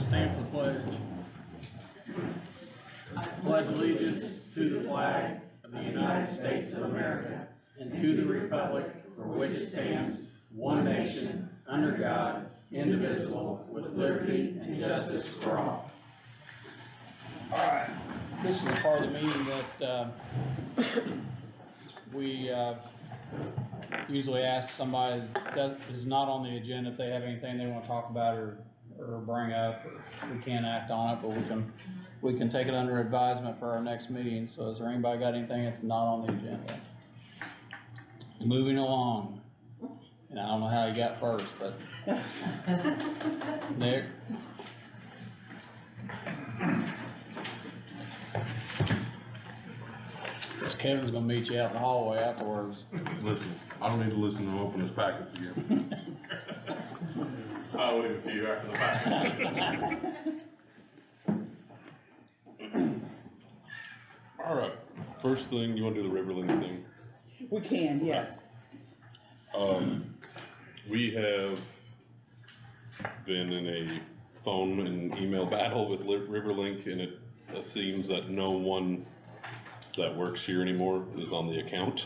stand for the pledge. I pledge allegiance to the flag of the United States of America and to the republic for which it stands, one nation, under God, indivisible, with liberty and justice for all. All right, this is the part of the meeting that we usually ask somebody that is not on the agenda if they have anything they want to talk about or bring up. Or we can't act on it, but we can take it under advisement for our next meeting. So is there anybody got anything that's not on the agenda? Moving along, and I don't know how you got first, but Nick. Kevin's gonna meet you out in the hallway afterwards. Listen, I don't need to listen to him open his packets again. I'll leave it to you after the packet. All right, first thing, you wanna do the Riverlink thing? We can, yes. We have been in a phone and email battle with Riverlink, and it seems that no one that works here anymore is on the account,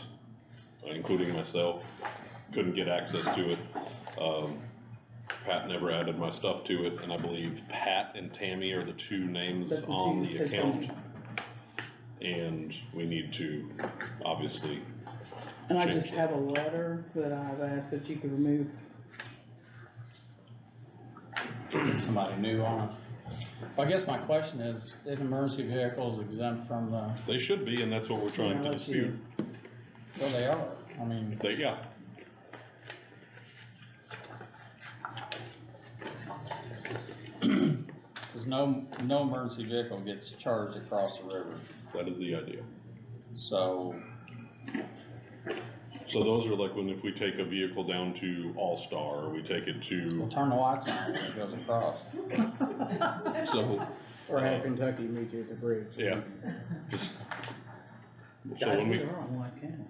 including myself. Couldn't get access to it. Pat never added my stuff to it, and I believe Pat and Tammy are the two names on the account. And we need to obviously. And I just have a letter that I've asked that you could remove. Somebody new on it. I guess my question is, if emergency vehicles exempt from the? They should be, and that's what we're trying to dispute. Well, they are. I mean. Yeah. Because no emergency vehicle gets charged across the river. That is the idea. So those are like when if we take a vehicle down to All-Star, or we take it to. we'll turn the lights on when it goes across. So. Or have Kentucky meet you at the bridge. Yeah. Just. So Guys, when we, what's wrong? Why can't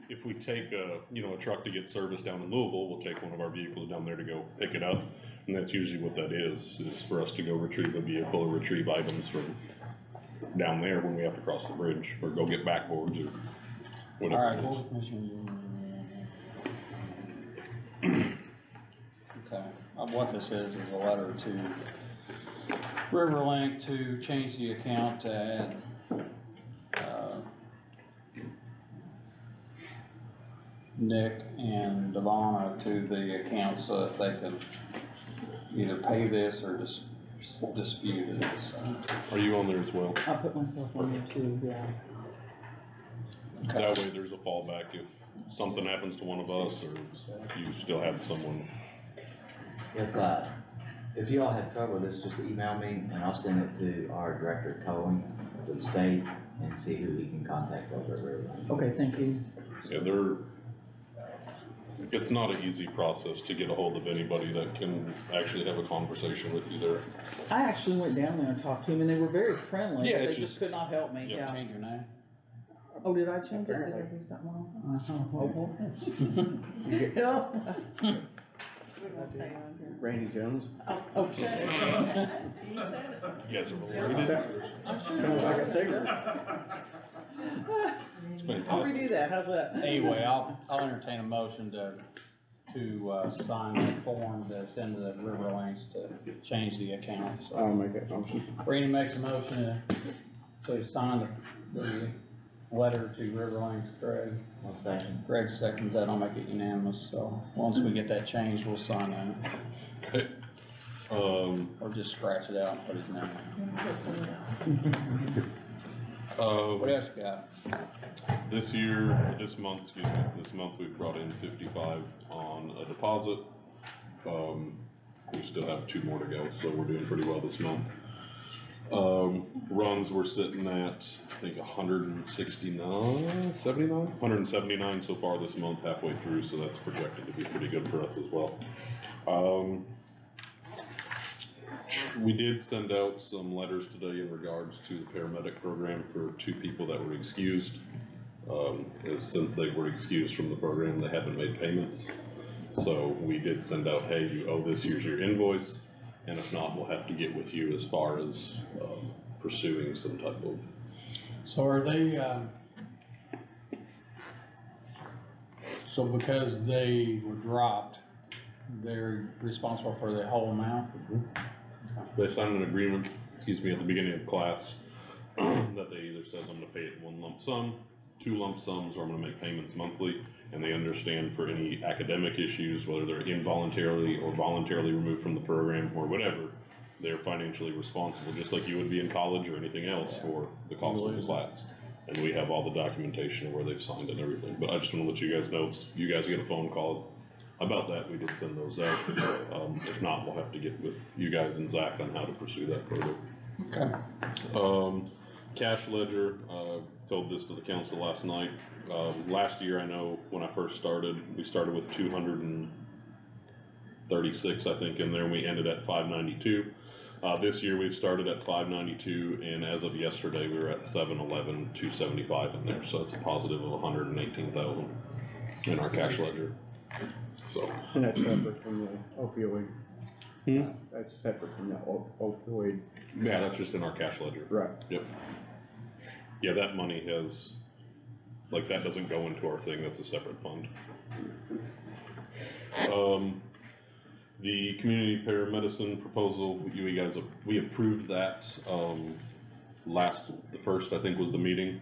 if we take a truck to get service down in Louisville, we'll take one of our vehicles down there to go pick it up, and that's usually what that is for us to go retrieve a vehicle or retrieve items from down there when we have to cross the bridge or go get backboards or whatever. All right. Okay. What this is a letter to Riverlink to change the account to add Nick and Devonna to the account so that they can either pay this or just dispute it. So. Are you on there as well? I put myself on there too, yeah. Okay. That way there's a fallback if something happens to one of us or if you still have someone. If you all have trouble with this, just email me and I'll send it to our director of towing for the state and see who he can contact over at Riverline. Okay, thank you. Yeah, it's not an easy process to get a hold of anybody that can actually have a conversation with you there. I actually went down there and talked to him and they were very friendly. Yeah, They it's just just could not help me, yeah. yeah. Change your name. Oh, did I change it? Did I do something wrong? Yeah. Randy Jones. Oh, shit. You guys are related. Sounds like a cigarette. It's I'll fantastic. redo that, how's that? Anyway, I'll entertain a motion to sign the form to send to the Riverlinks to change the account. So I'll make that motion. Randy makes a motion to sign the letter to Riverlinks. One second. Greg seconds that. I'll make it unanimous. So once we get that changed, we'll sign that. Okay. Or just scratch it out and put his name in. What else you got? This month we've brought in 55 on a deposit. We still have 2 more to go, so we're doing pretty well this month. Runs we're sitting at, I think 179 so far this month, halfway through, so that's projected to be pretty good for us as well. We did send out some letters today in regards to the paramedic program for 2 people that were excused. Since they were excused from the program, they haven't made payments. So we did send out, hey, you owe this, here's your invoice. and if not, we'll have to get with you as far as, pursuing some type of. So are they, so because they were dropped, they're responsible for the whole amount? They signed an agreement, at the beginning of class, that they either says I'm gonna pay it in one lump sum, two lump sums, or I'm gonna make payments monthly, and they understand for any academic issues, whether they're involuntarily or voluntarily removed from the program or whatever, they're financially responsible, just like you would be in college or anything else for the cost of the class. And we have all the documentation of where they've signed and everything, but I just wanna let you guys know, you guys get a phone call about that, we did send those out. If not, we'll have to get with you guys and Zach on how to pursue that further. Okay. Cash ledger, told this to the council last night. Last year, I know when I first started, we started with 236, I think, in there, and we ended at 592. This year, we've started at 592, and as of yesterday, we were at 711, 275 in there, so it's a positive of 118,000 in our cash ledger. So. And that's separate from the opioid. Hmm? That's separate from the opioid. Yeah, that's just in our cash ledger. Right. Yep. Yeah, that money has, like, that doesn't go into our thing, that's a separate fund. The community paramedicine proposal, we approved that, the first, I think, was the meeting.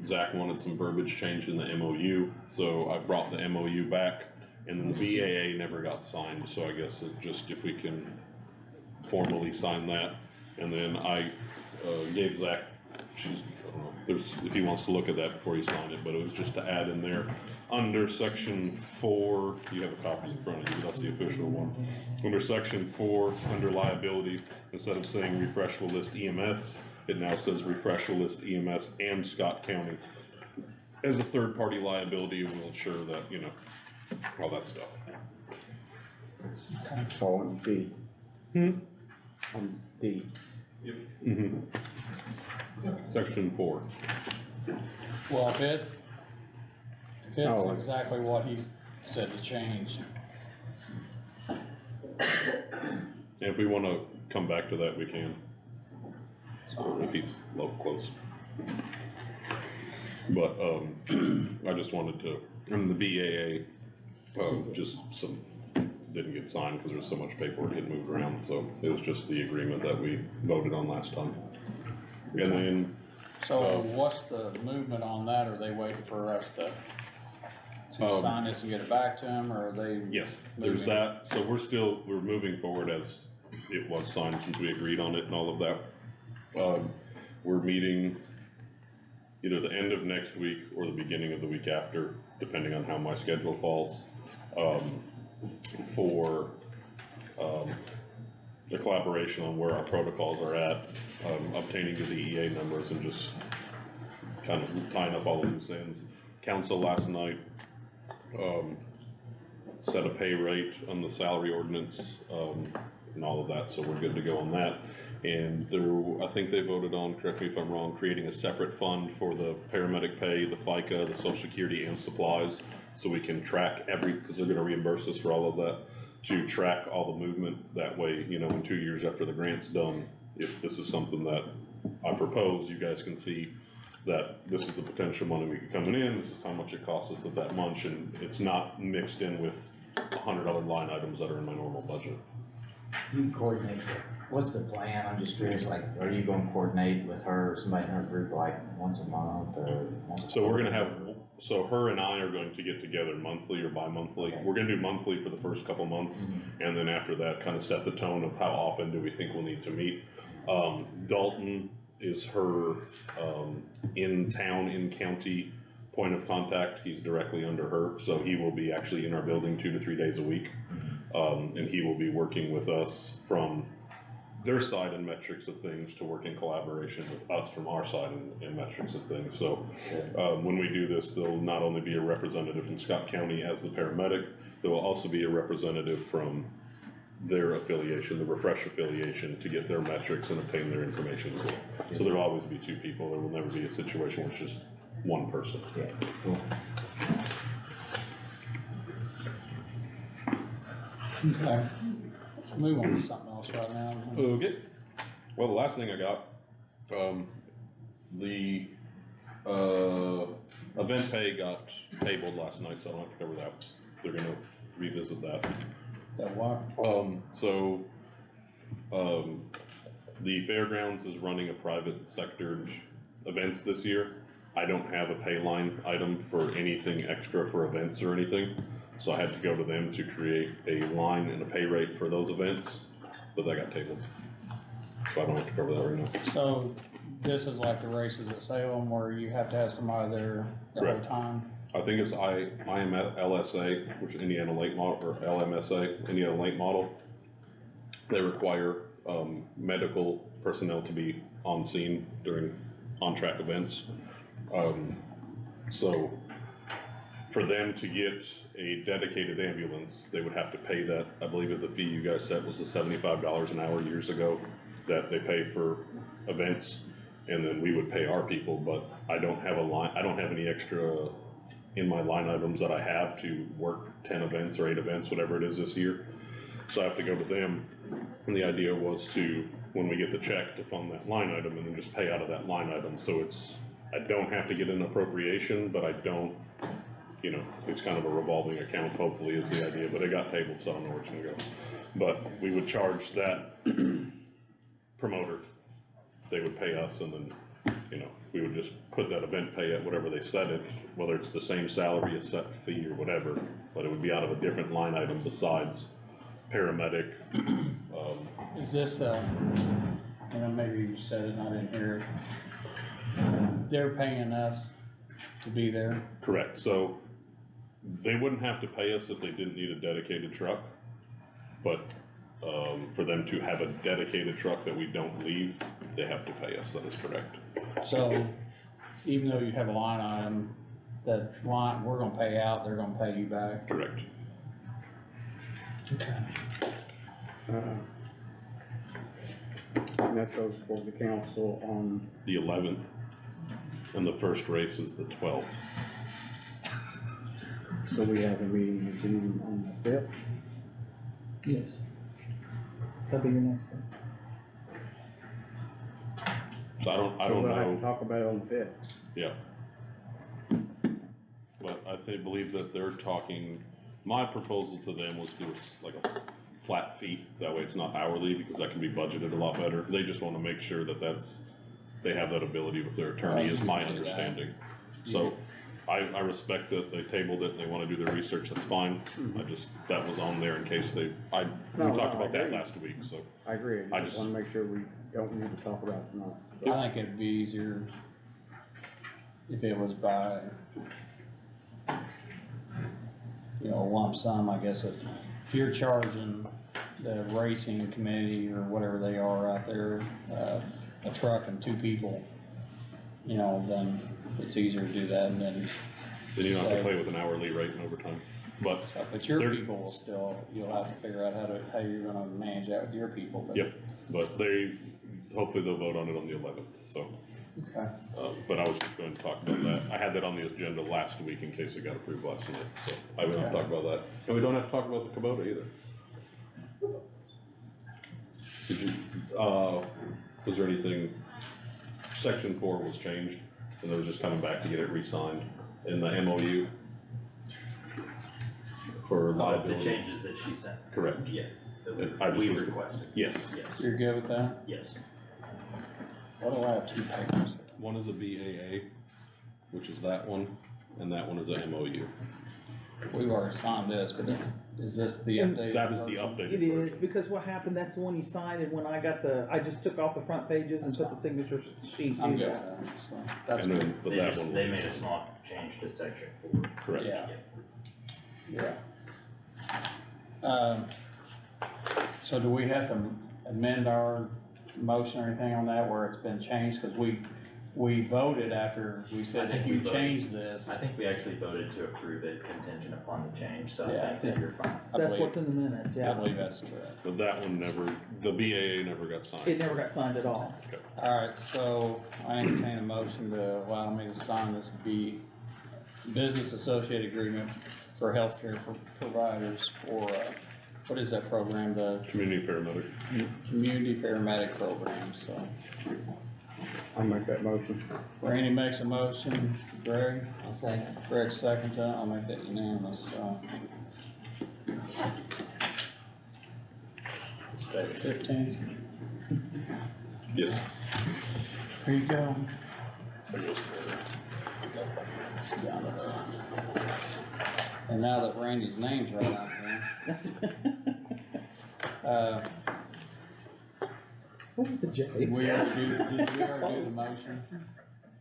Zach wanted some verbiage change in the MOU, so I brought the MOU back, and then the BAA never got signed, so I guess if we can formally sign that, and then I gave Zach, I don't know, if he wants to look at that before you sign it, but it was just to add in there, under section 4, you have a copy in front of you, that's the official one. Under section 4, under liability, instead of saying refresh will list EMS, it now says refresh will list EMS and Scott County as a third-party liability, and we'll ensure that, all that stuff. So on D. On D. Mm-hmm. Section 4. Well, if it's Oh. exactly what he said to change, And if we wanna come back to that, we can. If he's close. But, I just wanted to, and the BAA, didn't get signed because there was so much paperwork getting moved around, so it was just the agreement that we voted on last time. And then, so what's the movement on that? Are they waiting for us to sign this and get it back to them, or are they? yes, there's moving? that, so we're moving forward as it was signed since we agreed on it and all of that. We're meeting either the end of next week or the beginning of the week after, depending on how my schedule falls, for the collaboration on where our protocols are at, obtaining the DEA numbers and just kind of tying up all the loose ends. Council last night set a pay rate on the salary ordinance and all of that, so we're good to go on that. And I think they voted on, correct me if I'm wrong, creating a separate fund for the paramedic pay, the FICA, the Social Security, and supplies, so we can track because they're gonna reimburse us for all of that, to track all the movement. That way, in 2 years after the grant's done, if this is something that I propose, you guys can see that this is the potential money we could coming in, this is how much it costs us at that much, and it's not mixed in with $100 line items that are in my normal budget. You coordinate what's the plan? I'm just curious, like, are you gonna coordinate with her, or somebody in her group, like, once a month or once? So we're gonna her and I are going to get together monthly or bi-monthly. Okay. We're gonna do monthly for the first couple months, and then after that, kind of set the tone of how often do we think we'll need to meet. Dalton is her, in-town, in-county point of contact. He's directly under her, so he will be actually in our building 2 to 3 days a week. And he will be working with us from their side in metrics of things to work in collaboration with us from our side in metrics of things. So when we do this, there'll not only be a representative from Scott County as the paramedic, there will also be a representative from their affiliation, the Refresh affiliation, to get their metrics and obtain their information as well. So there'll always be 2 people. There will never be a situation where it's just one person. Yeah, cool. Okay. Move on to something else right now. Okay. Well, the last thing I got, the, event pay got tabled last night, so I don't have to cover that. They're gonna revisit that. That what? The fairgrounds is running a private sectored events this year. I don't have a pay line item for anything extra for events or anything, so I had to go to them to create a line and a pay rate for those events, but that got tabled. So I don't have to cover that right now. So this is like the races at Salem where you have to have somebody there the whole Correct. time? I think it's I am at LSA, which is Indiana Lake Model, or LMSA, Indiana Lake Model. They require, medical personnel to be on scene during on-track events. So for them to get a dedicated ambulance, they would have to pay that. I believe that the fee you guys set was the $75 an hour years ago that they pay for events. And then we would pay our people, but I don't have a line, I don't have any extra in my line items that I have to work 10 events or 8 events, whatever it is this year. So I have to go to them, and the idea was to, when we get the check, to fund that line item and then just pay out of that line item. So it's, I don't have to get an appropriation, but I don't, you know, it's kind of a revolving account, hopefully is the idea, but it got tabled, so I don't know where it's gonna go. But we would charge that promoter, they would pay us, and then, you know, we would just put that event pay at whatever they set it, whether it's the same salary, a set fee or whatever, but it would be out of a different line item besides paramedic. Is this, you know, maybe you said it, I didn't hear it. They're paying us to be there? Correct, so they wouldn't have to pay us if they didn't need a dedicated truck, but, for them to have a dedicated truck that we don't leave, they have to pay us, that is correct. So even though you have a line item, that line, we're gonna pay out, they're gonna pay you back? Correct. Okay. And that goes for the council on, The 11th, and the first race is the 12th. so we have a meeting in June on the 5th. Yes. That'll be your next one. So I don't So we'll have know, to talk about it on the 5th. yeah. But I believe that they're talking, my proposal to them was do like a flat fee, that way it's not hourly, because that can be budgeted a lot better. They just wanna make sure that they have that ability with their attorney, is my understanding. So, I respect that they tabled it, and they wanna do their research, that's fine. That was on there in case we No, talked I about that agree. last week, so. I agree, I I just just- wanna make sure we don't need to talk about it tonight. I think it'd be easier if it was by, you know, a lump sum, I guess, if you're charging the racing committee or whatever they are out there, a truck and 2 people, you know, then it's easier to do that, and then, Then you don't have to play with an hourly rate and overtime, but, but your There- people will still, you'll have to figure out how you're gonna manage that with your people, but. yep, but hopefully they'll vote on it on the 11th, so. Okay. But I was just going to talk about that. I had that on the agenda last week in case it got approved last night, so I will talk about that. And we don't have to talk about the Kubota either. Did you, was there anything, section 4 was changed, and they were just coming back to get it re-signed in the MOU for The liability? changes that she sent, Correct. yeah, I that just we was- requested, Yes. yes, You're good with that? yes. What do I have 2 papers? One is a BAA, which is that one, and that one is a MOU. We've already signed this, but is this the And- updated? That is the version? updated It is, version. because what happened, that's the one you signed, and when I just took off the front pages and put the signature sheet I'm to good that. with that, so, that's And good, then, but They that just, one. they made a small change to section 4. Correct. yeah, Yeah. yeah. So do we have to amend our motion or anything on that where it's been changed, cause we voted after, we said I think if we you voted. change this. I think we actually voted to approve it contingent upon the change, so Yeah, I think you're That's, fine. I that's believe- what's in the minutes, yeah. I believe that's correct. But that one never, the BAA never got signed. It never got signed at all. Alright, so I entertain a motion to allow me to sign this business associate agreement for healthcare providers for, what is that program, the Community paramedic. community paramedic program, so. I'll make that motion. Randy makes a motion, Greg, I'll second. Greg seconds it, I'll make that unanimous, so. Stay at 15. Yes. Here you go. Down to her. And now that Randy's name's right out there, What was the J? did we already do the motion?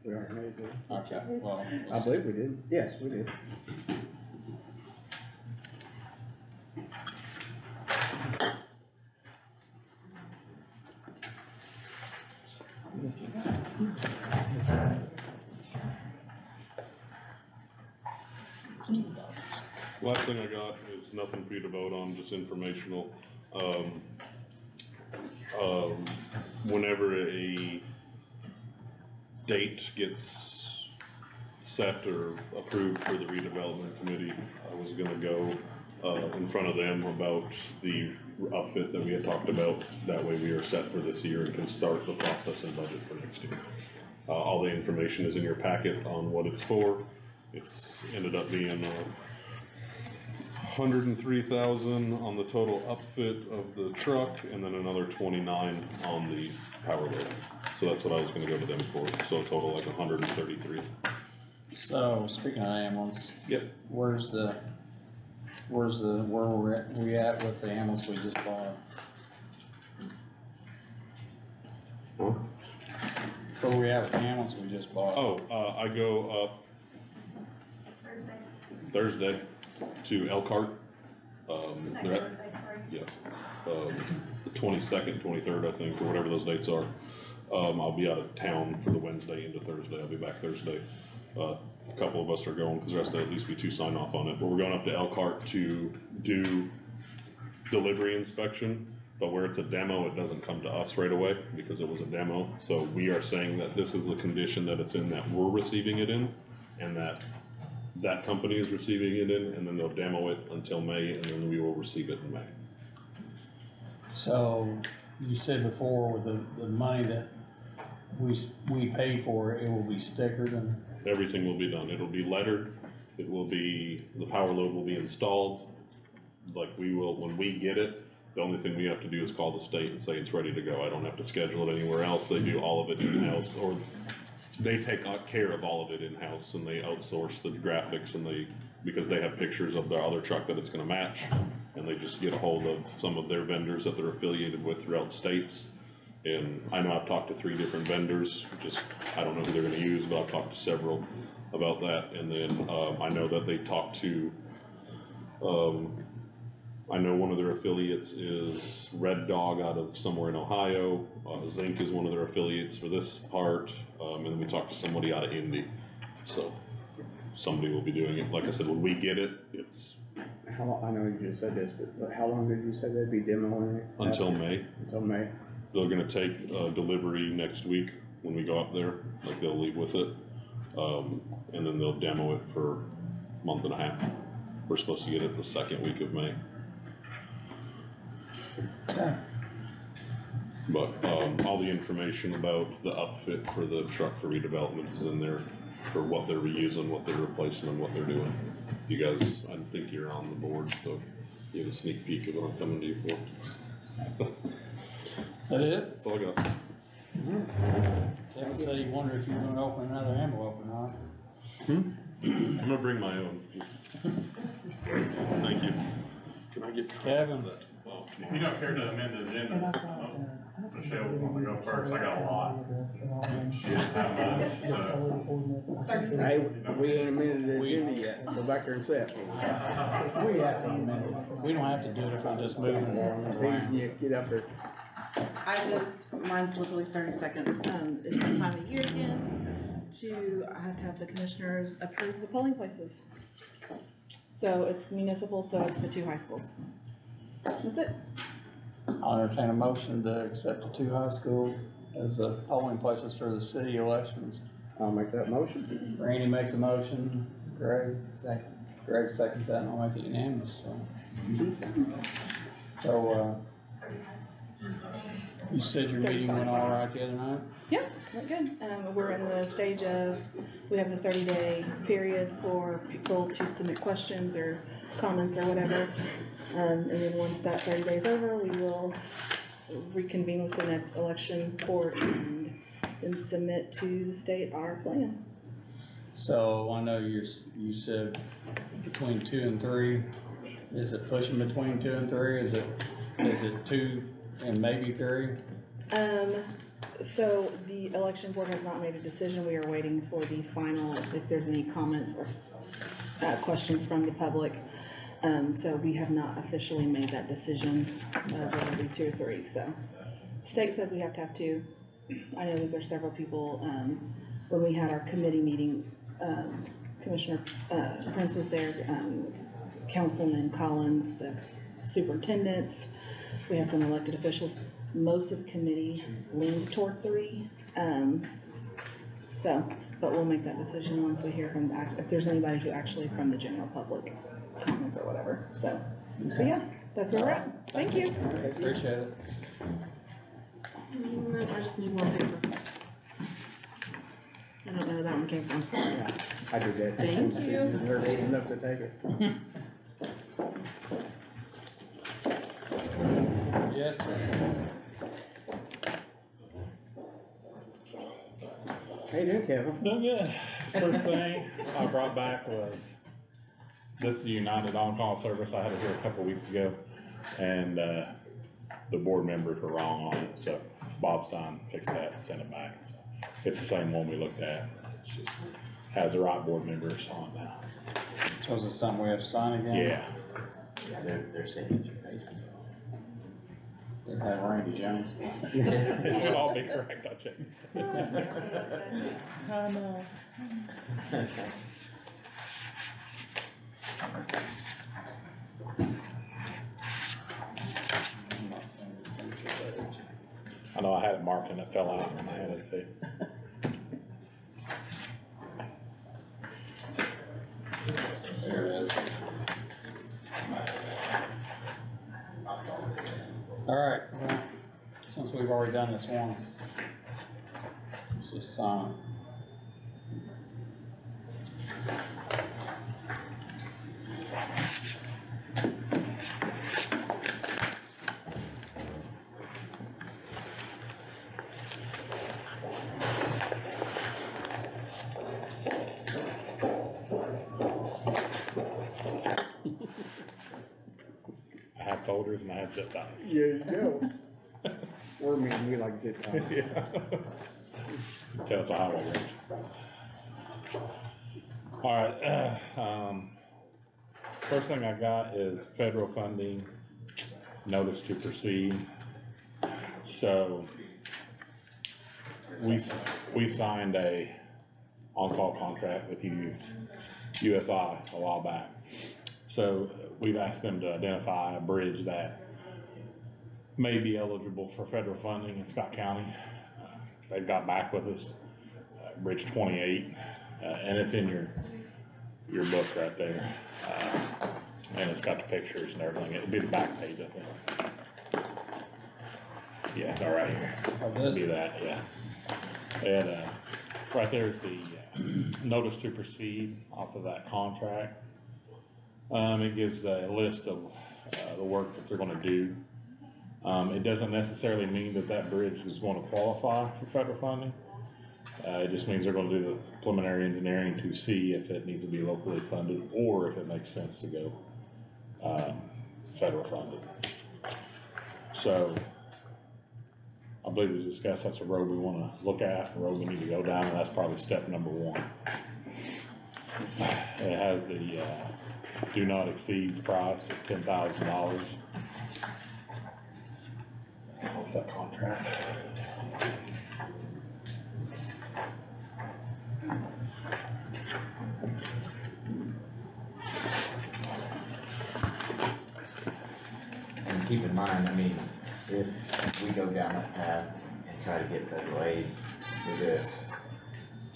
We already made it. Okay, well. I believe we did. Yes, we did. Last thing I got is nothing for you to vote on, just informational. Whenever a date gets set or approved for the redevelopment committee, I was gonna go, in front of them about the outfit that we had talked about. That way we are set for this year and can start the process and budget for next year. All the information is in your packet on what it's for. It's ended up being, 103,000 on the total upfit of the truck, and then another 29 on the power load. So that's what I was gonna go to them for, so a total like 133. So, speaking of ambulance. Yep. Where we at with the ambulance we just bought? Huh? Where we at with the ambulance we just bought? Oh, I go up Thursday to Elkhart. They're at, yeah, the 22nd, 23rd, I think, or whatever those dates are. I'll be out of town for the Wednesday into Thursday. I'll be back Thursday. A couple of us are going, because there has to at least be 2 sign off on it, but we're going up to Elkhart to do delivery inspection. But where it's a demo, it doesn't come to us right away because it was a demo. So we are saying that this is the condition that it's in that we're receiving it in, and that company is receiving it in, and then they'll demo it until May, and then we will receive it in May. So, you said before with the money that we paid for, it will be stickered and, Everything will be done. It'll be lettered. It will be, the power load will be installed. Like we will, when we get it, the only thing we have to do is call the state and say it's ready to go. I don't have to schedule it anywhere else. They do all of it in-house, or they take care of all of it in-house, and they outsource the graphics, and because they have pictures of the other truck that it's gonna match, and they just get a hold of some of their vendors that they're affiliated with throughout the states. And I know I've talked to 3 different vendors, I don't know who they're gonna use, but I've talked to several about that. And then, I know that they talked to, I know one of their affiliates is Red Dog out of somewhere in Ohio. Zinc is one of their affiliates for this part. And then we talked to somebody out of Indy. So somebody will be doing it. Like I said, when we get it, it's How long, I know you just said this, but how long did you say they'd be demoing it? until May. Until May? They're gonna take delivery next week when we go up there, like they'll leave with it. And then they'll demo it for a month and a half. We're supposed to get it the 2nd week of May. okay. But, all the information about the upfit for the truck for redevelopment is in there for what they're reusing, what they're replacing, and what they're doing. You guys, I think you're on the board, so you have a sneak peek of what I'm coming to you for. Is that it? That's all I got. Kevin said he wondered if you were gonna open another envelope or not. I'm gonna bring my own. Thank you. Can I get? Kevin. Oh, If you don't care to amend the agenda, Michelle, want to go first? I got a lot. She doesn't have much, so. Hey, we ain't amended the agenda yet. Go back there and sit. We have to amend it. We don't have to do it if we're just moving it around. Yeah, get up there. Mine's literally 30 seconds. It's that time of year again I have to have the commissioners approve the polling places. So it's municipal, so it's the 2 high schools. That's it. I'll entertain a motion to accept the 2 high schools as the polling places for the city elections. I'll make that motion. Randy makes a motion, Greg seconds that, and I'll make it unanimous, so. So, you said your meeting went all right the other night? Yeah, went good. We're in the stage of, we have the 30-day period for people to submit questions or comments or whatever. And then once that 30 days over, we will reconvene with the next election board and then submit to the state our plan. So I know you said between 2 and 3. Is it pushing between 2 and 3? Is it 2 and maybe 3? So the election board has not made a decision. We are waiting for the final, if there's any comments or questions from the public. So we have not officially made that decision, whether it be 2 or 3, so. The state says we have to have 2. I know that there's several people, when we had our committee meeting, Commissioner, Prince was there, Councilman Collins, the superintendents, we had some elected officials. Most of the committee leaned toward 3, so, but we'll make that decision once we hear from if there's anybody who actually from the general public comments or whatever, so. But yeah, that's where we're at. Thank you. Appreciate it. I just need more paper. I don't know where that one came from. I did that. Thank you. There's enough to take it. Yes, sir. How you doing, Kevin? Doing good. First thing I brought back was this United On-Call service. I had it here a couple weeks ago, and the board members were wrong on it, so Bob Stein fixed that and sent it back. So it's the same one we looked at. It just has the right board members on it now. So is it something we have to sign again? Yeah. Yeah, their signature page. It had Randy Jones. It should all be correct, I checked. I know. I know I had it marked and it fell out when I had it too. There it is. All right, well, since we've already done this once, let's just sign. I had folders and I had zip ties. There you go. Or me like zip ties. Yeah. Tell it's a highway bridge. All right, first thing I got is federal funding, notice to proceed. So we signed a on-call contract with USI a while back. So we've asked them to identify a bridge that may be eligible for federal funding in Scott County. They've got back with us, Bridge 28, and it's in your book right there. And it's got the pictures and everything. It'd be the back page, I think. Yeah, all right here. Of It'd this? be that, yeah. And right there's the notice to proceed off of that contract. It gives a list of the work that they're gonna do. It doesn't necessarily mean that that bridge is gonna qualify for federal funding. It just means they're gonna do the preliminary engineering to see if it needs to be locally funded or if it makes sense to go federal funded. So I believe we discussed that's a road we wanna look at, a road we need to go down, and that's probably step number 1. It has the do not exceed price of $10,000. What's that contract? And keep in mind, I mean, if we go down that path and try to get federal aid for this,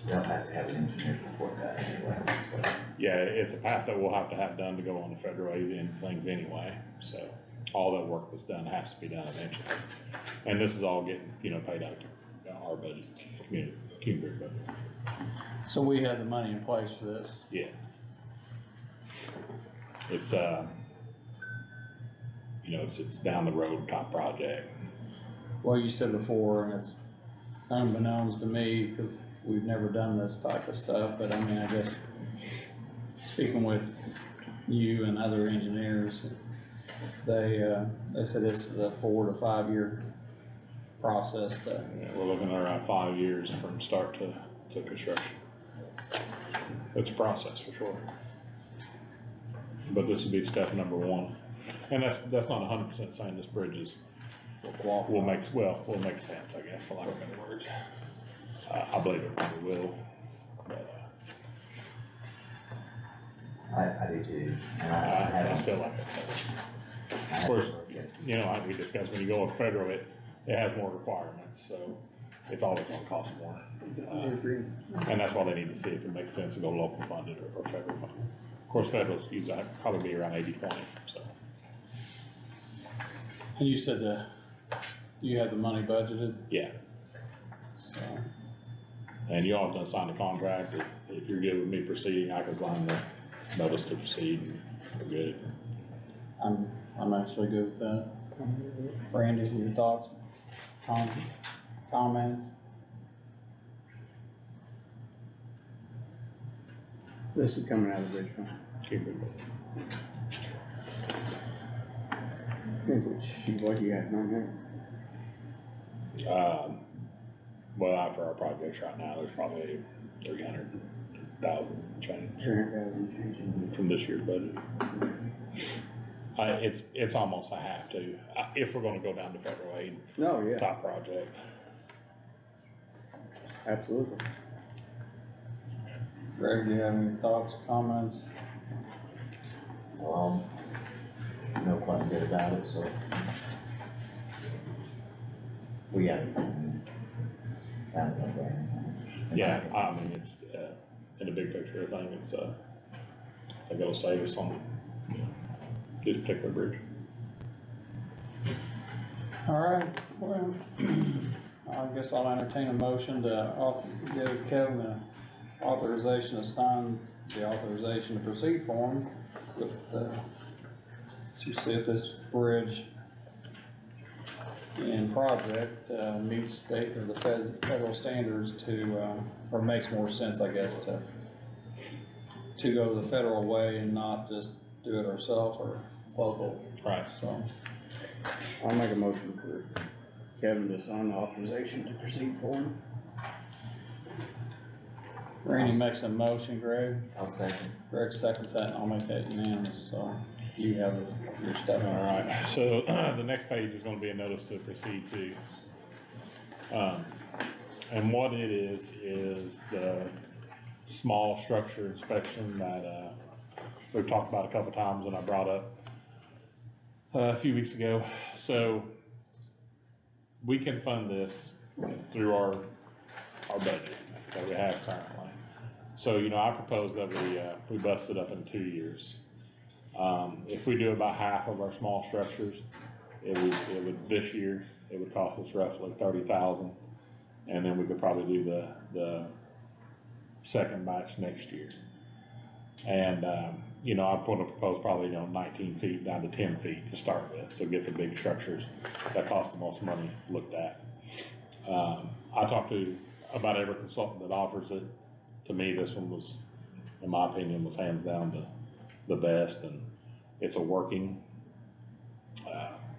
they'll have to have an engineer report that anyway, so. Yeah, it's a path that we'll have to have done to go on the federal aid and things anyway, so all that work that's done has to be done eventually. And this is all getting, paid out of our budget, community budget. So we had the money in place for this. Yes. It's, it's down the road type project. Well, you said before, and it's unbeknownst to me, because we've never done this type of stuff, but I mean, I guess, speaking with you and other engineers, they said this is a 4 to 5 year process to, We're looking at around 5 years from start to construction. It's a process for sure. But this would be step number 1. And that's not 100% saying this bridge is, will make sense, I guess, for lack of better words. I believe it probably will, but, I do too, and I I haven't. feel like it. Of course, we discussed when you go with federal, it has more requirements, so it's always gonna cost more. And that's why they need to see if it makes sense to go local funded or federal funded. Of course, federal's usually probably be around 80-20, so. and you said you have the money budgeted, Yeah, so. and you all have done sign the contract. If you're good with me proceeding, I can sign the notice to proceed, and we're good. I'm actually good with that. Randy, your thoughts, comments? This is coming out of the bridge fund. Keep it moving. What you got on there? Well, after our projects right now, there's probably 300,000 change 300,000 change. from this year's budget. It's almost a half to, if we're gonna go down to federal aid No, yeah, top project. absolutely. Greg, do you have any thoughts, comments? No quite good about it, so. We haven't. Kind of like that. Yeah, I mean, it's, in the big picture of thing, it's, they're gonna save us on, this particular bridge. All right, well, I guess I'll entertain a motion to give Kevin the authorization to sign the authorization to proceed form with, to see if this bridge in project, meets state or the federal standards to, or makes more sense, I guess, to go the federal way and not just do it ourselves or local, Right. so. I'll make a motion for Kevin to sign the authorization to proceed for him. Randy makes a motion, Greg. I'll second. Greg seconds that, and I'll make that unanimous, so you have your step. All right, so the next page is gonna be a notice to proceed to. And what it is the small structure inspection that, we've talked about a couple times and I brought up a few weeks ago. So we can fund this through our budget that we have currently. So, I propose that we bust it up in 2 years. If we do about half of our small structures, this year, it would cost us roughly 30,000. And then we could probably do the second batch next year. And, I'm going to propose probably, 19 feet down to 10 feet to start with. So get the big structures that cost the most money looked at. I talked to about every consultant that offers it. To me, this one was, in my opinion, was hands down the best, and it's a working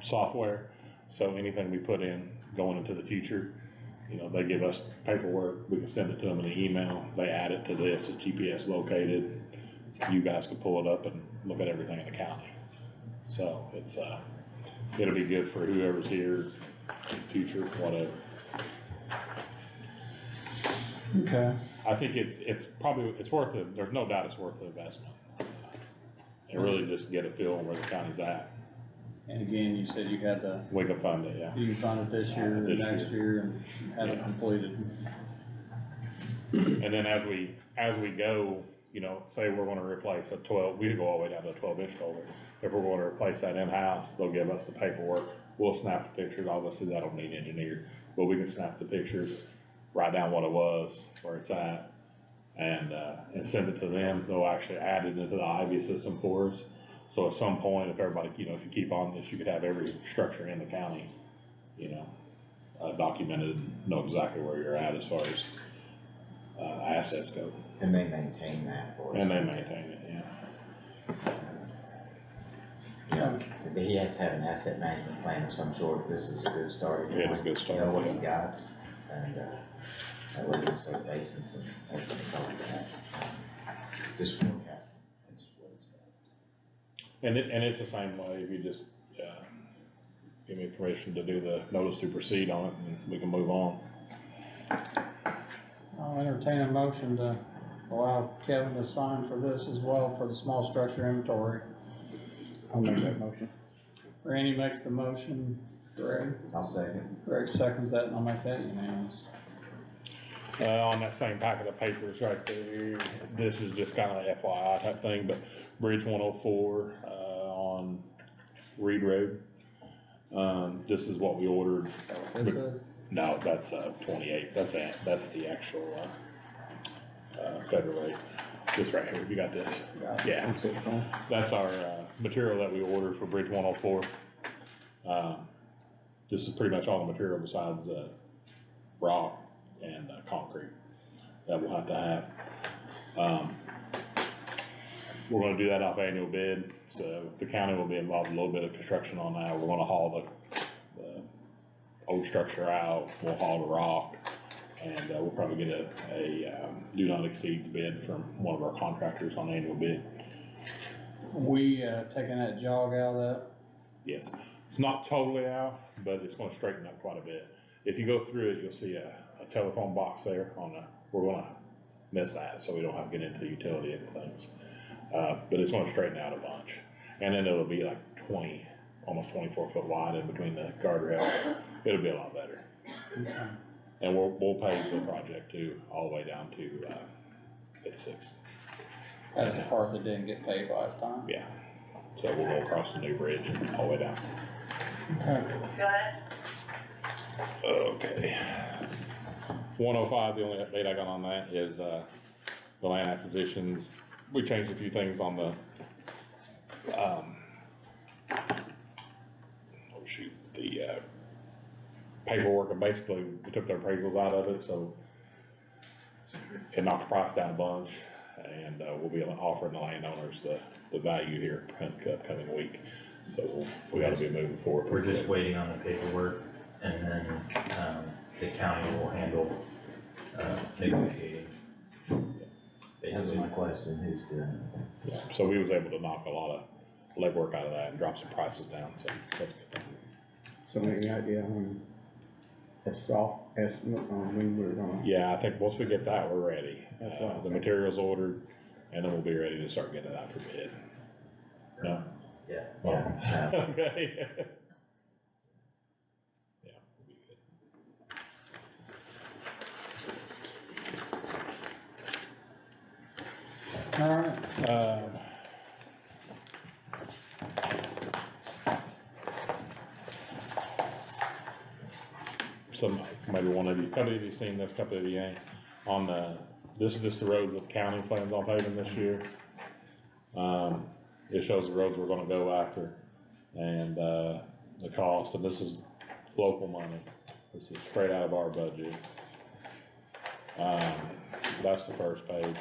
software. So anything we put in going into the future, they give us paperwork, we can send it to them in an email, they add it to this, it's GPS located, you guys can pull it up and look at everything in the county. So it's, it'll be good for whoever's here, future, whatever. Okay. I think it's probably, it's worth it, there's no doubt it's worth the investment. And really just get a feel on where the county's at. And again, you said you had the, We can fund it, yeah. you can fund it this year, or This next year, and have it Yeah. completed. And then as we go, you know, say we're gonna replace a 12, we go all the way down to a 12-inch culvert. If we're gonna replace that in-house, they'll give us the paperwork, we'll snap the pictures, obviously that'll need engineered, but we can snap the pictures, write down what it was, where it's at, and send it to them. They'll actually add it into the Ivy system for us. So at some point, if everybody, you know, if you keep on this, you could have every structure in the county, you know, documented, and know exactly where you're at as far as assets go. And they maintain that for us. And they maintain it, yeah. You know, he has to have an asset management plan of some sort. This is a good starting point. Yeah, it's a good start. Know what he got, and, that way you can start basing some estimates on that. Just forecasting, that's what it's about. And it's the same way, if you just, give me permission to do the notice to proceed on it, and we can move on. I'll entertain a motion to allow Kevin to sign for this as well for the small structure inventory. I'll make that motion. Randy makes the motion, Greg I'll seconds that, and I'll make that unanimous. On that same packet of papers right there, this is just kind of an FYI type thing, but Bridge 104, on Reed Road. This is what we ordered. This is, No, that's 28. That's the actual federal rate. This right here. You got this? Yeah. That's our material that we ordered for Bridge 104. This is pretty much all the material besides rock and concrete that we'll have to have. We're going to do that off annual bid, so the county will be involved in a little bit of construction on that. We're going to haul the old structure out, we'll haul the rock, and we'll probably get a do not exceed bid from one of our contractors on annual bid. we, taking that jog out of that, Yes, it's not totally out, but it's going to straighten up quite a bit. If you go through it, you'll see a telephone box there on the, we're going to miss that, so we don't have to get into the utility and things. But it's going to straighten out a bunch, and then it'll be like almost 24 foot wide in between the guardrails. It'll be a lot better. And we'll pay the project too, all the way down to 56. that's the part that didn't get paid last time. Yeah. So we'll go across the new bridge and all the way down. Okay. 105, the only update I got on that is the land acquisitions. We changed a few things on the the paperwork, and basically we took the appraisals out of it, so it knocked the price down a bunch, and we'll be offering the landowners the value here upcoming week. So we gotta be moving forward. We're just waiting on the paperwork, and then, the county will handle, negotiating. That was Basically, my question, who's doing it? Yeah, so we was able to knock a lot of legwork out of that and drop some prices down, so that's good. So any idea when a soft estimate on when we're gonna? Yeah, I think once we get that, we're ready. That's what I was The saying. material's ordered, and then we'll be ready to start getting it out for bid. No? yeah. Yeah, Okay. Yeah, we'll be good. All right, Some, maybe one of you, couple of you seen this, couple of you ain't, on this is just the roads that the county plans on paving this year. It shows the roads we're gonna go after, and, the cost, and this is local money. This is straight out of our budget. That's the first page.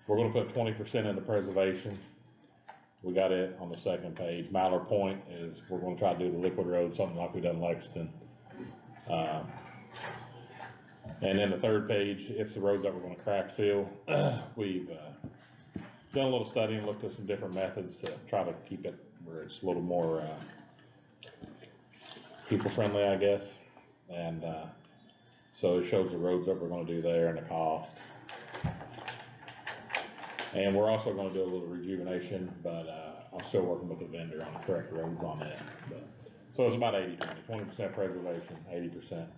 We're gonna put 20% into preservation. We got it on the second page. Mallard Point is, we're gonna try to do the liquid road, something like we done in Lexington. And then the third page, it's the roads that we're gonna crack seal. We've, done a little study and looked at some different methods to try to keep it where it's a little more, people friendly, I guess. And, so it shows the roads that we're gonna do there and the cost. And we're also gonna do a little rejuvenation, but, I'm still working with the vendor on the correct roads on that. But, so it's about 80-20, 20% preservation, 80%,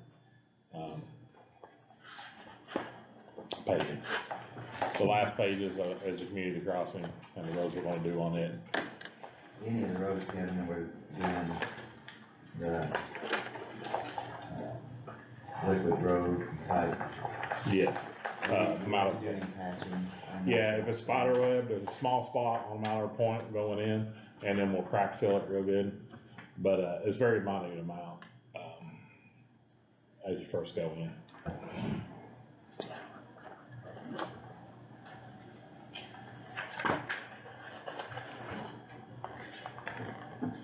paving. The last page is a community crossing and the roads we're gonna do on it. Any of the roads, Kevin, that we're doing the liquid road type. Yes. Mallard, Doing patching. yeah, if it's spider web, there's a small spot on Mallard Point going in, and then we'll crack seal it real good. But, it's very minute amount, as you first go in.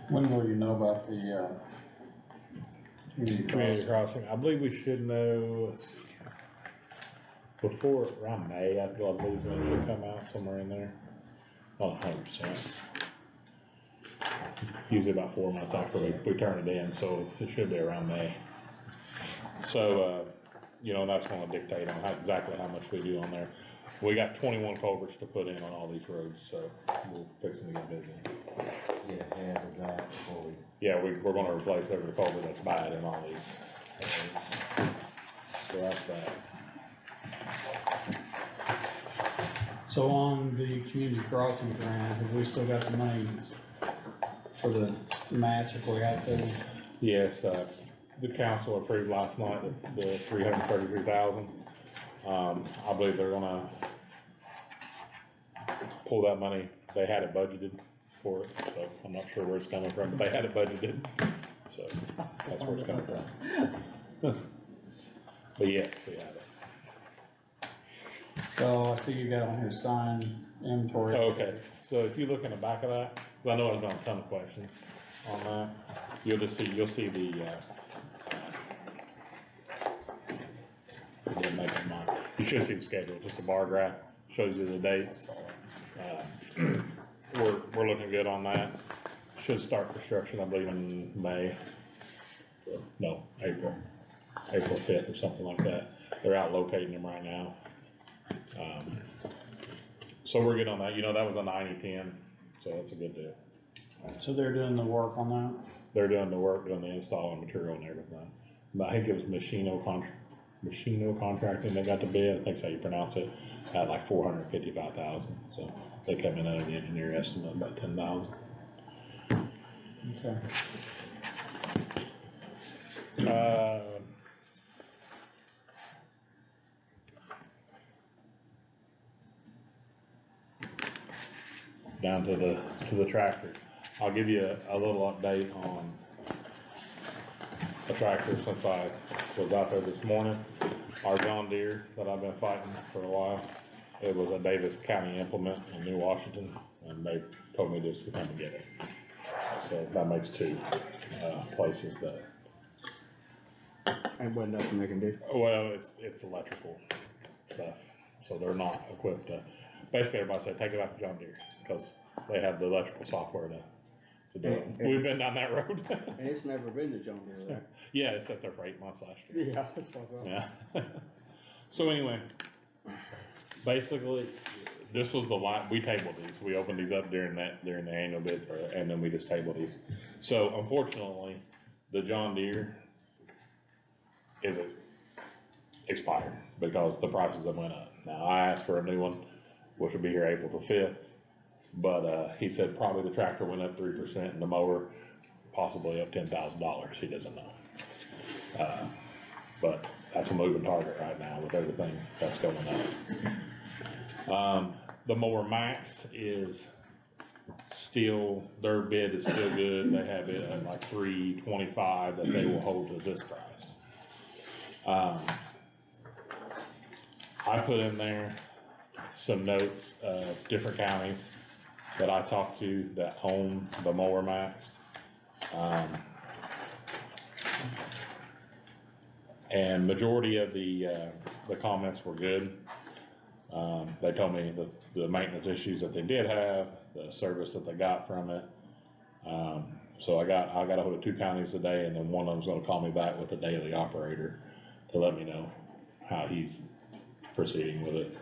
When will you know about the, Community crossing, I believe we should know, let's see, before, around May, I believe when it should come out, somewhere in there. Not 100%. Usually about 4 months after we turn it in, so it should be around May. So, that's gonna dictate on exactly how much we do on there. We got 21 culverts to put in on all these roads, so we're fixing to get busy. Get ahead of that before we. Yeah, we're gonna replace every culvert that's bad in all these. So that's that. so on the community crossing grant, have we still got the money for the match if we have to? Yes, the council approved last night the 333,000. I believe they're gonna pull that money. They had it budgeted for it, so I'm not sure where it's coming from, but they had it budgeted, so that's where it's coming from. But yes, we have it. So I see you got on here sign inventory. Okay, so if you look in the back of that, 'cause I know I've got a ton of questions on that, you'll see the, didn't make it mark. You should see the schedule, just a bar graph, shows you the dates. We're looking good on that. Should start construction, I believe, in May. No, April 5th or something like that. They're out locating them right now. So we're good on that. That was a 90-10, so that's a good deal. So they're doing the work on that? They're doing the work, doing the install and material and everything. But I think it was Machino Contracting that got the bid, I think that's how you pronounce it, at like 455,000. So they came in under the engineer estimate about 10,000. Okay. Down to the tractor. I'll give you a little update on a tractor since I was out there this morning. Our John Deere that I've been fighting for a while, it was a Davis County implement in New Washington, and they told me just to come and get it. So that makes two places that. Ain't but nothing they can do. Well, it's electrical stuff, so they're not equipped to. Basically, everybody said take it back to John Deere because they have the electrical software to do it. We've been down that road. And it's never been to John Deere, right? Yeah, it sat there for 8 months last year. Yeah, that's what I thought. Yeah. So anyway, basically, this was the line, we tabled these, we opened these up during the annual bids, and then we just tabled these. So unfortunately, the John Deere isn't expired because the prices have went up. Now, I asked for a new one, which will be here April the 5th, but, he said probably the tractor went up 3% and the mower possibly up $10,000, he doesn't know. But that's a moving target right now with everything that's going up. The mower Max is still, their bid is still good. They have it at like $325 that they will hold to this price. I put in there some notes of different counties that I talked to that own the mower Max. And majority of the comments were good. They told me the maintenance issues that they did have, the service that they got from it. So I got a hold of 2 counties today, and then one of them's gonna call me back with the daily operator to let me know how he's proceeding with it.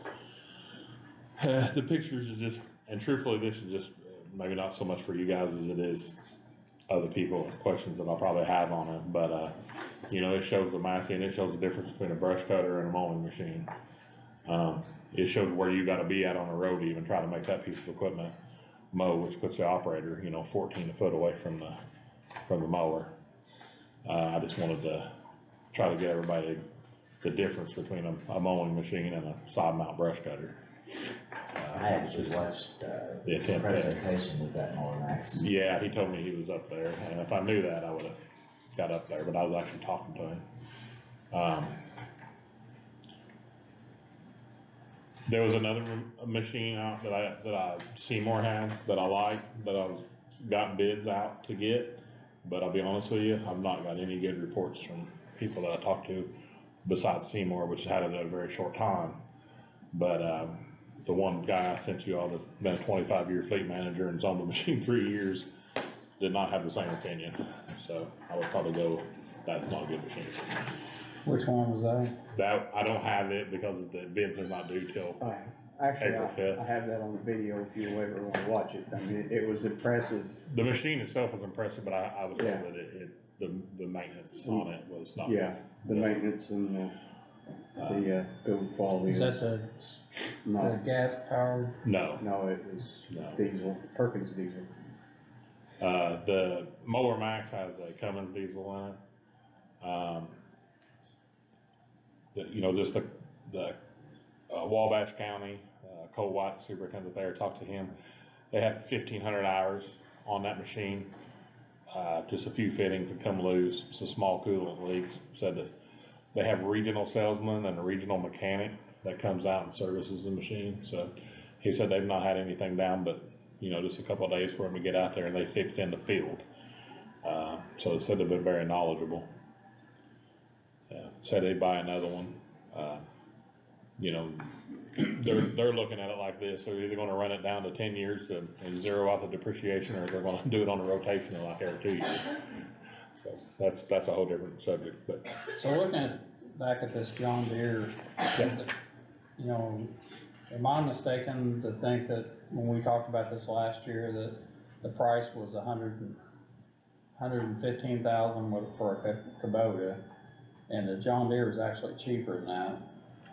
The pictures are just, and truthfully, this is just maybe not so much for you guys as it is other people, questions that I'll probably have on it, but it shows the massing, and it shows the difference between a brush cutter and a mowing machine. it showed where you gotta be at on the road to even try to make that piece of equipment mow, which puts the operator, 14 foot away from the mower. I just wanted to try to get everybody the difference between a mowing machine and a side mount brush cutter. I actually watched, The intent there. presentation with that mower max. Yeah, he told me he was up there, and if I knew that, I would've got up there, but I was actually talking to him. There was another machine out that Seymour had, that I liked, that I've got bids out to get, but I'll be honest with you, I've not got any good reports from people that I talked to besides Seymour, which had it in a very short time. But, the one guy I sent you all that's been a 25-year fleet manager and has owned the machine 3 years, did not have the same opinion, so I would probably go, that's not a good machine. Which one was that? That, I don't have it because the bids are not due till Actually, April 5th. I have that on the video if you ever wanna watch it. I mean, it was impressive. The machine itself was impressive, but I was told Yeah. that the maintenance on it was not. Yeah, the maintenance and the build quality. Is that the No, gas powered? No, no, it was no. diesel, Perkins diesel. The Mower Max has a Cummins diesel in it. Just the Wabash County, Cole White, superintendent there, talked to him. They have 1,500 hours on that machine. Just a few fittings that come loose, some small coolant leaks. Said that they have regional salesman and a regional mechanic that comes out and services the machine. So he said they've not had anything down, but just a couple of days for them to get out there and they fixed in the field. So they said they've been very knowledgeable. Said they'd buy another one. They're looking at it like this. They're either gonna run it down to 10 years and zero out the depreciation, or they're gonna do it on a rotation like every 2 years. So that's a whole different subject, but. So looking back at this John Deere, am I mistaken to think that when we talked about this last year, that the price was $115,000 for a Kubota, and the John Deere was actually cheaper than that?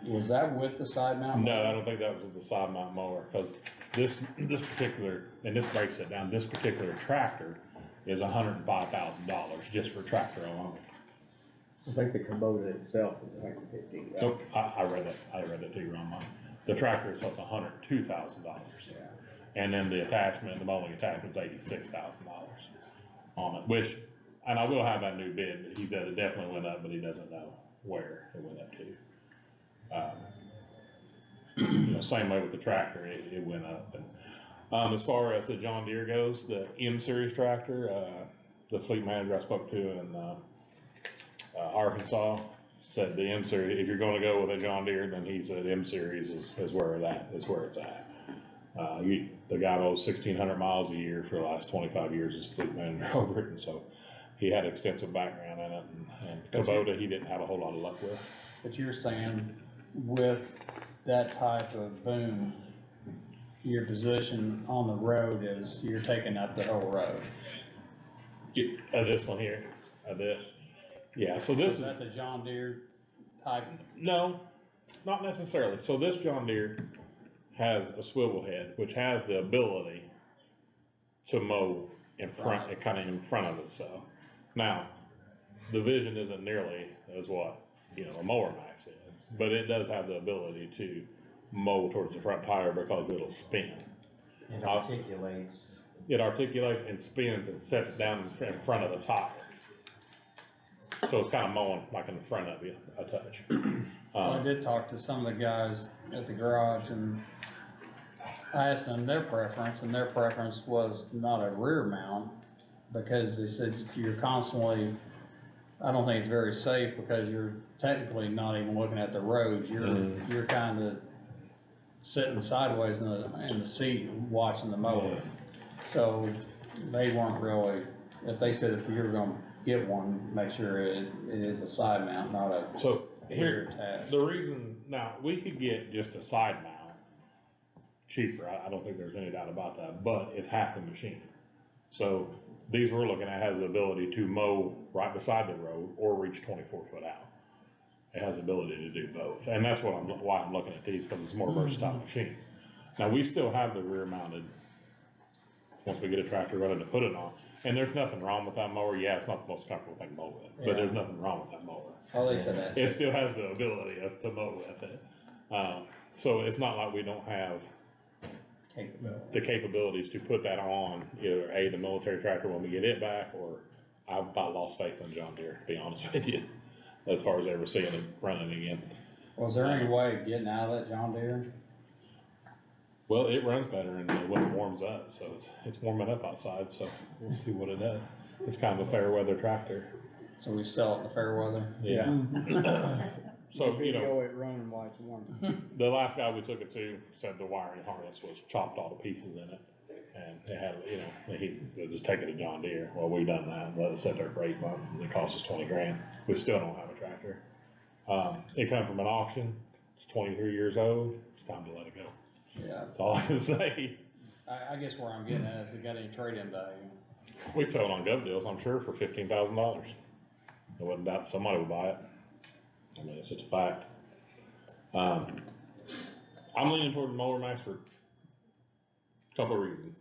Was that with the side mount? No, I don't think that was with the side mount mower, because this particular, and this breaks it down, this particular tractor is $105,000 just for tractor alone. I think the Kubota itself is $150,000. So I read that to you wrong, Mike. The tractor itself's $102,000. And then the attachment, the mowing attachment's $86,000 on it, which, and I will have that new bid, he said it definitely went up, but he doesn't know where it went up to. Same way with the tractor, it went up. And as far as the John Deere goes, the M Series tractor, the fleet manager I spoke to in Arkansas said the M Series, if you're going to go with a John Deere, then he said M Series is where it's at. The guy mows 1,600 miles a year for the last 25 years as fleet manager over it, and so he had extensive background in it. And Kubota, he didn't have a whole lot of luck with. But you're saying with that type of boom, your position on the road is you're taking up the whole road. This one here, this. Yeah, so this Is that the John Deere type? no, not necessarily. So this John Deere has a swivel head, which has the ability to mow in front, Right. kind of in front of itself. Now, the vision isn't nearly as what, a Mower Max is, but it does have the ability to mow towards the front tire because it'll spin. It articulates. It articulates and spins and sets down in front of the tire. So it's kind of mowing like in the front of you, a touch. I did talk to some of the guys at the garage, and I asked them their preference, and their preference was not a rear mount, because they said you're constantly, I don't think it's very safe, because you're technically not even looking at the road. You're kind of sitting sideways in the seat watching the mower. So they weren't really, if they said if you're gonna get one, make sure it is a side mount, not a So rear here, attach. the reason, now, we could get just a side mount cheaper, I don't think there's any doubt about that, but it's half the machine. So these we're looking at has the ability to mow right beside the road or reach 24 foot out. It has the ability to do both, and that's why I'm looking at these, because it's a more versatile machine. Now, we still have the rear mounted, once we get a tractor ready to put it on, and there's nothing wrong with that mower. Yeah, it's not the most comfortable thing to mow with, but there's nothing wrong with that mower. Oh, they said that. It still has the ability to mow with it. So it's not like we don't have Capability. the capabilities to put that on either the military tractor when we get it back, or I've about lost faith in John Deere, to be honest with you, as far as ever seeing it running again. Was there any way of getting out of that John Deere? Well, it runs better and when it warms up, so it's warming up outside, so we'll see what it does. It's kind of a fair weather tractor. So we sell it in the fair weather? Yeah. So, you know, Video it running while it's warm. the last guy we took it to said the wiring harness was chopped all the pieces in it. And they had, you know, they'll just take it to John Deere. Well, we've done that and let it sit there for 8 months and it cost us 20 grand. We still don't have a tractor. It come from an auction. It's 23 years old. It's time to let it go. Yeah. That's all I can say. I guess where I'm getting at is it got any trade-in value? We sell it on Gov Deals, I'm sure, for $15,000. I wouldn't doubt somebody would buy it. I mean, it's just a fact. I'm leaning toward the Mower Max for a couple of reasons.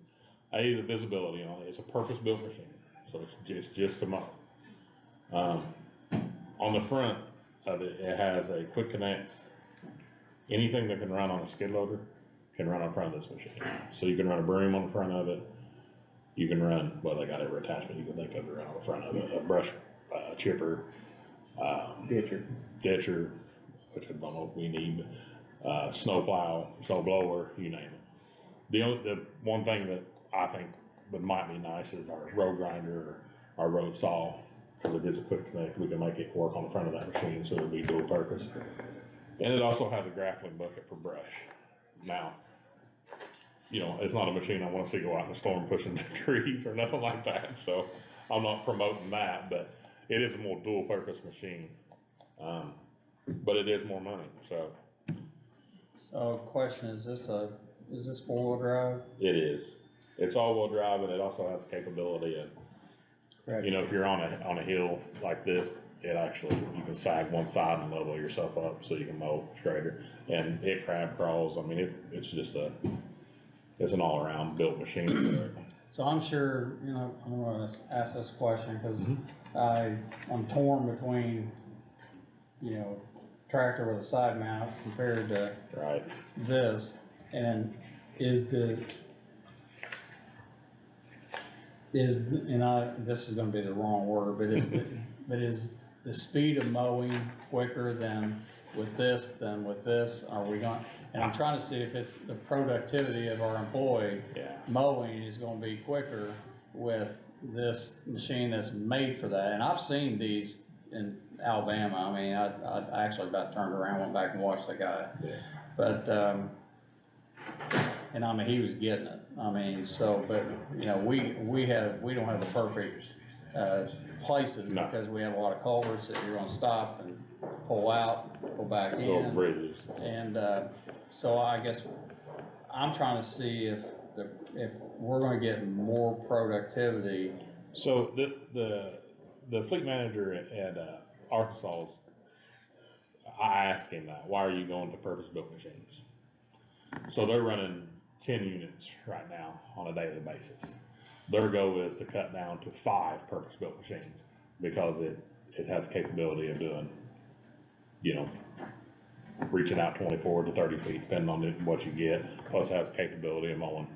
A, the visibility on it. It's a purpose-built machine, so it's just a mow. On the front of it, it has a quick connects. Anything that can run on a skid loader can run on front of this machine. So you can run a broom on the front of it. You can run, well, they got every attachment you can think of to run on the front of it. A brush chipper, ditcher, which I don't know if we need, snow plow, snow blower, you name it. The one thing that I think might be nice is our road grinder or our road saw, because it gives a quick connect. We can make it work on the front of that machine, so it'll be dual purpose. And it also has a grappling bucket for brush. Now, you know, it's not a machine I want to see go out in the storm pushing trees or nothing like that, so I'm not promoting that, but it is a more dual purpose machine. But it is more money, so. So question, is this four-wheel drive? It is. It's all-wheel drive, and it also has capability of, you know, if you're on a hill like this, it actually, you can sag one side and level yourself up so you can mow straighter. And it crab crawls. I mean, it's just it's an all-around built machine. So I'm sure, you know, I'm gonna ask this question because I'm torn between, you know, tractor with a side mount compared to this, and this is gonna be the wrong word, but is the speed of mowing quicker than with this? Are we going, and I'm trying to see if it's the productivity of our employee mowing is gonna be quicker with this machine that's made for that. And I've seen these in Alabama. I mean, I actually about turned around, went back and watched the guy. But, and I mean, he was getting it. I mean, so, but, you know, we don't have the perfect, places because we have a lot of culverts that you're gonna stop and pull out, go back in. Bridges. And, so I guess I'm trying to see if we're gonna get more productivity. So the fleet manager at Arkansas, I asked him that, why are you going to purpose-built machines? So they're running 10 units right now on a daily basis. Their goal is to cut down to 5 purpose-built machines because it has capability of doing, you know, reaching out 24 to 30 feet, depending on what you get, plus it has capability of mowing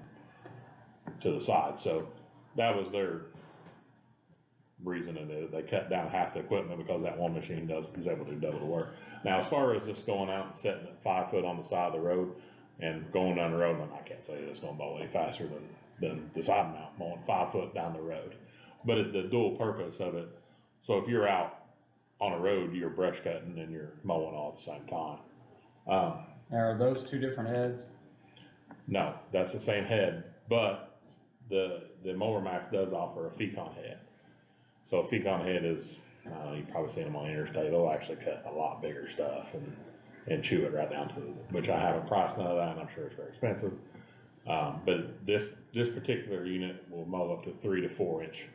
to the side. So that was their reason, and they cut down half the equipment because that one machine is able to do double the work. Now, as far as just going out and setting it 5 foot on the side of the road and going down the road, I can't say that it's going to mow any faster than the side mount mowing 5 foot down the road. But the dual purpose of it, so if you're out on a road, you're brush cutting and you're mowing all at the same time. Are those two different heads? No, that's the same head, but the Mower Max does offer a Fecon head. So a Fecon head is, you've probably seen them on the interstate. They'll actually cut a lot bigger stuff and chew it right down to it, which I haven't priced none of that, and I'm sure it's very expensive. But this particular unit will mow up to 3 to 4 inch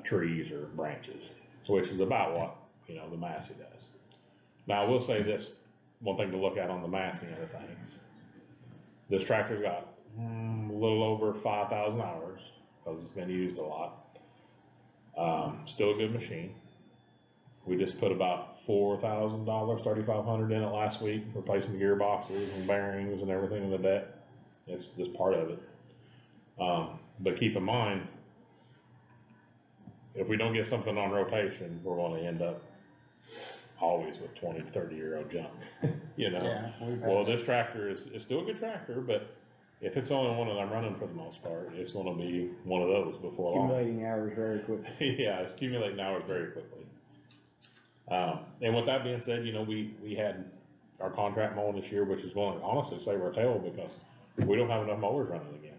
trees or branches, which is about what, you know, the Massey does. Now, I will say this, one thing to look at on the massing of things. This tractor's got a little over 5,000 hours, because it's been used a lot. Still a good machine. We just put about $4,000, $3,500 in it last week, replacing gearboxes and bearings and everything in the deck. It's just part of it. But keep in mind, if we don't get something on rotation, we're gonna end up always with 20, 30-year-old junk, you know? Yeah, we've had Well, that. this tractor is still a good tractor, but if it's the only one that I'm running for the most part, it's gonna be one of those before long. Accumulating hours very quickly. Yeah, it's accumulating hours very quickly. And with that being said, you know, we had our contract mowing this year, which is going to honestly save our tail because we don't have enough mowers running again.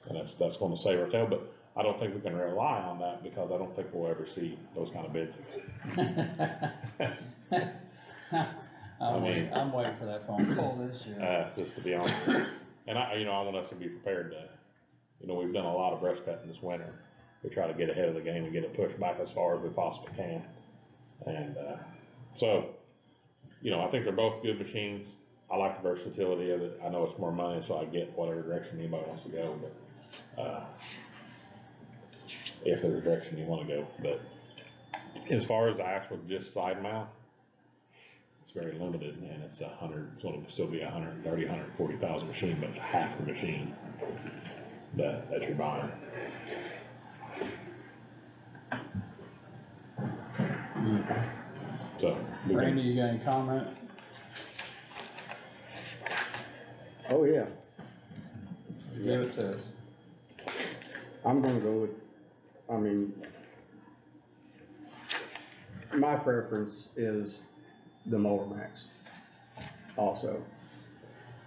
And that's going to save our tail, but I don't think we can rely on that because I don't think we'll ever see those kind of bids again. I'm mean- waiting, I'm waiting for that phone call this year. Just to be honest with you. And I want us to be prepared to, you know, we've done a lot of brush cutting this winter. We try to get ahead of the game and get it pushed back as far as we possibly can. And, so, you know, I think they're both good machines. I like the versatility of it. I know it's more money, so I get whatever direction anybody wants to go, but, if there's a direction you wanna go, but as far as the actual just side mount, it's very limited, and it's gonna still be 130, 140,000 machine, but it's half the machine that you're buying. So. we can- Randy, you got any comment? Oh, yeah, Give it to us. I'm gonna go with, I mean, my preference is the Mower Max also.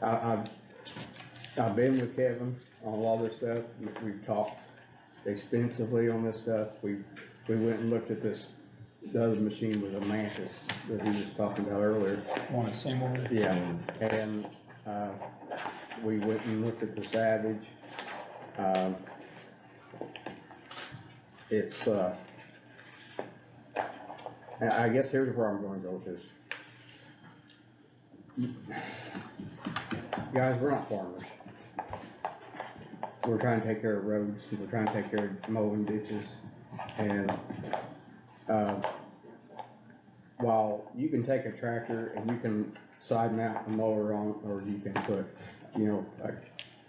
I've been with Kevin on a lot of this stuff. We've talked extensively on this stuff. We went and looked at this, the other machine was a Mantis that he was talking about earlier. Want to see more? Yeah, and, we went and looked at the Savage. It's, and I guess here's where I'm gonna go with this. Guys, we're not farmers. We're trying to take care of roads, we're trying to take care of mowing ditches, and, while you can take a tractor and you can side mount a mower on, or you can put, you know,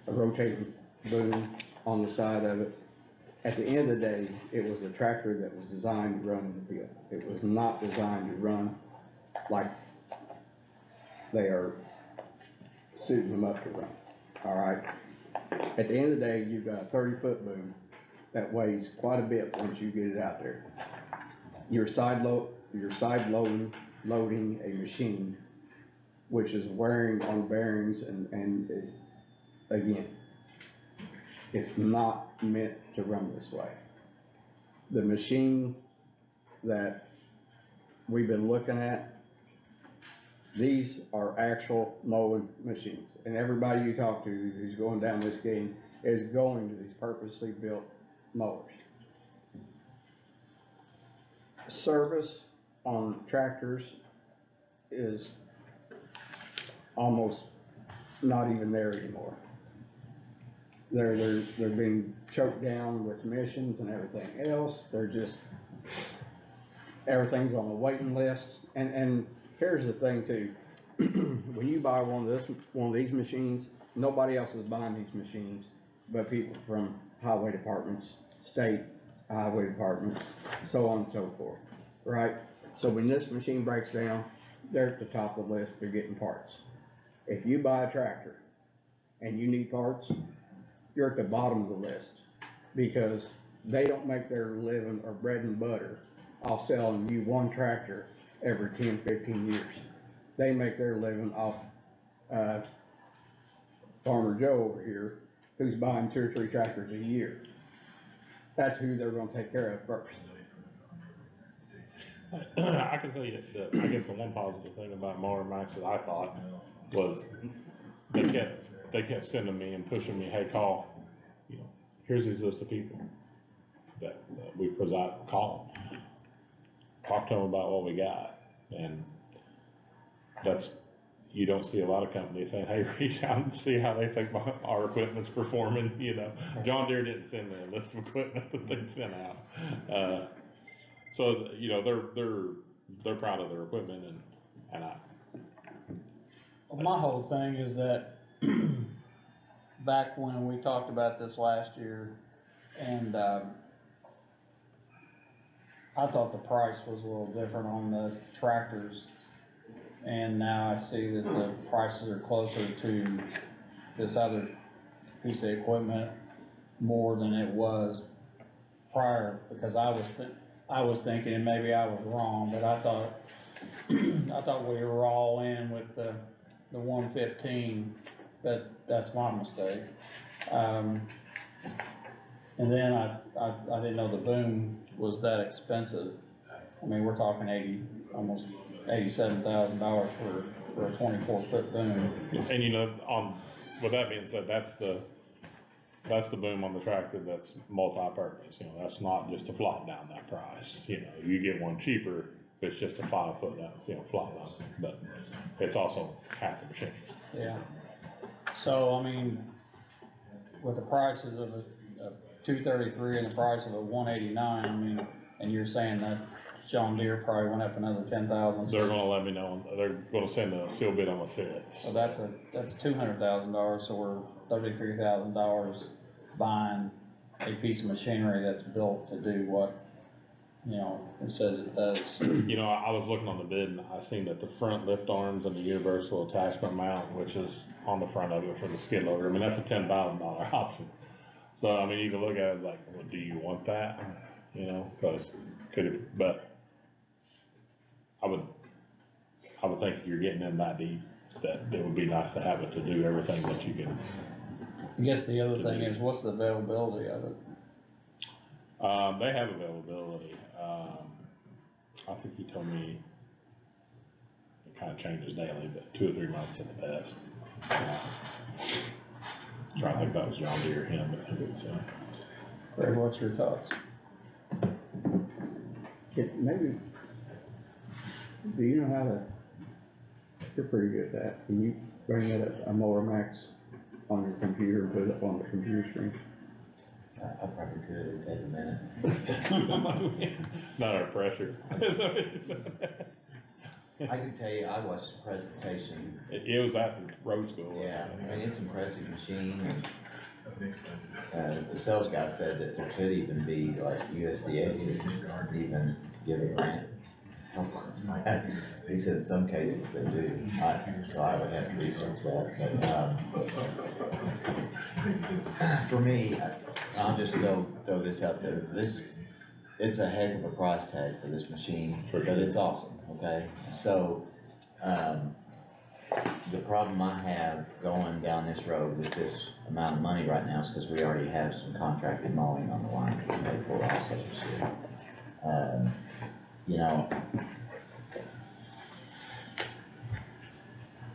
a rotating boom on the side of it. At the end of the day, it was a tractor that was designed to run in the field. It was not designed to run like they are suiting them up to run, all right? At the end of the day, you've got a 30-foot boom that weighs quite a bit once you get it out there. You're side loading a machine, which is wearing on bearings and is, again, it's not meant to run this way. The machine that we've been looking at, these are actual mowing machines. And everybody you talk to who's going down this game is going to these purposely built mowers. Service on tractors is almost not even there anymore. They're being choked down with emissions and everything else. They're just, everything's on the waiting list. And here's the thing too, when you buy one of these machines, nobody else is buying these machines but people from highway departments, state highway departments, so on and so forth, right? So when this machine breaks down, they're at the top of the list, they're getting parts. If you buy a tractor and you need parts, you're at the bottom of the list, because they don't make their living or bread and butter off selling you one tractor every 10, 15 years. They make their living off, Farmer Joe over here, who's buying 2 or 3 tractors a year. That's who they're gonna take care of first. I can tell you that, I guess the one positive thing about Mower Max that I thought was they kept sending me and pushing me, hey, call, you know, here's these list of people that we call. talk to them about what we got. And that's, you don't see a lot of companies saying, hey, reach out and see how they think our equipment's performing, you know. John Deere didn't send me a list of equipment that they sent out. So, you know, they're proud of their equipment, and My whole thing is that back when we talked about this last year, and I thought the price was a little different on the tractors, and now I see that the prices are closer to this other piece of equipment more than it was prior, because I was thinking, and maybe I was wrong, but I thought we were all in with the 115, but that's my mistake. And then I didn't know the boom was that expensive. I mean, we're talking almost $87,000 for a 24-foot boom. And you know, with that being said, that's the boom on the tractor that's multi-purpose. You know, that's not just to flop down that price. You know, you get one cheaper, but it's just a 5-foot, flop down, but it's also half the machine. Yeah. So, I mean, with the prices of a 233 and the price of a 189, I mean, and you're saying that John Deere probably went up another 10,000. They're gonna let me know, they're gonna send a seal bid on the 5th. So that's $200,000, so we're $33,000 buying a piece of machinery that's built to do what, you know, it says it does. You know, I was looking on the bid and I seen that the front lift arms and the universal attachment mount, which is on the front of it for the skid loader, I mean, that's a $10,000 option. So, I mean, you can look at it as like, well, do you want that? You know, but I would think if you're getting in that deep, that it would be nice to have it to do everything that you can. I guess the other thing is, what's the availability of it? They have availability. I think he told me it kind of changes daily, but 2 or 3 months at the best. Trying to think if that was John Deere or him, but I think it was him. Greg, what's your thoughts? Maybe, do you know how to, you're pretty good at that, can you bring that up, a Mower Max on your computer and put it up on the computer screen? I probably could, it'd take a minute. Not our pressure. I can tell you, I watched the presentation. It was at the road school. Yeah, I mean, it's an impressive machine, and, the sales guy said that there could even be, like, USDA could even give a grant. He said in some cases they do, so I would have to research that, but, for me, I'll just throw this out there, it's a heck of a price tag for this machine, For sure. but it's awesome, okay? So, the problem I have going down this road with this amount of money right now is because we already have some contracted mowing on the line to pay for also this year. You know,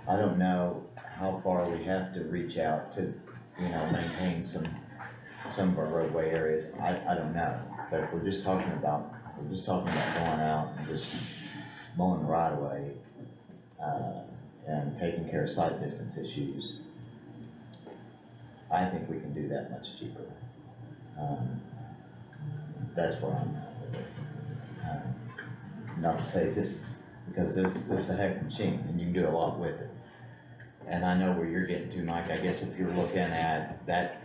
I don't know how far we have to reach out to, you know, maintain some of our roadway areas. I don't know, but if we're just talking about going out and just mowing the right of way, and taking care of site distance issues, I think we can do that much cheaper. That's where I'm at with it. Not to say this, because this is a heck of a machine, and you can do a lot with it. And I know where you're getting to, Mike. I guess if you're looking at that,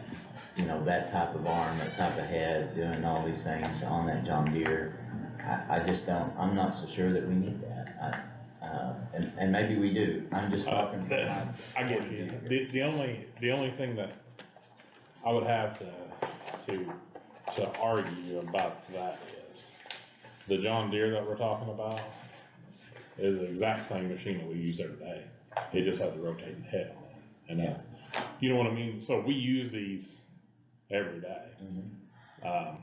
you know, that type of arm, that type of head, doing all these things on that John Deere, I just don't, I'm not so sure that we need that. And maybe we do. I'm just talking. I get you. The only thing that I would have to argue about that is the John Deere that we're talking about is the exact same machine that we use every day. It just has a rotating head on it, and that's, you know what I mean. So we use these every day. Mhm.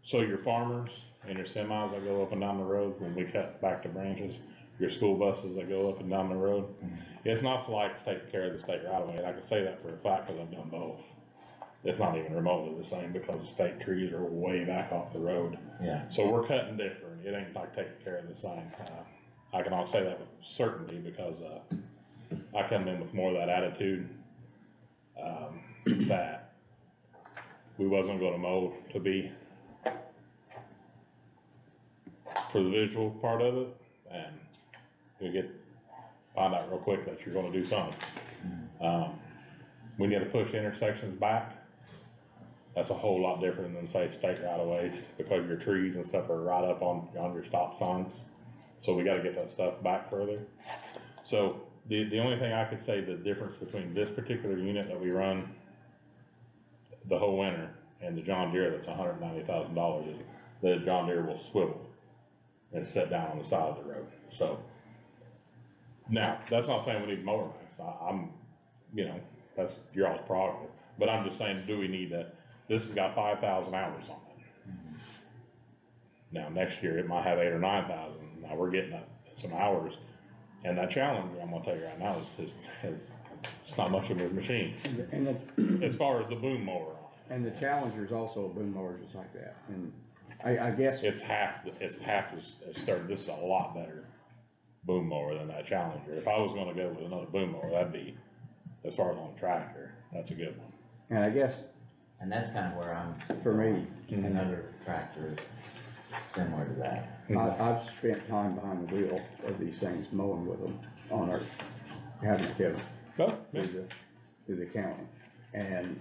So your farmers and your semis that go up and down the road when we cut back to branches, your school buses that go up and down the road, it's not like it's taking care of the state right away. And I can say that for a fact because I've done both. it's not even remotely the same because state trees are way back off the road. Yeah, So we're cutting different, it ain't like taking care of the same. I can all say that with certainty because, I come in with more of that attitude, that we wasn't gonna mow to be for the visual part of it, and we find out real quick that you're gonna do something. We need to push intersections back. That's a whole lot different than say state right of ways, because your trees and stuff are right up on your stop signs. So we gotta get that stuff back further. So the only thing I could say, the difference between this particular unit that we run the whole winter and the John Deere that's $190,000 is the John Deere will swivel and sit down on the side of the road. So now, that's not saying we need mower max. I'm, that's your all's prerogative. But I'm just saying, do we need that? This has got 5,000 hours on it. Now, next year, it might have 8,000 or 9,000. Now, we're getting some hours. And that Challenger, I'm gonna tell you right now, is it's not much of a machine. And As far as the boom mower on the Challenger's also a boom mower just like that, and I guess. it, it's half as sturdy. This is a lot better boom mower than that Challenger. If I was gonna go with another boom mower, that'd be, as far as on the tractor, that's a good one. And I guess, and that's kind of where I'm. for me, Another tractor similar to that. I've spent time behind the wheel of these things mowing with them on our, having to get them Oh, yeah. through the county. And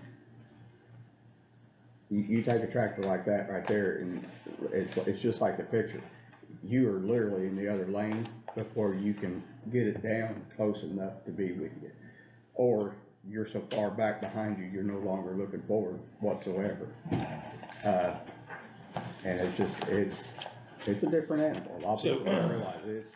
you take a tractor like that right there and it's just like a picture. You are literally in the other lane before you can get it down close enough to be with you. Or you're so far back behind you, you're no longer looking forward whatsoever. And it's just, it's a different animal. A lot of people don't realize it's,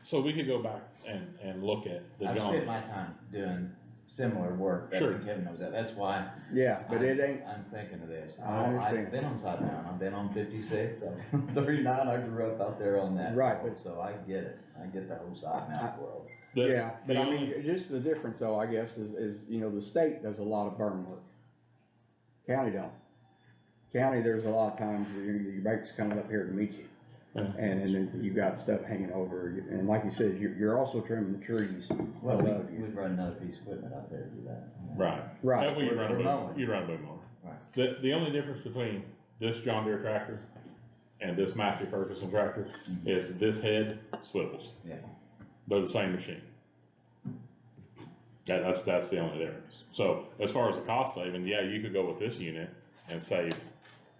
So we could go back and look at the I've John. spent my time doing similar work, Sure. Kevin knows that, that's why. yeah, but it ain't, I'm thinking of this. I understand. I've been on side down, I've been on 56, I'm 39, I grew up out there on that. Right, road, So I get it, I get the whole side mount world. yeah, but I only- mean, just the difference though, I guess, is, the state does a lot of burn work. County don't. County, there's a lot of times your bike's coming up here to meet you. Yeah. And then you got stuff hanging over, and like you said, you're also trimming the trees Well, above you. we'd run another piece of equipment out there to do that. Right. Right. That way you We're run a boom, mowing. you run a boom mower. Right. The only difference between this John Deere tractor and this Massey Ferguson tractor is this head swivels. Yeah. They're the same machine. That's the only difference. So as far as the cost saving, yeah, you could go with this unit and save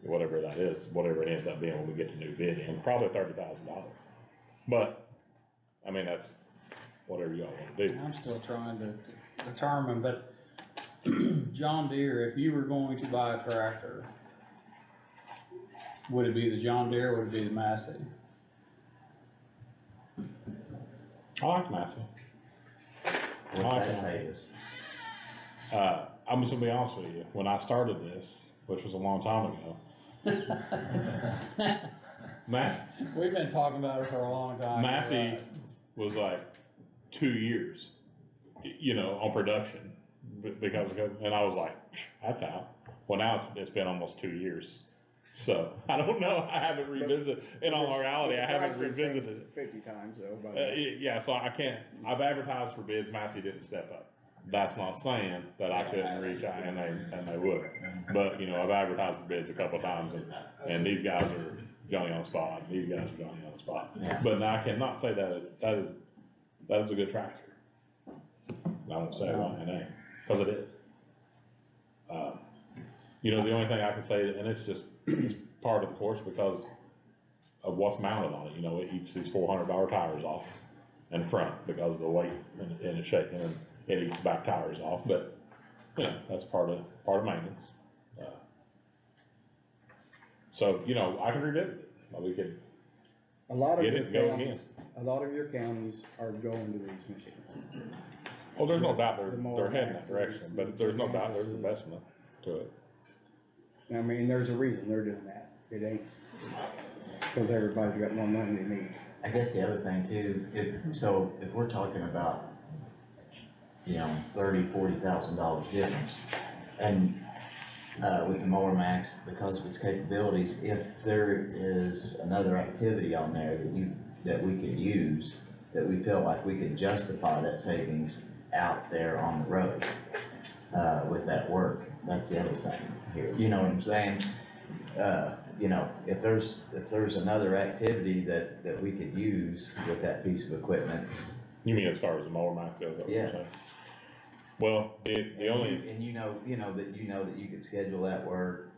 whatever that is, whatever it ends up being when we get the new bid in, probably $30,000. But, I mean, that's whatever y'all wanna do. I'm still trying to determine, but John Deere, if you were going to buy a tractor, would it be the John Deere, or would it be the Massey? I like Massey. What's that save us? I'm just gonna be honest with you, when I started this, which was a long time ago, We've been talking about it for a long time. Massey was like 2 years, on production, because, and I was like, that's out. Well, now it's been almost 2 years, so I don't know, I haven't revisited, in all reality, I haven't revisited it. 50 times though, but. Yeah, so I can't, I've advertised for bids, Massey didn't step up. That's not saying that I couldn't reach out, and they would, but, I've advertised for bids a couple of times, and these guys are Johnny on the spot, these guys are Johnny on the spot. Yeah. But now I cannot say that is a good tractor. I won't say why it ain't, cause it is. The only thing I can say, and it's just, it's part of the course because of what's mounted on it, it eats these $400 tires off in front because of the weight and it's shaking, and it eats back tires off, but, that's part of maintenance. So, I can revisit it, we could, A lot of Get your it, go counties, a lot of your counties are going to these machines. oh, there's no doubt The mower they're heading that maxes, direction, but there's no doubt there's maxes. investment to it. I mean, there's a reason they're doing that. It ain't, cause everybody's got more money than me. I guess the other thing too, if we're talking about, $30,000, $40,000 difference, and with the Mower Max, because of its capabilities, if there is another activity on there that we could use, that we feel like we could justify that savings out there on the road, with that work, that's the other thing here, you know what I'm saying? You know, if there's another activity that we could use with that piece of equipment. You mean as far as the mower max goes? Is that what you're Yeah. saying? Well, the only, And you know that you could schedule that work,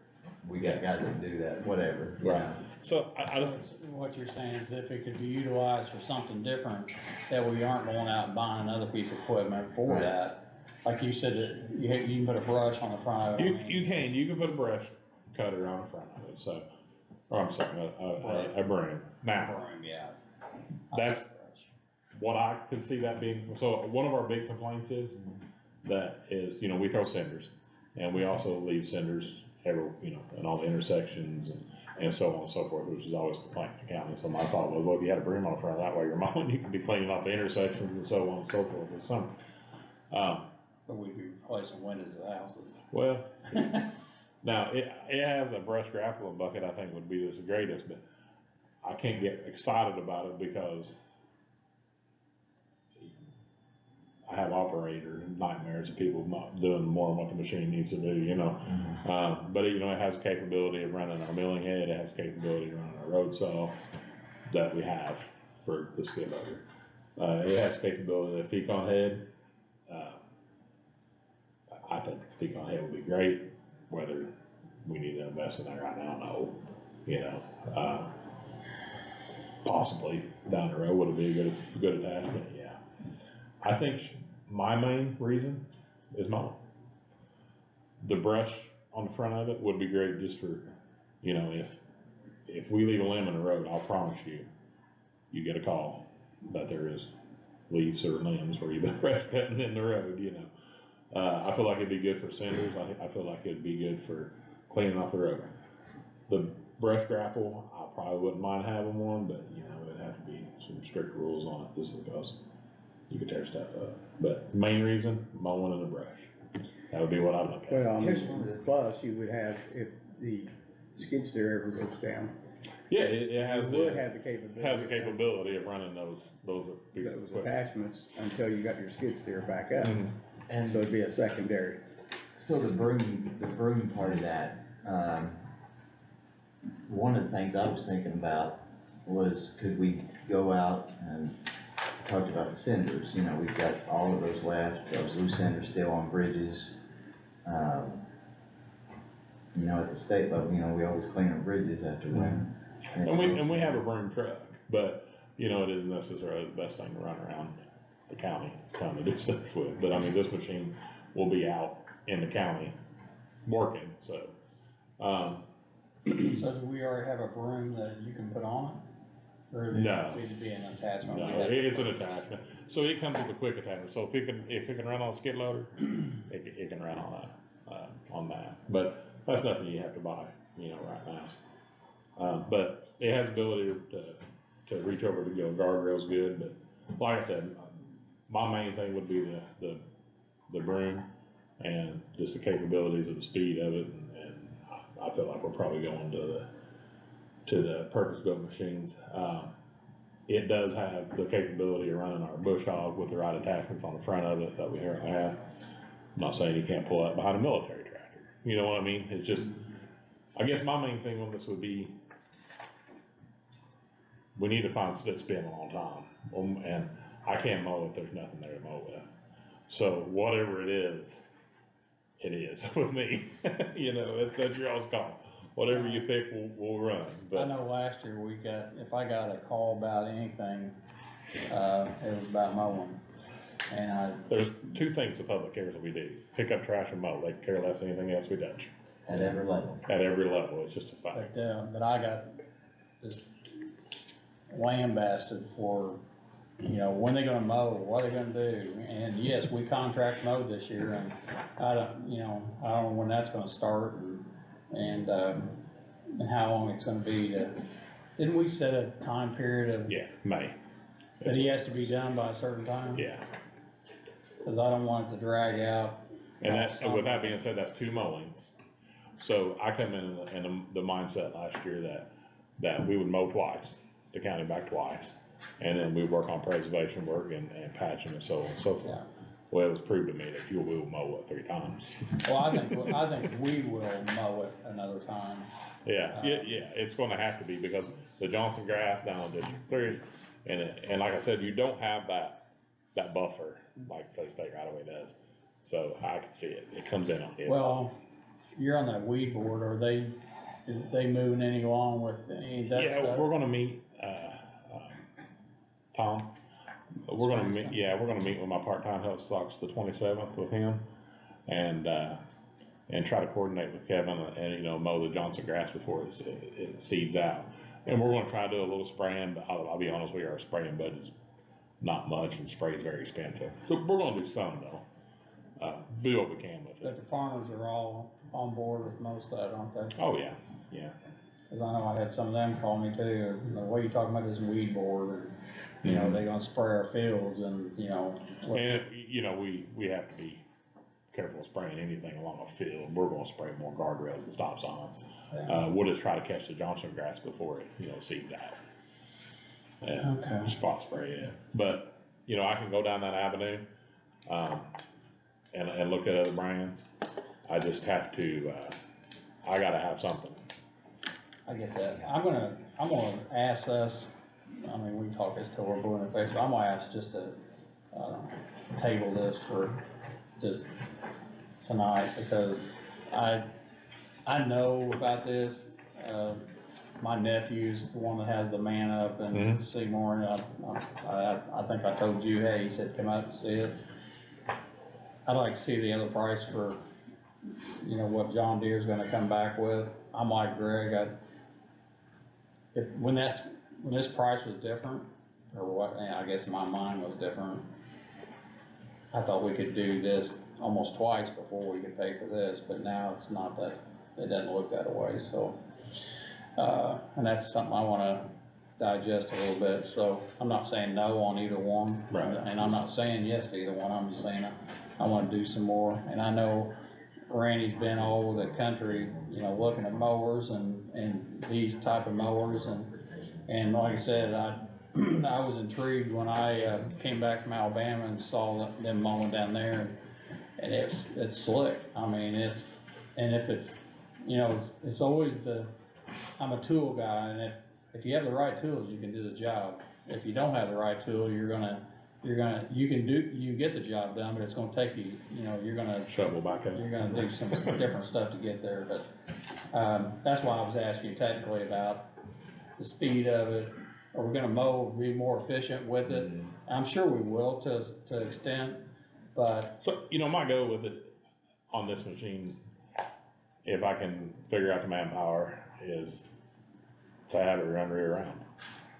we got guys that can do that, whatever, you Right. know. so I just, What you're saying is if it could be utilized for something different, that we aren't going out and buying another piece of equipment for Right. that. Like you said, that you can put a brush on the front of it. you can put a brush cutter on the front of it, so, or I'm sorry, a broom. Now, Broom, yeah. That's- what I could see that being, so one of our big complaints is that is, you know, we throw cinders, and we also leave cinders every, you know, in all the intersections and so on and so forth, which is always a complaint in the county. So my thought was, well, if you had a broom on the front, that way you're mowing, you could be cleaning off the intersections and so on and so forth with summer. But we'd be replacing windows of houses. Well, now, it has a brush grappling bucket, I think would be the greatest, but I can't get excited about it because I have operator nightmares of people not doing more than what the machine needs to do, you know. But you know, it has the capability of running our milling head, it has the capability of running our road saw that we have for the skid loader. It has the capability of the Fecon head. I think the Fecon head would be great. Whether we need to invest in that right now, no. You know, possibly down the road would it be a good attachment? Yeah. I think my main reason is mowing. The brush on the front of it would be great just for, you know, if we leave a limb in the road, I'll promise you get a call that there is leaves or limbs where you've been brush cutting in the road, you know. I feel like it'd be good for cinders. I feel like it'd be good for cleaning off the road. The brush grapple, I probably wouldn't mind having one, but you know, it'd have to be some strict rules on it just because you could tear stuff up. But main reason, mowing and a brush. That would be what I'd look at. Well, I Here's one of mean, the- plus you would have, if the skid steer ever goes down, Yeah, it has you would the, have the capability. has the capability of running those pieces of Those equipment. attachments until you got your skid steer back up, Mhm. And so it'd be a secondary. so the broom part of that, one of the things I was thinking about was, could we go out and talked about the cinders, you know, we've got all of those left, those loose cinders still on bridges. You know, at the state level, you know, we always clean our bridges after winter. And we have a broom truck, but you know, it isn't necessarily the best thing to run around the county trying to do stuff with. But I mean, this machine will be out in the county working, so. So do we already have a broom that you can put on it? Or would No. it be an attachment? No, We'd have to it is an purchase? attachment. So it comes with a quick attachment. So if it can run on a skid loader, it can run on that. But that's nothing you have to buy, you know, right now. But it has the ability to reach over to go guardrails good. But like I said, my main thing would be the broom and just the capabilities of the speed of it. And I feel like we're probably going to the purpose-built machines. It does have the capability of running our bush hog with the right attachments on the front of it that we currently have. I'm not saying you can't pull that behind a military tractor. You know what I mean? It's just, I guess my main thing on this would be, we need to find, it's been a long time. And I can't mow if there's nothing there to mow with. So whatever it is with me. You know, that's your all's call. Whatever you pick, we'll run. I But know last year if I got a call about anything, it was about mowing. And there's two things the public cares that we do: pick up trash and mow. They care less than anything else we touch At every level. at every level. It's just a fact. but I got just lambasted for, you know, when they gonna mow, what are they gonna do? And yes, we contract mowed this year, and I don't know when that's gonna start and how long it's gonna be didn't we set a time period of, Yeah, May. that he has to be done by a certain time? Yeah, Cause I don't want it to drag out. and with that being said, that's 2 mowings. So I come in the mindset last year that we would mow twice, the county back twice, and then we work on preservation work and patching and so on and so forth. Well, it was proved to me that you will mow it 3 times. Well, I think we will mow it another time. Yeah, it's gonna have to be because the Johnson grass down in District 3, and like I said, you don't have that buffer like say state right away does. So I can see it. It comes in on it. Well, you're on that weed board. Are they moving any along with any of that Yeah, stuff? we're gonna meet, Tom. We're gonna meet, we're gonna meet with my part-time health stocks the 27th with him and try to coordinate with Kevin and, you know, mow the Johnson grass before it seeds out. And we're gonna try to do a little spraying, but I'll be honest with you, our spraying budget's not much and spray is very expensive. So we're gonna do some though. Do what we can with But it. the farmers are all on board with most of that, aren't they? Oh, yeah, yeah. Cause I know I had some of them call me too, you know, what are you talking about this weed board and, you know, they gonna spray our fields and, you know. And, you know, we have to be careful of spraying anything along a field. We're gonna spray more guardrails and stop signs. We'll just try to catch the Johnson grass before it, you know, seeds out. And Okay. spot spray it. But, you know, I can go down that avenue, and look at other brands. I just have to, I gotta have something. I get that. I'm gonna ask us, I mean, we can talk this till we're blue in the face, but I'm gonna ask just to, table this for just tonight, because I know about this. My nephew's the one that has the man up in Seymour, and I think I told you, hey, he said, come out and see it. I'd like to see the other price for, you know, what John Deere's gonna come back with. I'm like Greg, when this price was different, or what, I guess my mind was different, I thought we could do this almost twice before we could pay for this, but now it's not that, it doesn't look that way, so. And that's something I wanna digest a little bit, so I'm not saying no on either one. Right. And I'm not saying yes to either one, I'm just saying I wanna do some more, and I know Randy's been all over the country, you know, looking at mowers and these type of mowers, and like I said, I was intrigued when I came back from Alabama and saw them mowing down there, and it's slick. I mean, if it's, you know, it's always I'm a tool guy, and if you have the right tools, you can do the job. If you don't have the right tool, you can get the job done, but it's gonna take you, you know, you're gonna Shovel back up. you're gonna do some different stuff to get there, but, that's why I was asking you technically about the speed of it. Are we gonna mow, be more efficient with it? I'm sure we will to extent, but, So, you know, my goal with it on this machine, if I can figure out the manpower, is to have it run rear round.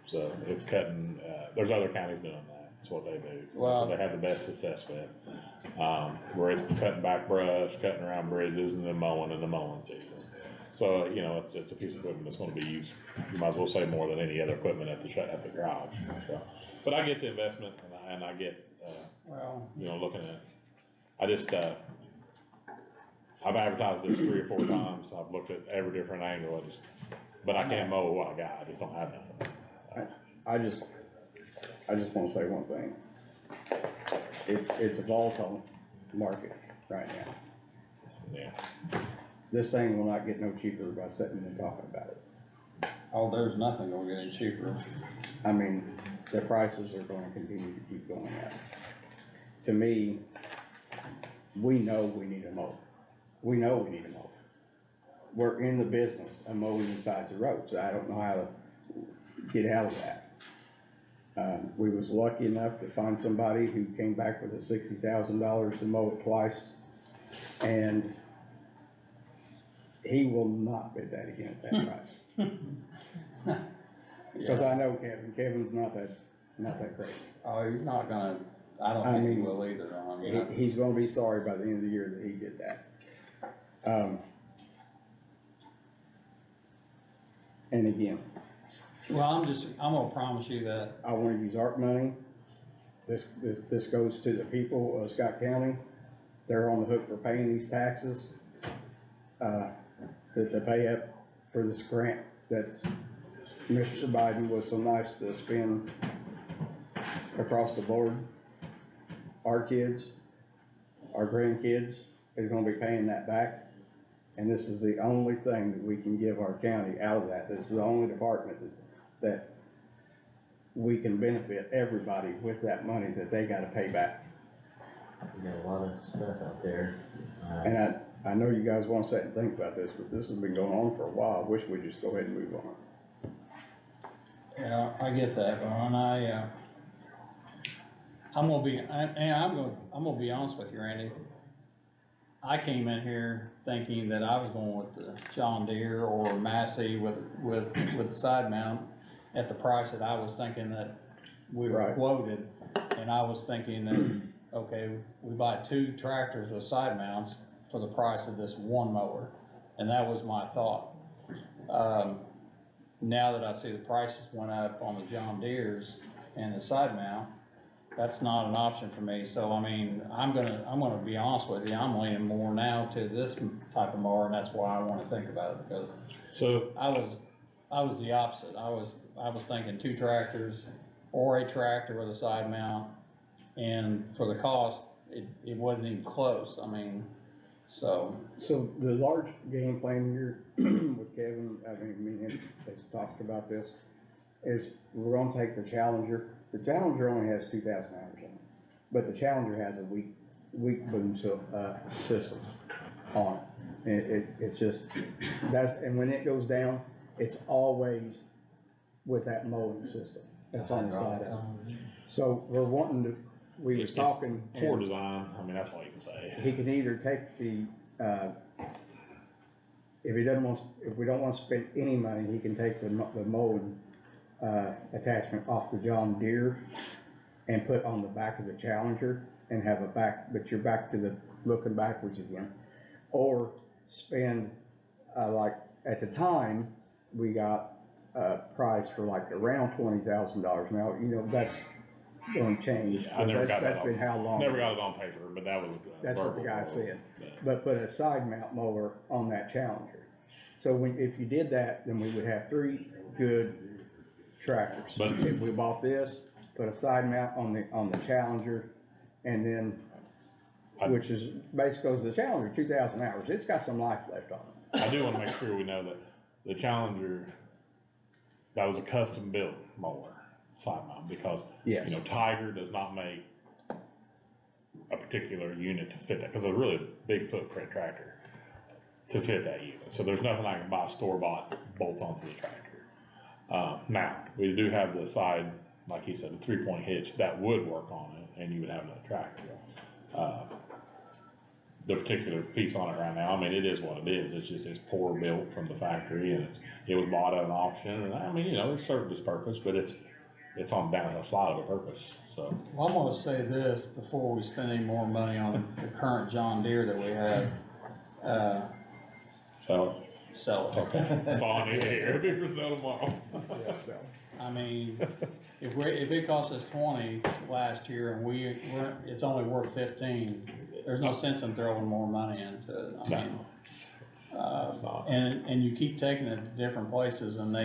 So it's cutting, there's other counties doing that. That's what they do. That's Well- what they have the best success with. Where it's cutting back brush, cutting around bridges, and then mowing in the mowing season. So, you know, it's a piece of equipment that's gonna be used, you might as well say more than any other equipment at the garage, so. But I get the investment, and I get, well, you know, looking at, I just, I've advertised this 3 or 4 times, I've looked at every different angle, but I can't mow what I got, I just don't have nothing. I just wanna say one thing. It's a volatile market right now. Yeah, This thing will not get no cheaper by sitting and talking about it. oh, there's nothing gonna get any cheaper. I mean, the prices are gonna continue to keep going up. To me, we know we need a mower. We know we need a mower. We're in the business of mowing the sides of roads, so I don't know how to get out of that. We was lucky enough to find somebody who came back with $60,000 to mow it twice, and he will not bid that again at that price. Cause I know Kevin's not that crazy. Oh, he's not gonna, I don't think he will either, I mean, He's gonna be sorry by the end of the year that he did that. And again, well, I'm gonna promise you that, I wanna use ARP money. This goes to the people of Scott County. They're on the hook for paying these taxes. to pay up for this grant that Mr. Biden was so nice to spend across the board. Our kids, our grandkids is gonna be paying that back. And this is the only thing that we can give our county out of that. This is the only department that we can benefit everybody with that money that they gotta pay back. We got a lot of stuff out there. And I know you guys wanna sit and think about this, but this has been going on for a while. I wish we'd just go ahead and move on. Yeah, I get that, but when I'm gonna be honest with you, Randy. I came in here thinking that I was going with the John Deere or Massey with the side mount at the price that I was thinking that we were Right. quoted. And I was thinking that, okay, we buy 2 tractors with side mounts for the price of this one mower. And that was my thought. Now that I see the prices went up on the John Deeres and the side mount, that's not an option for me. So, I mean, I'm gonna be honest with you, I'm leaning more now to this type of mower, and that's why I wanna think about it, because So, I was the opposite. I was thinking 2 tractors or a tractor with a side mount, and for the cost, it wasn't even close. I mean, so. So the large game plan here with Kevin, I mean, me and him has talked about this, is we're gonna take the Challenger. The Challenger only has 2,000 hours on it, but the Challenger has a weak boom system on it. And it's just, and when it goes down, it's always with that mowing system. That's on the side of it. So we're wanting to, we was it's talking. poor and design, I mean, that's all you can say. He can either take the, if we don't want to spend any money, he can take the mowing attachment off the John Deere and put on the back of the Challenger and have a back, but you're back to the looking backwards again. Or spend, like, at the time, we got a price for like around $20,000. Now, you know, that's going to change. Yeah, I never got that That's been how long? Never got it on paper, but that was. That's what the verbal, guy said. but- But put a side mount mower on that Challenger. So if you did that, then we would have 3 good tractors. But- If we bought this, put a side mount on the Challenger, and then, which is basically the Challenger, 2,000 hours, it's got some life left on it. I do wanna make sure we know that the Challenger, that was a custom built mower, side mount, because, Yes. you know, Tiger does not make a particular unit to fit that, cause it's a really big footprint tractor to fit that unit. So there's nothing I can buy store-bought bolts onto the tractor. Now, we do have the side, like he said, the 3-point hitch that would work on it, and you would have another tractor. The particular piece on it right now, I mean, it is what it is. It's just, it's poor built from the factory, and it was bought at an auction, and I mean, you know, it served its purpose, but it's on down the slide of a purpose, so. Well, I'm gonna say this before we spend any more money on the current John Deere that we have, So, sell it. okay, that's all I need to hear. It'll be for sale tomorrow. Yeah, so. I mean, if it cost us 20 last year and it's only worth 15, there's no sense in throwing more money into it. I mean, It's not. and you keep taking it to different places and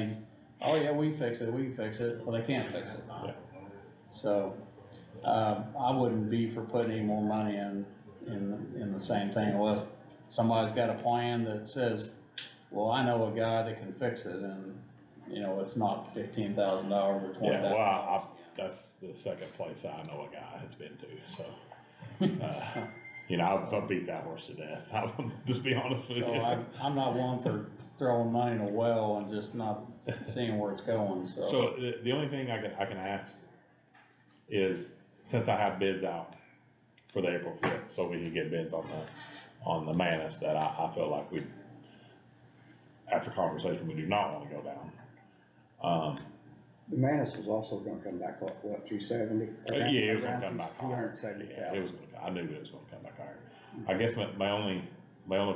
oh yeah, we can fix it, well, they can't fix it. Yeah. So, I wouldn't be for putting any more money in the same thing unless somebody's got a plan that says, well, I know a guy that can fix it, and, you know, it's not $15,000 or $20,000. Yeah, well, that's the second place I know a guy has been to, so. You know, I'll beat that horse to death. I'll just be honest with you. So I'm not one for throwing money in a well and just not seeing where it's going, so. So the only thing I can ask is, since I have bids out for the April 5th, so we can get bids on the Manus, that I feel like we, after conversation, we do not want to go down. The Manus was also gonna come back, what, 270? Yeah, it was gonna come back higher. 270,000. Yeah, it was gonna, I knew it was gonna come back higher. I guess my only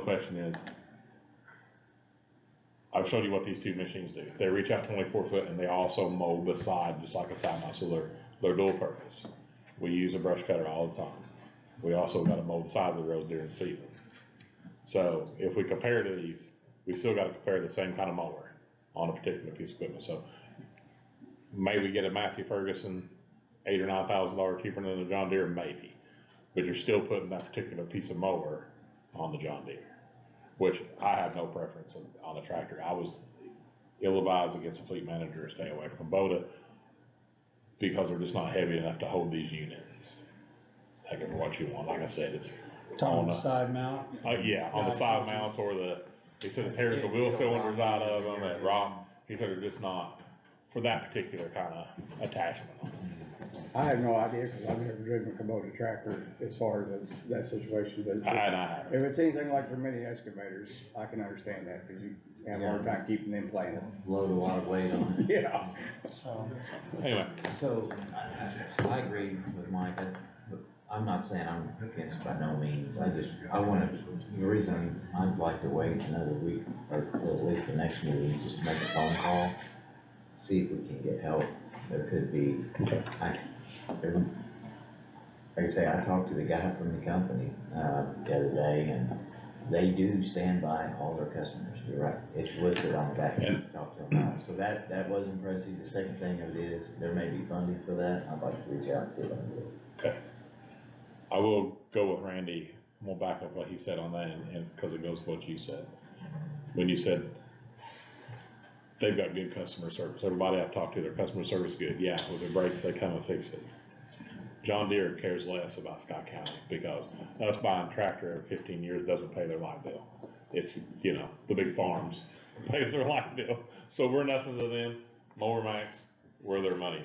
question is, I've showed you what these 2 machines do. They reach out 24 foot and they also mow beside, just like a side mount, so they're dual purpose. We use a brush cutter all the time. We also gotta mow the side of the road during the season. So if we compare to these we've still gotta compare the same kind of mower on a particular piece of equipment, so may we get a Massey Ferguson $8,000 or $9,000 cheaper than the John Deere? Maybe, but you're still putting that particular piece of mower on the John Deere, which I have no preference on the tractor. I was ill-advised against a fleet manager to stay away from Kubota because they're just not heavy enough to hold these units. Take it for what you want. Like I said, it's On the side mount. yeah, on the side mounts or he said it tears the wheel cylinders out of them and rock. He said they're just not for that particular kind of attachment. I have no idea, cause I've never driven a Kubota tractor as far as that situation, but I if it's anything like their mini excavators, I can understand that, cause you have a hard time keeping them planted. Load a lot of weight on it. Yeah. So, Anyway, So, I agree with Mike, but I'm not saying I'm against it by no means, the reason I'd like to wait another week, or till at least the next meeting, just to make a phone call, see if we can get help. There could be, like I say, I talked to the guy from the company, the other day, and they do stand by all their customers, you're right, it's listed on the back, talk to them now, so that was impressive. The second thing of it is, there may be funding for that, I'd like to reach out and see if I can do it. okay. I will go with Randy. I'm gonna back up what he said on that, and because it goes with what you said. When you said they've got good customer service, everybody I've talked to, their customer service is good. Yeah, with it breaks, they come and fix it. John Deere cares less about Scott County because us buying a tractor every 15 years doesn't pay their light bill. It's, the big farms pays their light bill. So we're nothing to them. Mower Max, we're their money.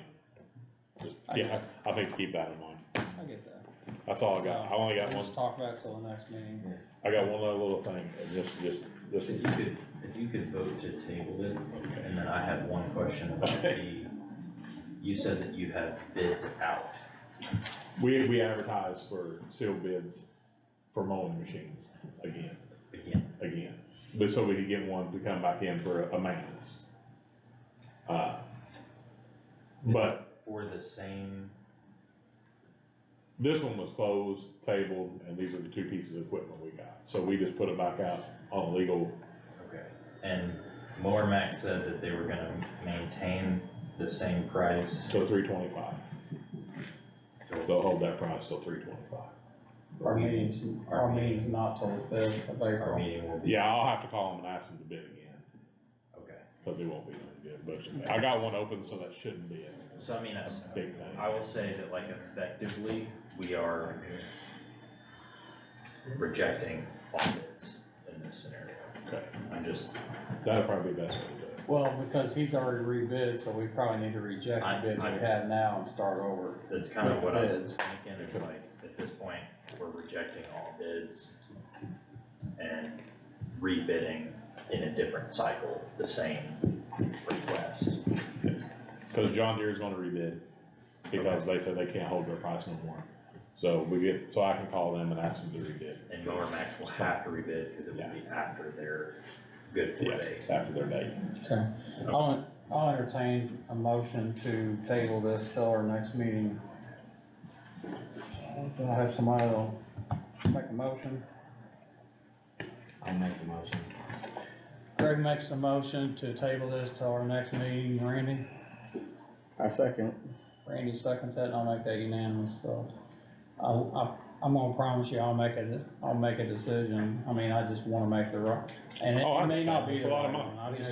Just, I think keep that in mind. I get that. That's all I got. I only got one. Let's talk about it till the next meeting. I got one other little thing. This is. If you could vote to table it, and then I have one question about you said that you have bids out. We advertise for sealed bids for mowing machines again. But so we could get one to come back in for a maintenance. But For the same, this one was closed, tabled, and these are the two pieces of equipment we got. So we just put it back out on legal. okay, and Mower Max said that they were gonna maintain the same price. So $325. They'll hold that price till $325. Our meeting's not till the 5th of Our April. meeting will be. Yeah, I'll have to call them and ask them to bid again, Okay, because they won't be doing good, but I got one open, so that shouldn't be so I mean, a big thing. I will say that like effectively, we are rejecting all bids in this scenario. Okay, I'm just, that'll probably be the best way to do it. Well, because he's already rebid, so we probably need to reject the bids we have now and start over. that's kind of With what the I'm bids. thinking, is like, at this point, we're rejecting all bids and rebidding in a different cycle, the same request. Because John Deere's gonna rebid, because they said they can't hold their price no more. So so I can call them and ask them to rebid. And Mower Max will have to rebid, because it will be after their good for Yeah, date. after their date. Okay. I'll entertain a motion to table this till our next meeting. Do I have somebody that'll make a motion? I'll make the motion. Greg makes a motion to table this till our next meeting. Randy? I second. Randy seconds that, and I'll make that unanimous, so. I'm gonna promise you, I'll make a decision. I mean, I just wanna make the right, and Oh, I it may not understand. be It's the a lot right of money. one. I just,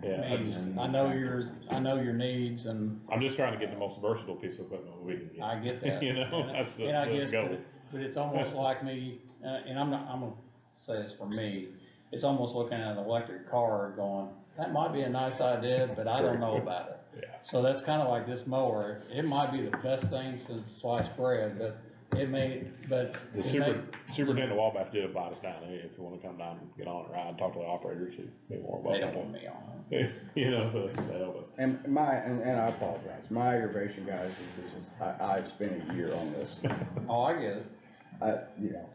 Yeah, I know your needs, and I'm just trying to get the most versatile piece of equipment we can get. I get that. You know, that's the And I guess, goal. but it's almost like me, and I'm gonna say this for me, it's almost looking at an electric car going, that might be a nice idea, but I don't know about it. Yeah. So that's kinda like this mower, it might be the best thing since sliced bread, but it may, but. The superintendent of Wabash did invite us down there, if you wanna come down and get on and ride, talk to the operators, who be more They don't about want me on it. You know, they help us. And I apologize, my aggravation, guys, is just, I've spent a year on this. Oh, I get it.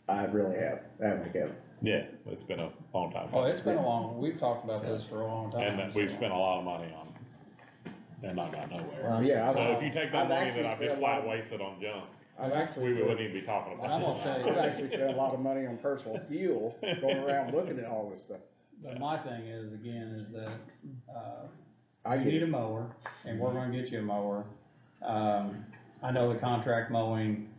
I really have, haven't I? Yeah, it's been a long time. Oh, it's been we've talked about this for a long time. And we've spent a lot of money on, and not got nowhere. Well, Yeah. So if you take that I've money actually that I've spent just a lot flat of- wasted on junk, I've we actually, wouldn't even be talking But I'm about gonna this. say- I've actually spent a lot of money on personal fuel, going around looking at all this stuff. But my thing is, again, is that, I you get need a it. mower, and we're gonna get you a mower. I know the contract mowing,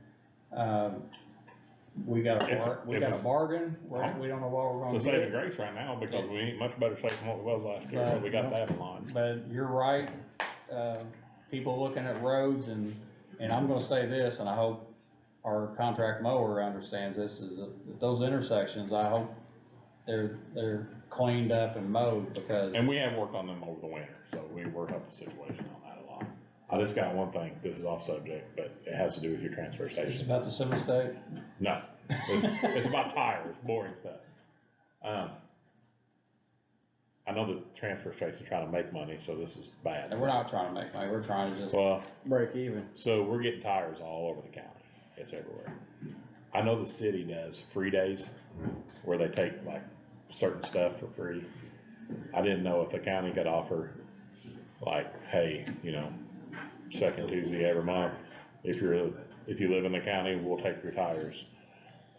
we got It's a- we it's got a- a bargain, we don't know what we're It's gonna a saving get. grace right now because we ain't much better shape than what we was last year, so we got that in line. But you're right, people looking at roads and I'm gonna say this, and I hope our contract mower understands this, is that those intersections, I hope they're cleaned up and mowed, because And we have worked on them over the winter, so we worked up the situation on that a lot. I just got one thing, this is off subject, but it has to do with your transfer it's station. about the semi-state. No, it's about tires, boring stuff. I know the transfer station's trying to make money, so this is bad. And we're not trying to make money, we're trying to just, Well, Break even. so we're getting tires all over the county, it's everywhere. I know the city does free days, where they take like certain stuff for free. I didn't know if the county could offer, like, hey, you know, second Tuesday every month, if you live in the county, we'll take your tires.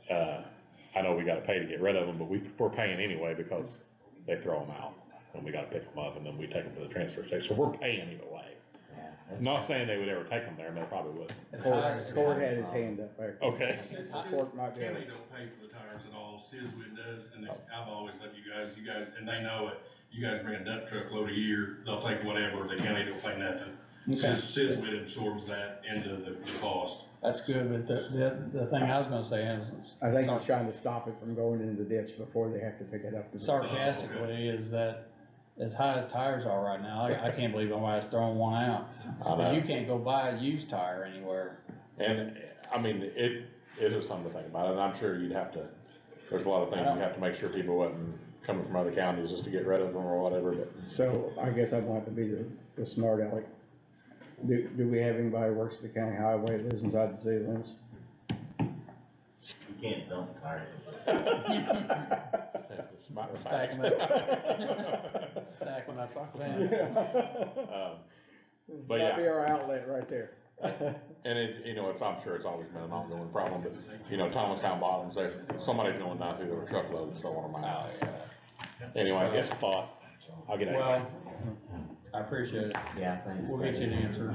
I know we gotta pay to get rid of them, but we're paying anyway because they throw them out, and we gotta pick them up, and then we take them to the transfer station, so we're paying either way. Yeah, that's Not saying they would ever take them there, and they probably would. Ford had his hand up there. Okay. Ford might be able County don't pay for the tires at all, Sizwit does, and I've always let you guys, and they know it, you guys bring a dump truck load a year, they'll take whatever, the county don't pay nothing. Sizwit absorbs that into the cost. that's good, but the thing I was gonna say is, I think he's trying to stop it from going into the ditch before they have to pick it up. sarcastically, is that as high as tires are right now, I can't believe nobody's throwing one out. I But know. you can't go buy a used tire anywhere. And, I mean, it is something to think about, and I'm sure you'd have to, there's a lot of things you'd have to make sure people wasn't coming from other counties just to get rid of them or whatever, but. So I guess I'd want to be the smart aleck. Do we have anybody who works at the county highway that lives inside the city limits? You can't dump tires. It's about the Stacking fact. Stacking that fence. But That'd be yeah, our outlet right there. and it, you know, I'm sure it's always been an ongoing problem, but, you know, Thomastown Bottoms, somebody's going down through their truckloads throwing them out. Anyway, it's a thought, I'll get out. Well, I appreciate it. Yeah, thanks. We'll get you an answer.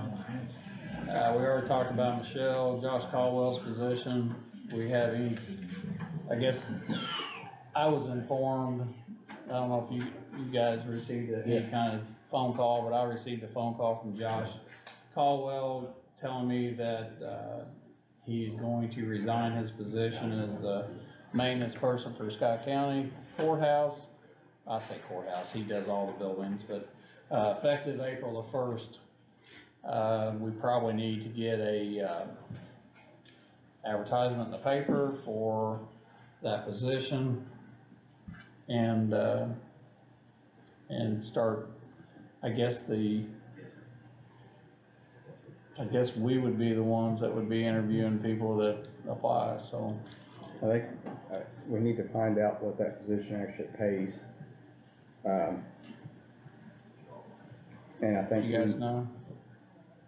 We already talked about Michelle, Josh Caldwell's position. We have any, I guess, I was informed, I don't know if you guys received any kind of phone call, but I received a phone call from Josh Caldwell telling me that, he's going to resign his position as the maintenance person for Scott County Courthouse. I say courthouse, he does all the buildings, but, effective April the 1st, we probably need to get a, advertisement in the paper for that position and start, I guess we would be the ones that would be interviewing people that apply, so. I think we need to find out what that position actually pays. And I think. You guys know?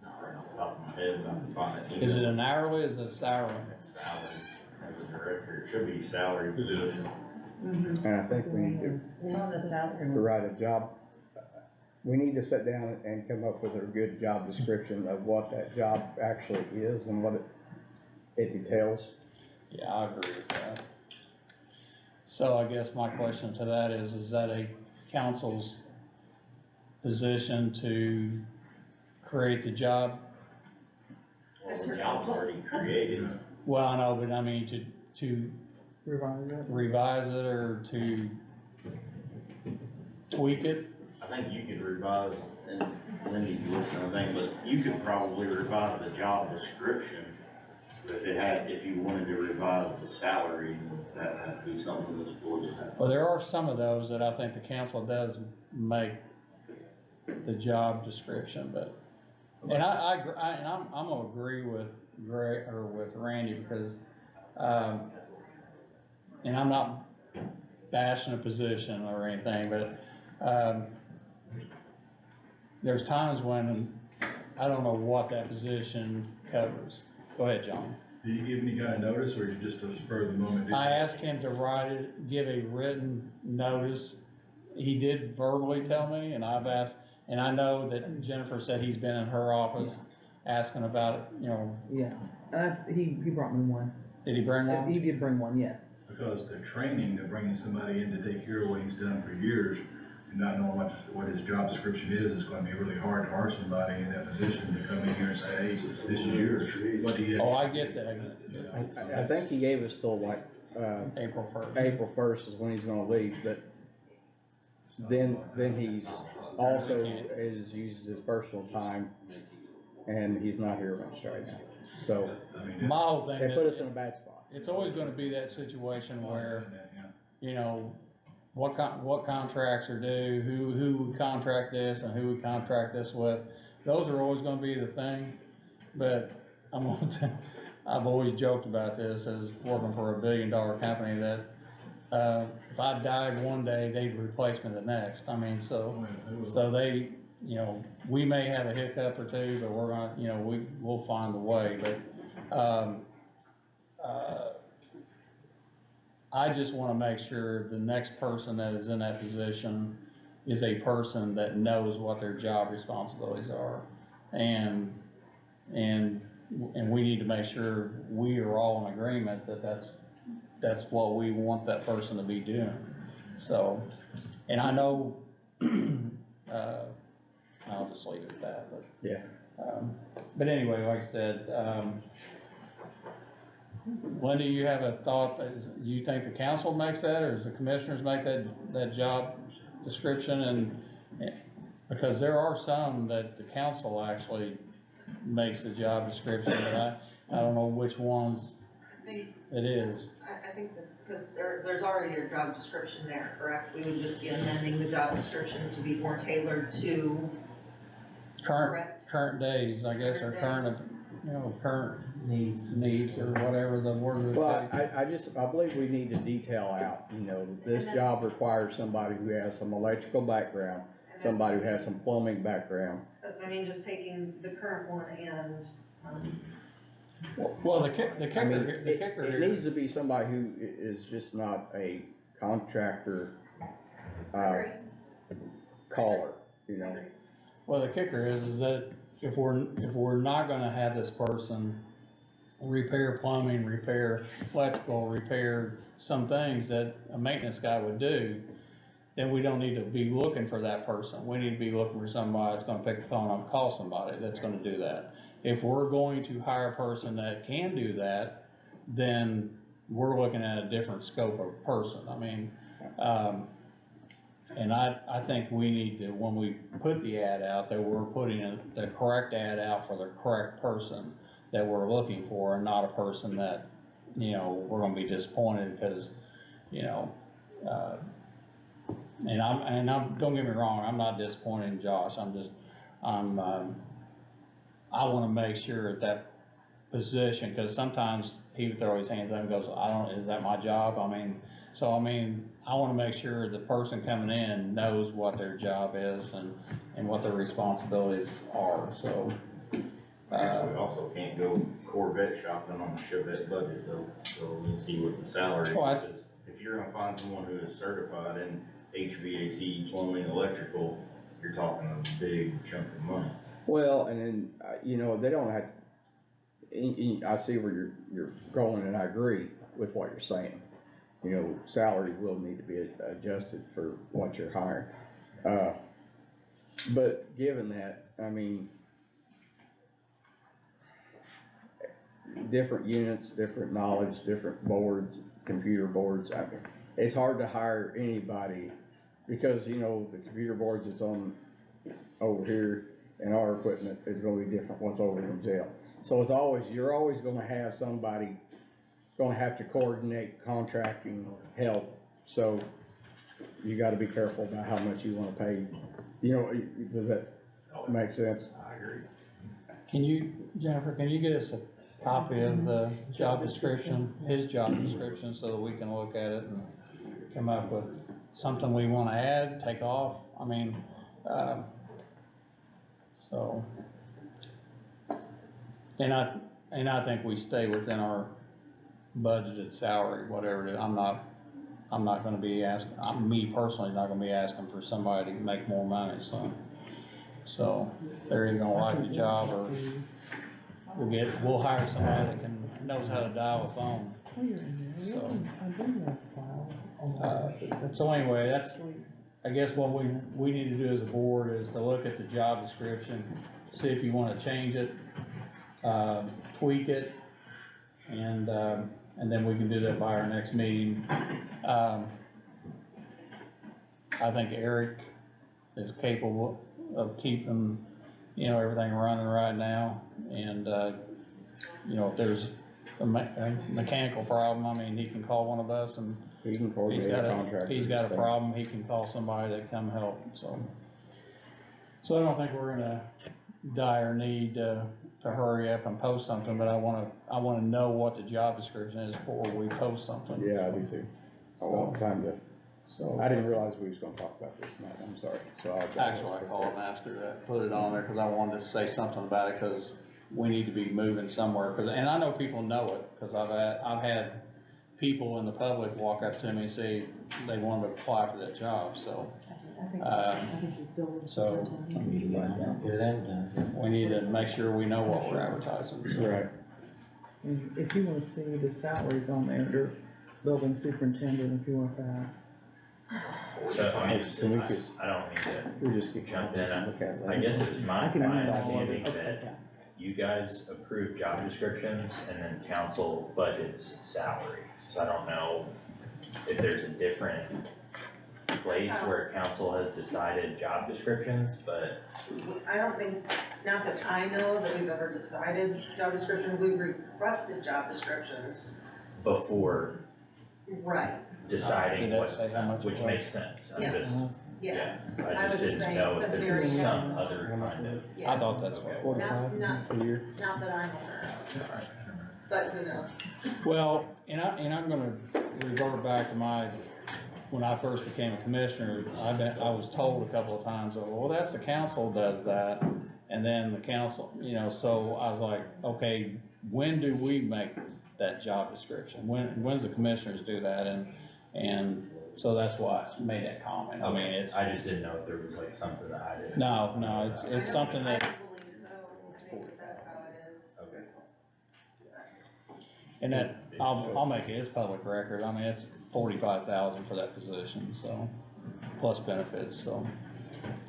Not right off the top of my head, but I'm fine. Is it an hourly, is it a salary? It's salary as a director, it should be salary for this. And I think we need to On the salary. write a job. We need to sit down and come up with a good job description of what that job actually is and what it details. Yeah, I agree with that. So I guess my question to that is that a council's position to create the job? Well, the job's already created. Well, I know, but I mean, to Revise it. revise it or to tweak it? I think you could revise, and Lindy's listening, I think, but you could probably revise the job description. But if you wanted to revise the salary, that'd be something this board would have. Well, there are some of those that I think the council does make the job description, but, and I'm gonna agree with with Randy because, and I'm not bashing a position or anything, but, there's times when I don't know what that position covers. Go ahead, John. Do you give any kind of notice, or you just a spur of the moment? deal? I asked him to write it, give a written notice. He did verbally tell me, and I've asked, and I know that Jennifer said he's been in her office asking about it, you know, Yeah, he brought me one. did he bring one? He did bring one, yes. Because the training, they're bringing somebody in to take care of what he's done for years, and not knowing what his job description is gonna be really hard to hire somebody in that position to come in here and say, hey, this is yours. What do you? Oh, I get that. I think he gave us till like, April 1st. April 1st is when he's gonna leave, but then he's also uses his personal time, and he's not here much right now. So, My whole thing, they put us in a bad spot. it's always gonna be that situation where, you know, what contracts are due, who we contract this and who we contract this with. Those are always gonna be the thing, but I've always joked about this as working for $1 billion company that, if I died one day, they'd replace me the next. I mean, so they, you know, we may have a hiccup or two, but we're gonna, you know, we'll find a way, but, I just wanna make sure the next person that is in that position is a person that knows what their job responsibilities are. And we need to make sure we are all in agreement that that's what we want that person to be doing. So, and I know, I'll just leave it at that, but. Yeah. But anyway, like I said, Linda, you have a thought, do you think the council makes that, or does the commissioners make that job description? And, because there are some that the council actually makes the job description, but I don't know which ones it is. I think that, because there's already a job description there, correct? We would just be amending the job description to be more tailored to, correct? Current days, I guess, or current, you know, current Needs. or whatever the word would be. Well, I believe we need to detail out, you know, this that's- job requires somebody who has some electrical background, And that's somebody who what I has mean. some plumbing background. That's what I mean, just taking the current one and, Well, the kicker I mean, here. it needs to be somebody who is just not a contractor, agree. caller, you know. Well, the kicker is that if we're not gonna have this person repair plumbing, repair electrical, repair some things that a maintenance guy would do, then we don't need to be looking for that person. We need to be looking for somebody that's gonna pick the phone up and call somebody that's gonna do that. If we're going to hire a person that can do that, then we're looking at a different scope of person. I mean, and I think we need to, when we put the ad out, that we're putting the correct ad out for the correct person that we're looking for, and not a person that, you know, we're gonna be disappointed because, you know, and I'm, don't get me wrong, I'm not disappointed in Josh, I wanna make sure that position, cause sometimes he would throw his hands up and goes, is that my job? I mean, I wanna make sure the person coming in knows what their job is and what their responsibilities are, so. We also can't go Corvette shopping on the Chevette budget though, so we'll see what the salary Well, is. If you're gonna find someone who is certified in HVAC, plumbing, electrical, you're talking a big chunk of money. Well, and then, you know, they don't have, I see where you're going, and I agree with what you're saying. You know, salary will need to be adjusted for what you're hiring. But given that, I mean, different units, different knowledge, different boards, computer boards, I mean, it's hard to hire anybody because, you know, the computer boards that's on over here and our equipment is gonna be different what's over in jail. So it's always, you're always gonna have somebody gonna have to coordinate contracting help, so you gotta be careful about how much you wanna pay. You know, does that make sense? I agree. Can you, Jennifer, can you get us a copy of the job description, his job description, so that we can look at it and come up with something we wanna add, take off? I mean, so. And and I think we stay within our budgeted salary, whatever it is. I'm not gonna be asking, me personally, not gonna be asking for somebody to make more money, so they're either gonna like the job or we'll hire somebody that knows how to dial a phone. So anyway, I guess what we need to do as a board is to look at the job description, see if you wanna change it, tweak it, and then we can do that by our next meeting. I think Eric is capable of keeping, everything running right now, and, if there's a mechanical problem, I mean, he can call one of us, and He can if coordinate a contractor. he's got a problem, he can call somebody to come help, so. So I don't think we're in a dire need to hurry up and post something, but I wanna know what the job description is before we post something. Yeah, I do too. I want time to, So. I didn't realize we was gonna talk about this tonight, I'm sorry, so I'll. Actually, I called and asked her to put it on there, cause I wanted to say something about it, cause we need to be moving somewhere, and I know people know it, cause I've had people in the public walk up to me and say they wanted to apply for that job, so. I think he's building. So, we need to make sure we know what we're advertising, so. Right. And if you wanna see the salaries on there, under building superintendent, if you want that. So, I mean, Can we just, I don't mean we just keep. Jump in, Look at it. I guess it's my I can email all of understanding it. that you guys approve job descriptions and then council budgets salary. So I don't know if there's a different place where council has decided job descriptions, but I don't think, not that I know that we've ever decided job description, we requested job descriptions. before Right, deciding Did that what, say how much it which was? makes sense. I'm Yes. just, yeah, I I just was just didn't saying, know if since we there's already some have- other kind of. yeah. I thought that's what it was. Not A year. that I'm aware of, but who knows? Well, and I'm gonna revert back to when I first became a commissioner, I was told a couple of times, well, that's the council does that, and then the council, so I was like, okay, when do we make that job description? When's the commissioners do that, and so that's why I made that comment, I mean, it's, I just didn't know if there was like something that I didn't. no, it's something I that, don't believe so, I think that's how it is. Okay. and that, I'll make it, it's public record, I mean, it's 45,000 for that position, so, plus benefits, so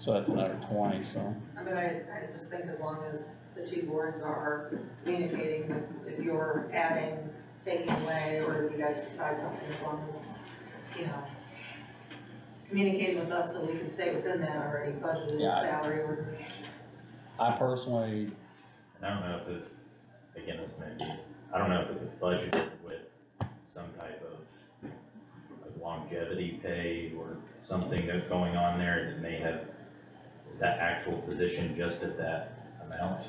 that's another 20, so. I mean, I just think as long as the two boards are communicating, if you're adding, taking away, or if you guys decide something, as long as, communicating with us so we can stay within that already budgeted Yeah. salary ordinance. I personally, And I don't know if it, again, this may be, I don't know if it was budgeted with some type of like longevity pay or something that's going on there that may have, is that actual position just at that amount?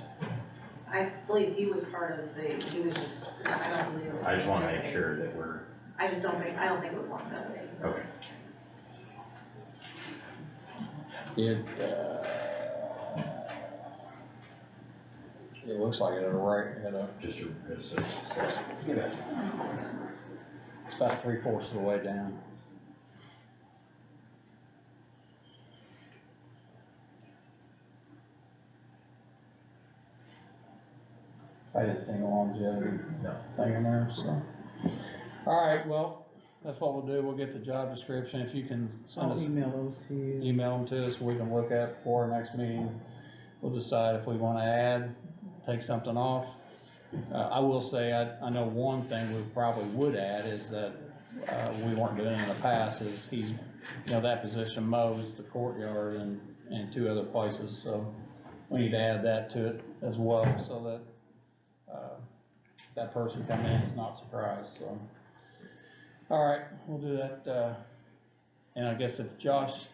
I believe he was part of he was just, I don't believe it was. I just wanna make sure that we're, I don't think it was longevity. okay. it looks like it had a right, Just a, it's about 3/4 of the way down. I didn't see any longevity no. thing in there, so. Alright, well, that's what we'll do, we'll get the job description, if you can send I'll us, email those to you. email them to us, we can look at before our next meeting. We'll decide if we wanna add, take something off. I will say, I know one thing we probably would add is that, we weren't doing in the past, is he's, that position mows the courtyard and 2 other places, so we need to add that to it as well, so that, that person come in is not surprised, so. Alright, we'll do that, and I guess if Josh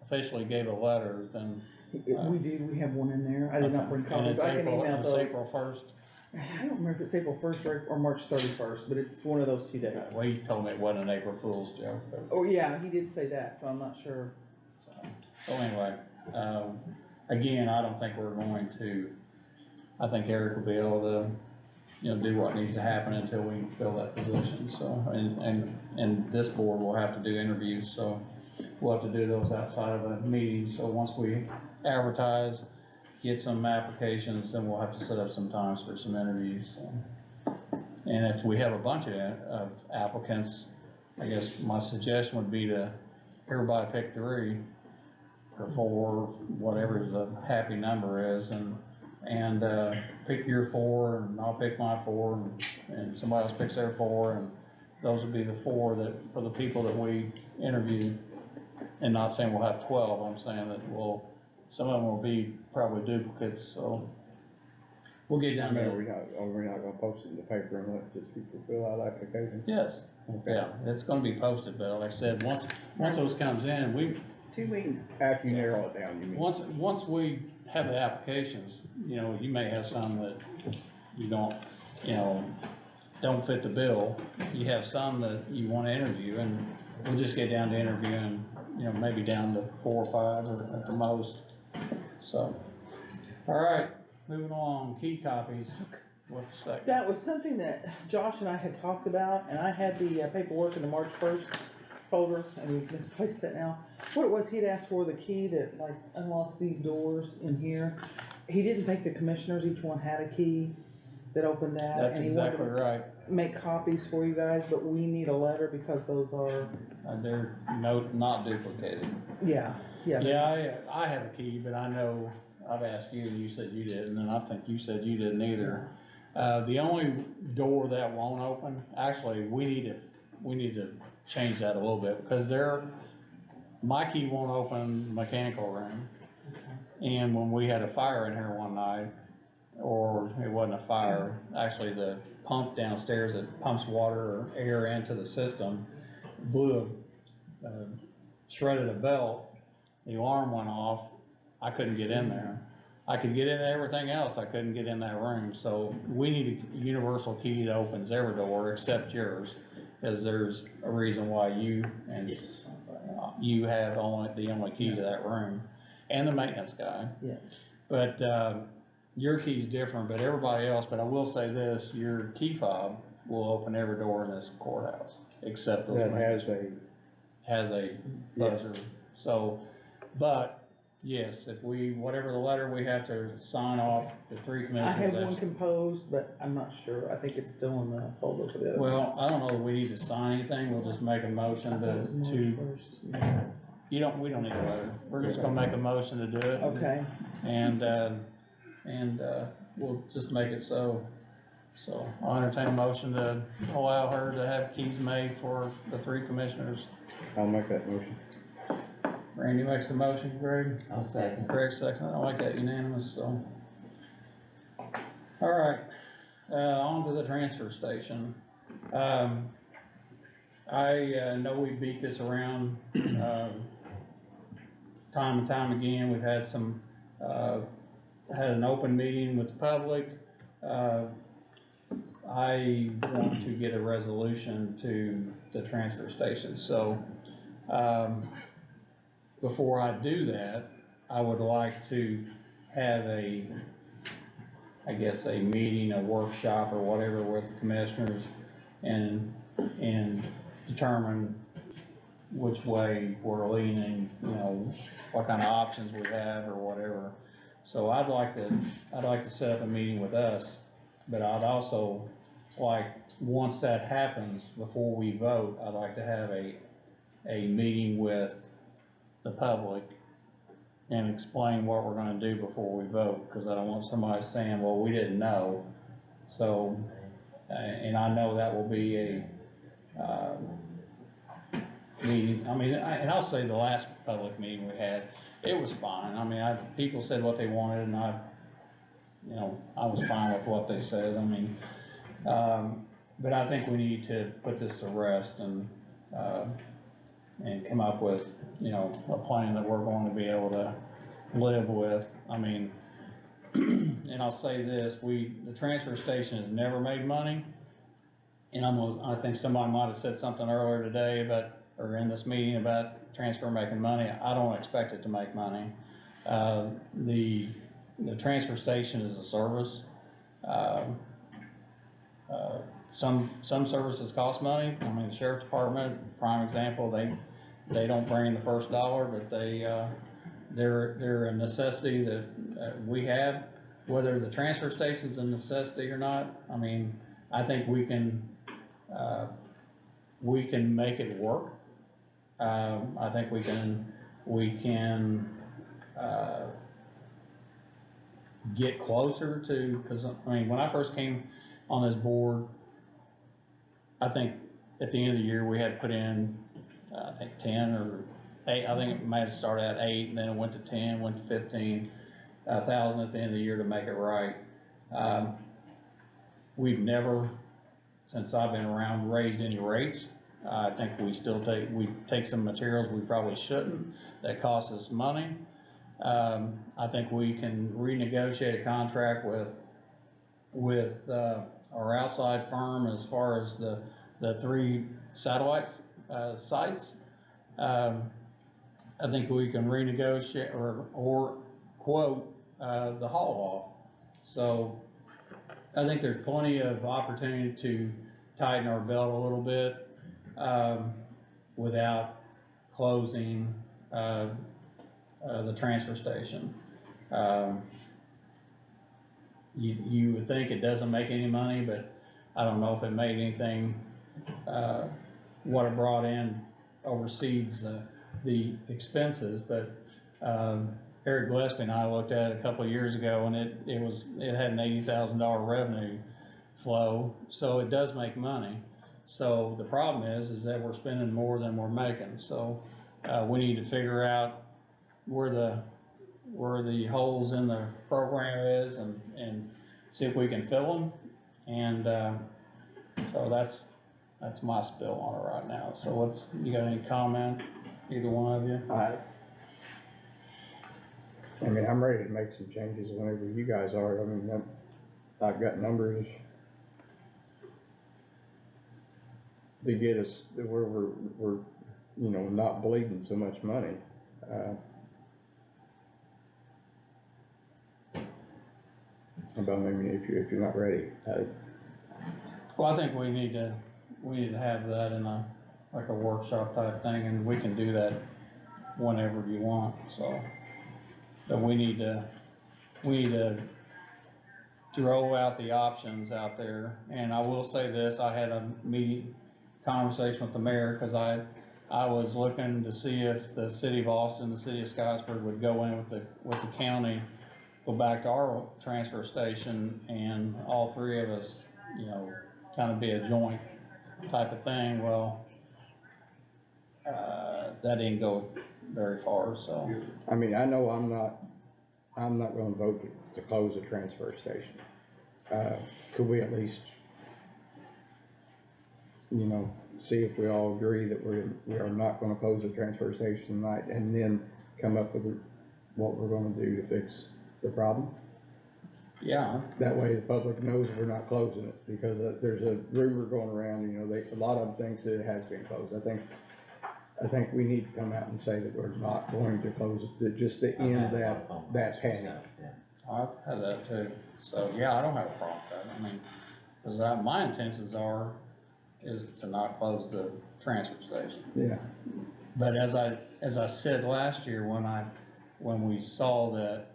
officially gave a letter, then. We have one in there, I did not bring And copies, it's I can April, email it's those. April 1st. I don't remember if it's April 1st or March 31st, but it's one of those 2 days. Well, he told me it wasn't an April Fool's joke, but, Oh, yeah, he did say that, so I'm not sure. so anyway, again, I don't think we're going to, I think Eric will be able to you know, do what needs to happen until we fill that position, so, and this board will have to do interviews, so we'll have to do those outside of a meeting, so once we advertise, get some applications, then we'll have to set up some times for some interviews, so. And if we have a bunch of applicants, I guess my suggestion would be to everybody pick 3 or 4, whatever the happy number is, and pick your 4, and I'll pick my 4, and somebody else picks their 4, and those would be the 4 that, for the people that we interview. And not saying we'll have 12, I'm saying that some of them will be probably duplicates, so we'll get I down mean, there. we're not gonna post it in the paper and let just people fill out applications? Yes, Okay. yeah, it's gonna be posted, but like I said, once those comes in, 2 weeks. After you narrow it down, you mean? once we have the applications, you know, you may have some that you don't, you know, don't fit the bill. You have some that you wanna interview, and we'll just get down to interviewing, you know, maybe down to 4 or 5 or at the most, so. All right, moving along, key copies, what's that? That was something that Josh and I had talked about, and I had the paperwork in the March 1st folder, and we've misplaced that now. What it was, he'd asked for the key that like unlocks these doors in here. He didn't think the commissioners, each one had a key that opened that. That's and he wanted exactly to right. Make copies for you guys, but we need a letter because those are, They're not duplicated. yeah. Yeah, I have a key, but I know, I've asked you, and you said you didn't, and I think you said you didn't either. The only door that won't open, actually, we need to change that a little bit, because my key won't open the mechanical room. And when we had a fire in here one night, or it wasn't a fire, actually the pump downstairs that pumps water or air into the system shredded a belt, the alarm went off, I couldn't get in there. I could get into everything else, I couldn't get in that room, so we need a universal key that opens every door except yours, because there's a reason why you have the only key to that room, and the maintenance guy. Yes. But, your key's different, but everybody else, but I will say this, your key fob will open every door in this courthouse, except those. That Has a buzzer, so, but, yes, if whatever the letter we have to sign off, the 3 I commissioners. have one composed, but I'm not sure, I think it's still in the folder for the other. Well, I don't know that we need to sign anything, we'll just make a motion I thought it was March to, 1st. we don't need a letter, we're just gonna make a motion to do it. Okay, And we'll just make it so. So I'll entertain a motion to allow her to have keys made for the 3 commissioners. I'll make that motion. Randy makes the motion, Greg? I'll second. Craig second, I like that unanimous, so. All right, on to the transfer station. I know we beat this around, time and time again, we've had had an open meeting with the public. I want to get a resolution to the transfer station, so, before I do that, I would like to have a meeting, a workshop or whatever with the commissioners and determine which way we're leaning, you know, what kind of options we have or whatever. So I'd like to set up a meeting with us, but I'd also once that happens, before we vote, I'd like to have a meeting with the public and explain what we're gonna do before we vote, because I don't want somebody saying, well, we didn't know. So, and I know that will be a, meeting, and I'll say the last public meeting we had, it was fine, people said what they wanted, and I was fine with what they said, but I think we need to put this to rest and come up with, a plan that we're going to be able to live with. And I'll say this, the transfer station has never made money, and I think somebody might have said something earlier today or in this meeting about transfer making money. I don't expect it to make money. The transfer station is a service. some services cost money. I mean, the sheriff department, prime example, they don't bring in the first dollar, but they're a necessity that we have. Whether the transfer station's a necessity or not, I mean, I think we can make it work. I think we can get closer to, because I mean, when I first came on this board, I think at the end of the year, we had put in, I think 10 or 8, I think it might have started at 8, and then it went to 10, went to 15,000 at the end of the year to make it right. We've never, since I've been around, raised any rates. I think we take some materials we probably shouldn't, that cost us money. I think we can renegotiate a contract with our outside firm as far as the 3 satellite sites. I think we can renegotiate or quote the haul off. So I think there's plenty of opportunity to tighten our belt a little bit without closing the transfer station. You would think it doesn't make any money, but I don't know if it made anything, what it brought in oversees the expenses, but Eric Gillespie and I looked at it a couple of years ago, and it had an $80,000 revenue flow, so it does make money. So the problem is that we're spending more than we're making, so we need to figure out where the holes in the program is and see if we can fill them. And so that's my spill on it right now. So you got any comment, either one of you? I mean, I'm ready to make some changes whenever you guys are. I mean, I've got numbers to get us to where we're not bleeding so much money. But I mean, if you're not ready, Well, I think we need to have that in a workshop type thing, and we can do that whenever you want. So, but we need to throw out the options out there. And I will say this: I had a conversation with the mayor, because I was looking to see if the city of Austin, the city of Scottsburg would go in with the county, go back to our transfer station, and all 3 of us, kind of be a joint type of thing. Well, that didn't go very far, so. I mean, I know I'm not gonna vote to close the transfer station. Could we at least, see if we all agree that we are not gonna close the transfer station tonight, and then come up with what we're gonna do to fix the problem? Yeah. That way the public knows we're not closing it, because there's a rumor going around, a lot of them thinks that it has been closed. I think we need to come out and say that we're not going to close it, that just to end that panic. I've had that too. So, yeah, I don't have a problem with that. I mean, because my intentions is to not close the transfer station. Yeah. But as I said last year, when we saw that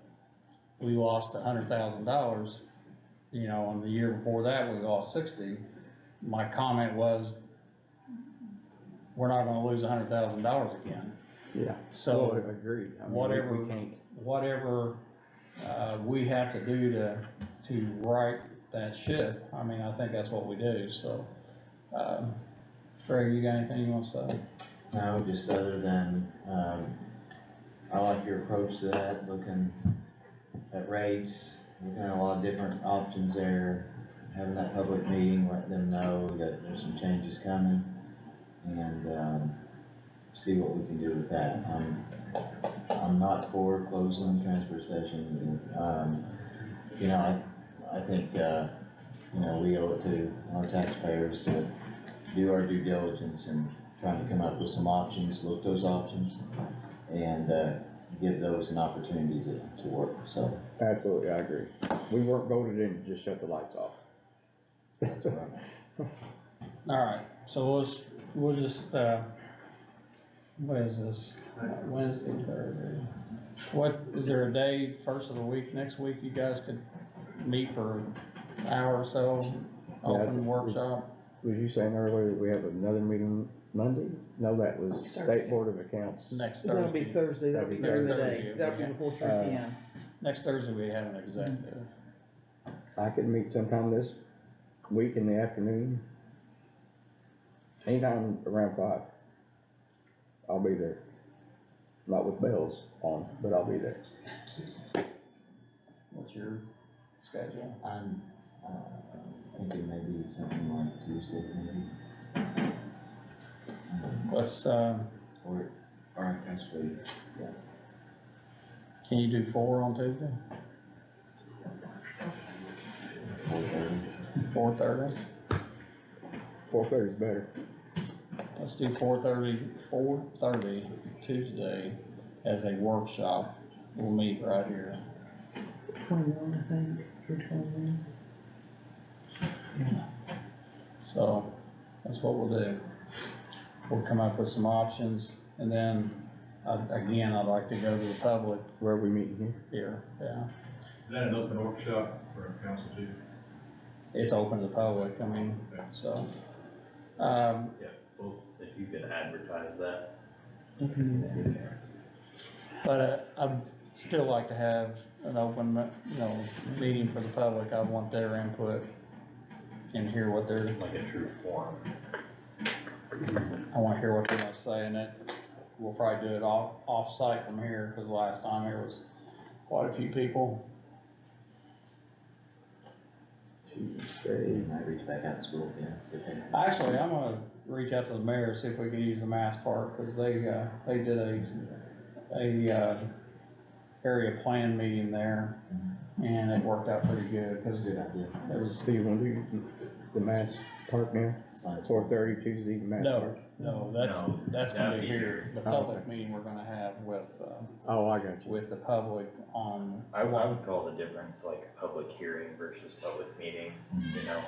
we lost $100,000, and the year before that we lost 60, my comment was, we're not gonna lose $100,000 again. Yeah. So, well, agreed. I mean, whatever, we can't. whatever, we have to do to right that ship, I mean, I think that's what we do, so. Craig, you got anything you wanna say? No, just other than, I like your approach to that, looking at rates, looking at a lot of different options there, having that public meeting, let them know that there's some changes coming, and, see what we can do with that. I'm not for closing the transfer station. I think, we owe it to our taxpayers to do our due diligence and trying to come up with some options, look those options, and, give those an opportunity to work, so. Absolutely, I agree. We weren't voted in to just shut the lights off. That's right. Alright, so we'll just, what is this? Wednesday, Thursday? What, is there a day, first of the week, next week, you guys could meet for an hour or so? Open workshop? Was you saying earlier that we have another meeting Monday? No, that was State Board of Accounts. Next That'll be Thursday. Thursday, that'll be Next during the Thursday, day, that'll be yeah. before 3 p.m. Next Thursday, we have an executive. I could meet sometime this week in the afternoon. Anytime around 5. I'll be there. Not with bells on, but I'll be there. What's your schedule? I'm, thinking maybe something like Tuesday, maybe, Let's, or possibly, can you do 4 on Tuesday? 4:30. 4:30? 4:30 is better. Let's do 4:30 Tuesday as a workshop. We'll meet right here. 21, I think, through 21. So, that's what we'll do. We'll come up with some options, and then, again, I'd like to go to the public Where are we meeting here, here? yeah. Is that an open workshop for council too? It's open to the public, I mean, so. Yeah, well, if you could advertise that. But I'd still like to have an open, meeting for the public. I want their input and hear what they're, Like a true forum. I wanna hear what they're gonna say, and that, we'll probably do it off-site from here, cause last time there was quite a few people. Tuesday, might reach back out to school again. See if they- Actually, I'm gonna reach out to the mayor, see if we can use the Mass Park, cause they did a area plan meeting there, and it worked out pretty good, That's cause a good idea. it was, So you wanna do the Mass Park now? Science. 4:30 Tuesday, Mass no, Park? no, No, that's gonna that'd be be here, the Oh, public okay. meeting we're gonna have with, Oh, I got you. with the public on. I would call the difference like a public hearing versus public meeting, you know.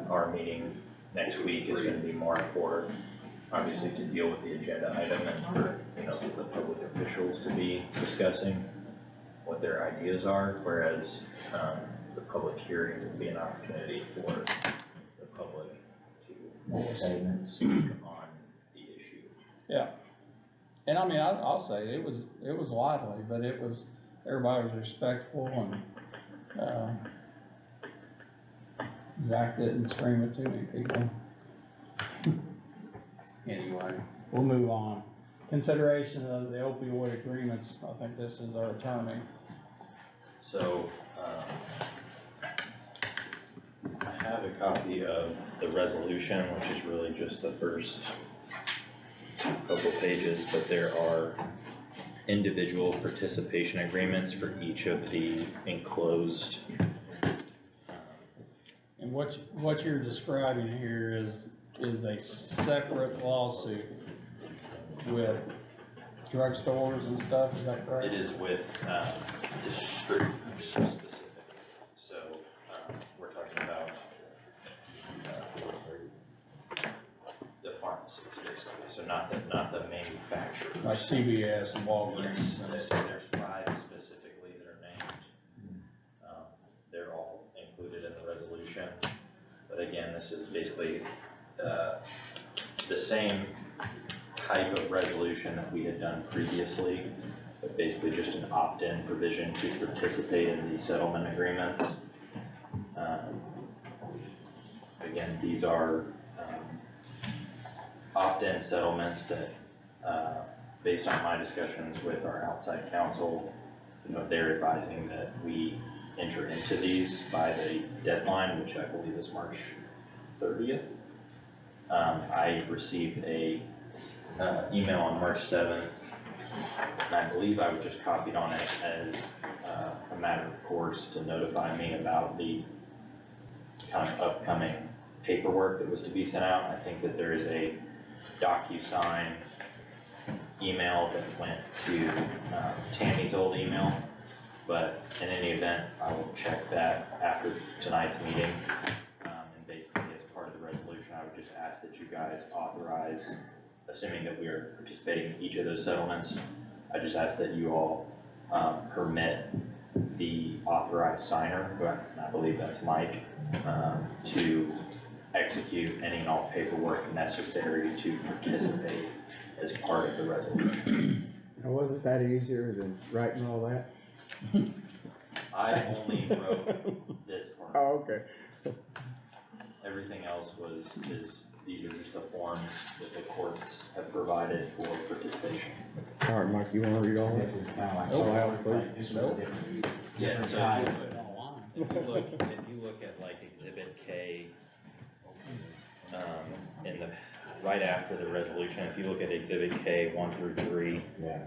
Our meeting next week is gonna be more important, obviously, to deal with the agenda item and for, the public officials to be discussing what their ideas are, whereas, the public hearing would be an opportunity for the public to speak on the issue. Yeah, and I mean, I'll say, it was lively, but everybody was respectful, and, Zach didn't scream at too many people. Anyway, we'll move on. Consideration of the opioid agreements, I think this is our attorney. So, I have a copy of the resolution, which is really just the first couple pages, but there are individual participation agreements for each of the enclosed. And what you're describing here is a separate lawsuit with drugstores and stuff, is that correct? It is with, distributors specifically, so, we're talking about, the pharmacies basically, so not the manufacturers. Like CVS and Walgreens. Yes, and there's stuff. 5 specifically that are named. They're all included in the resolution, but again, this is basically, the same type of resolution that we had done previously, but basically just an opt-in provision to participate in these settlement agreements. Again, these are, opt-in settlements that, based on my discussions with our outside counsel, they're advising that we enter into these by the deadline, which I believe is March 30th. I received a email on March 7th, and I believe I was just copied on it as a matter of course to notify me about the kind of upcoming paperwork that was to be sent out. I think that there is a DocuSign email that went to Tammy's old email, but in any event, I will check that after tonight's meeting and basically that you guys authorize, assuming that we are participating in each of those settlements, I just ask that you all permit the authorized signer, who I believe that's Mike, to execute any and all paperwork necessary to participate as part of the resolution. Now, wasn't that easier than writing all that? I only wrote this part. Oh, okay. Everything else these are just the forms that the courts have provided for participation. All right, Mike, you wanna read all This this? is kinda like. Oh, wow, please. Just with a different. Yes, so Time. if you look at like Exhibit K, right after the resolution, if you look at Exhibit K 1 through 3, Yeah.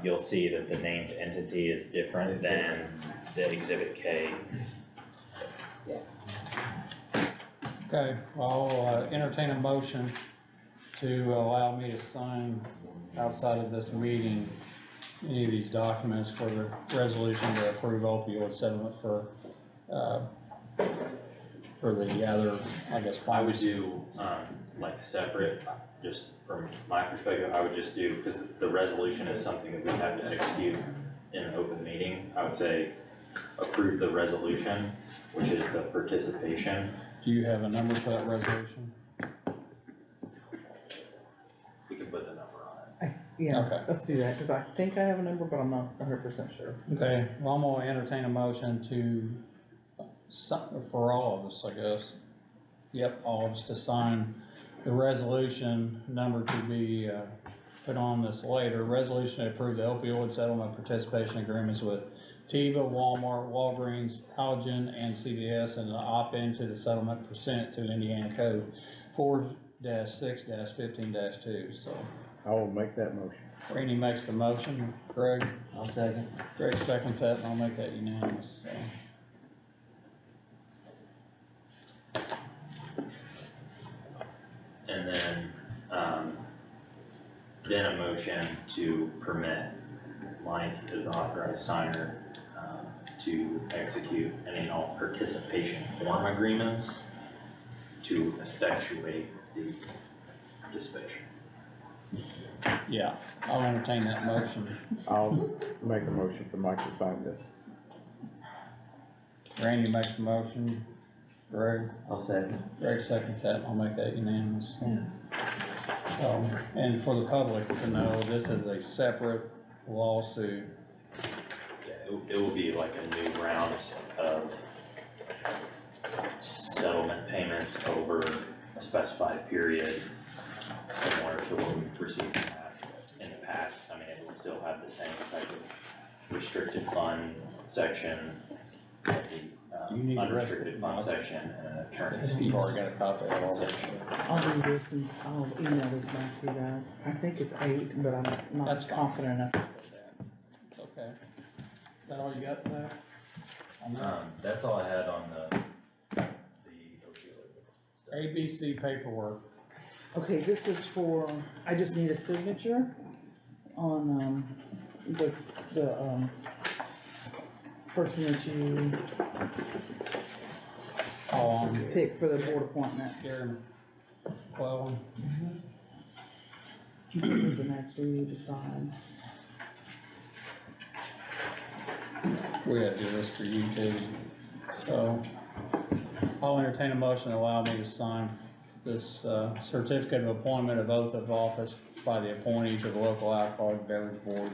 you'll see that the named entity is different It's than the Exhibit K. Okay, well, I'll entertain a motion to allow me to sign outside of this meeting any of these documents for the resolution to approve opioid settlement for the other, I guess, I would farmers. do, like separate, just from my perspective, I would just do, because the resolution is something that we have to execute in an open meeting. I would say approve the resolution, which is the participation. Do you have a number for that resolution? We can put the number on it. Yeah, Okay. let's do that, cause I think I have a number, but I'm not 100% sure. Okay, well, I'm gonna entertain a motion to, for all of us, I guess. Yep, all of us to sign the resolution number to be, put on this later. Resolution to approve the opioid settlement participation agreements with Teva, Walmart, Walgreens, Allergen, and CVS, and to opt into the settlement pursuant to Indiana Code 4-6-15-2, so. I will make that motion. Randy makes the motion, Greg? I'll second. Greg seconds that, and I'll make that unanimous, so. And then a motion to permit Mike as the authorized signer, to execute any and all participation form agreements to effectuate the participation. Yeah, I'll entertain that motion. I'll make a motion for Mike to sign this. Randy makes the motion, Greg, I'll second. Greg seconds that, and I'll make that unanimous, so. So, and for the public to know, this is a separate lawsuit. Yeah, it will be like a new round of settlement payments over a specified period, similar to what we've received in the past. I mean, it will still have the same type of restricted fund section, Do you need the the rest of unrestricted it? fund section, and an attorney's If fees you've already got a copy of all that. section. I'll do this and I'll email this back to you guys. I think it's 8, but I'm That's not fine. confident enough to say that. It's okay. Is that all you got there? On that? That's all I had on the opioid stuff. ABC paperwork. Okay, this is for, I just need a signature on, the person that you picked for the board appointment. Gary McClellan. There's the next we need to sign. We gotta do this for you too, so I'll entertain a motion to allow me to sign this, certificate of appointment of oath of office by the appointee to the local alcoholic beverage board.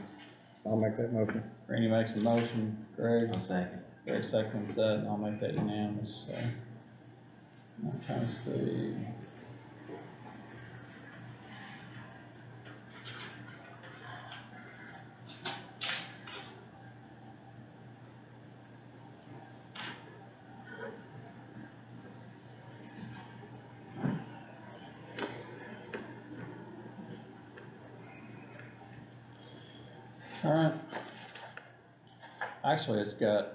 I'll make that motion. Randy makes a motion, Greg, I'll second. Greg seconds that, and I'll make that unanimous, so. I'm trying to see. Alright. Actually, it's got.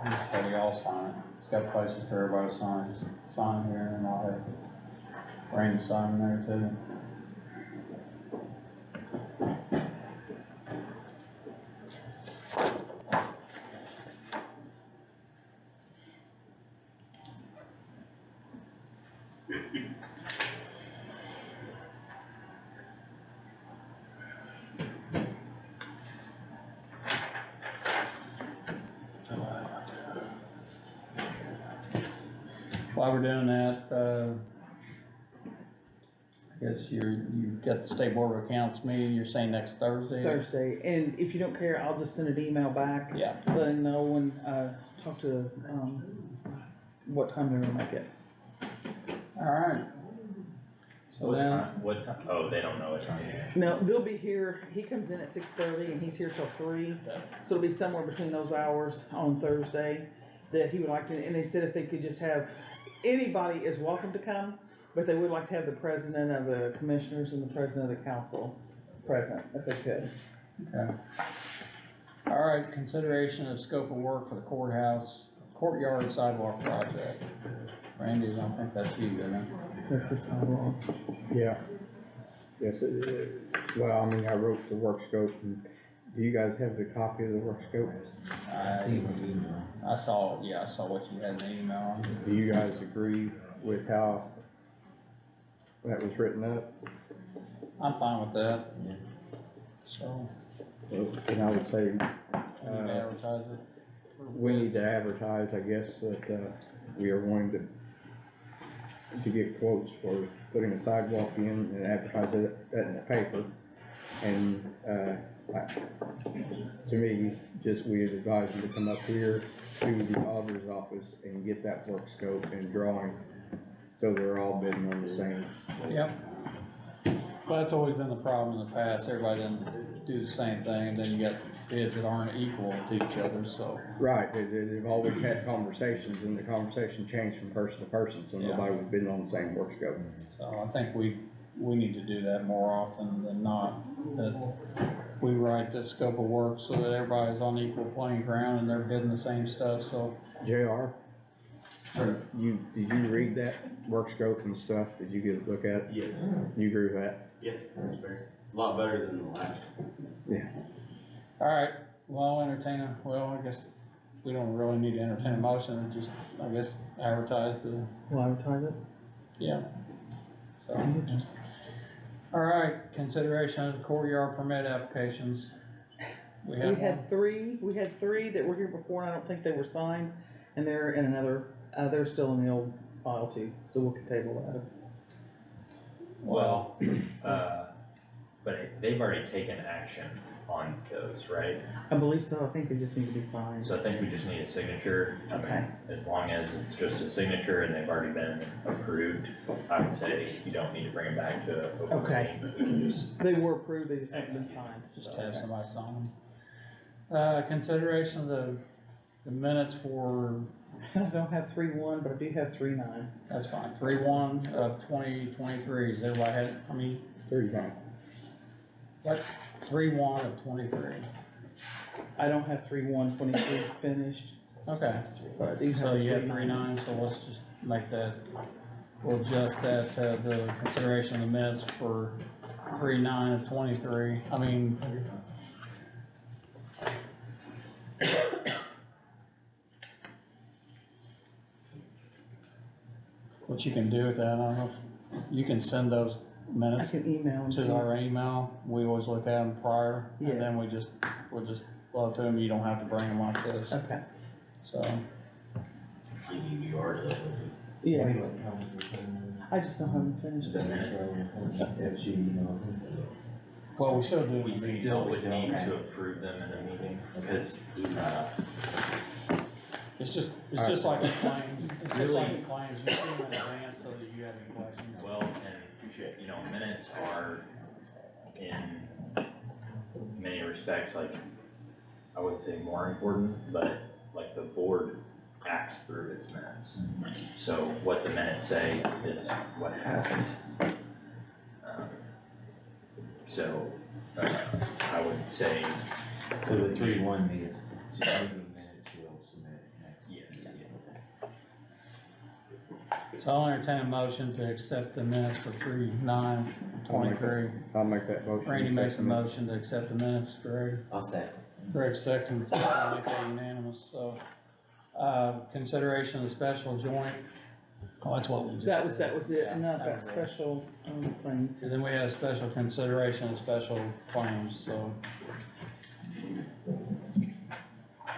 I'll just have y'all sign it. It's got places for everybody to sign. Just sign here and I'll have Randy sign there too. while we're doing that, I guess you've got the State Board of Accounts meeting, you're saying next Thursday? Thursday, and if you don't care, I'll just send an email back. Yeah. Letting know when, talk to, what time they're gonna make it. Alright. So What then, time, what time, oh, they don't know what time. No, they'll be here, he comes in at 6:30 and he's here till 3, so it'll be somewhere between those hours on Thursday that he would like to, and they said if they could just have, anybody is welcome to come, but they would like to have the president of the commissioners and the president of the council present, if they could. okay. Alright, consideration of scope of work for the courtyard sidewalk project. Randy, I don't think that's you, isn't it? That's the sidewalk. Yeah. Yes, well, I mean, I wrote the work scope, and do you guys have the copy of the work scope? I saw what you had in the email. Do you guys agree with how that was written up? I'm fine with that. So, And I would say, we need to advertise it. we need to advertise, I guess, that, we are wanting to get quotes for putting a sidewalk in and advertise it in the paper. And, to me, just we advise them to come up here to the auditor's office and get that work scope and drawing, so they're all bidding on the same. Yep. Well, that's always been the problem in the past, everybody doesn't do the same thing, and then you got bids that aren't equal to each other, so. Right, they've always had conversations, and the conversation changed from person to person, so Yeah. nobody was bidding on the same work scope. So I think we need to do that more often than not, that we write the scope of work so that everybody's on equal playing ground and they're bidding the same stuff, so. JR, did you read that work scope and stuff? Did you get a look at it? Yes. You agree with that? Yeah, that's fair. A lot better than the last. Alright, well, I'll entertain I guess we don't really need to entertain a motion, just, I guess, advertise the, Will advertise it? yeah. So, alright, consideration of the courtyard permit applications. We We had one, had three that were here before, and I don't think they were signed, and they're in another, they're still in the old file too, so we'll table that. Well, but they've already taken action on those, right? I believe so, I think they just need to be signed. So I think we just need a signature. I mean, Okay. as long as it's just a signature and they've already been approved, I would say you don't need to bring them back to open Okay. meeting. We can just, They were approved, they just haven't been signed. just so. have somebody sign them. Consideration of the minutes for, I don't have 3-1, but I do have 3-9. that's fine, 3/1 of 2023, has everybody had, I mean, 3-9. what, 3/1 of 23, I don't have 3-1-23 finished, okay. but I do have. So you have 3-9. 3/9, so let's just make that, we'll adjust that, the consideration of the minutes for 3/9 of 23, I mean. What you can do with that, I don't know, if you can send those I minutes can email them to our email, we always look at them prior, and then Yes. we'll just load to them, you don't have to bring them like this, Okay, so. Give you yours. yes, I just don't have them finished. the minutes, Well, we still do. we still would need to approve them in a meeting, because, It's just like the claims, it's just like the claims, you see them in advance so that you have any questions. well, and, you know, minutes are in many respects, like, I wouldn't say more important, but like the board acts through its minutes. So what the minutes say is what happened. So, I would say, So the 3-1 means, so you need minutes you'll submit next. yes, So I'll entertain a motion to accept the minutes for 3/9/23. I'll make that motion. Randy makes a motion to accept the minutes, Greg. I'll second. Greg seconds, I'll make that unanimous, so. Consideration of the special joint, oh, that's what we just. That was it, and I've That got was it. special, claims. And then we have special consideration and special claims, so.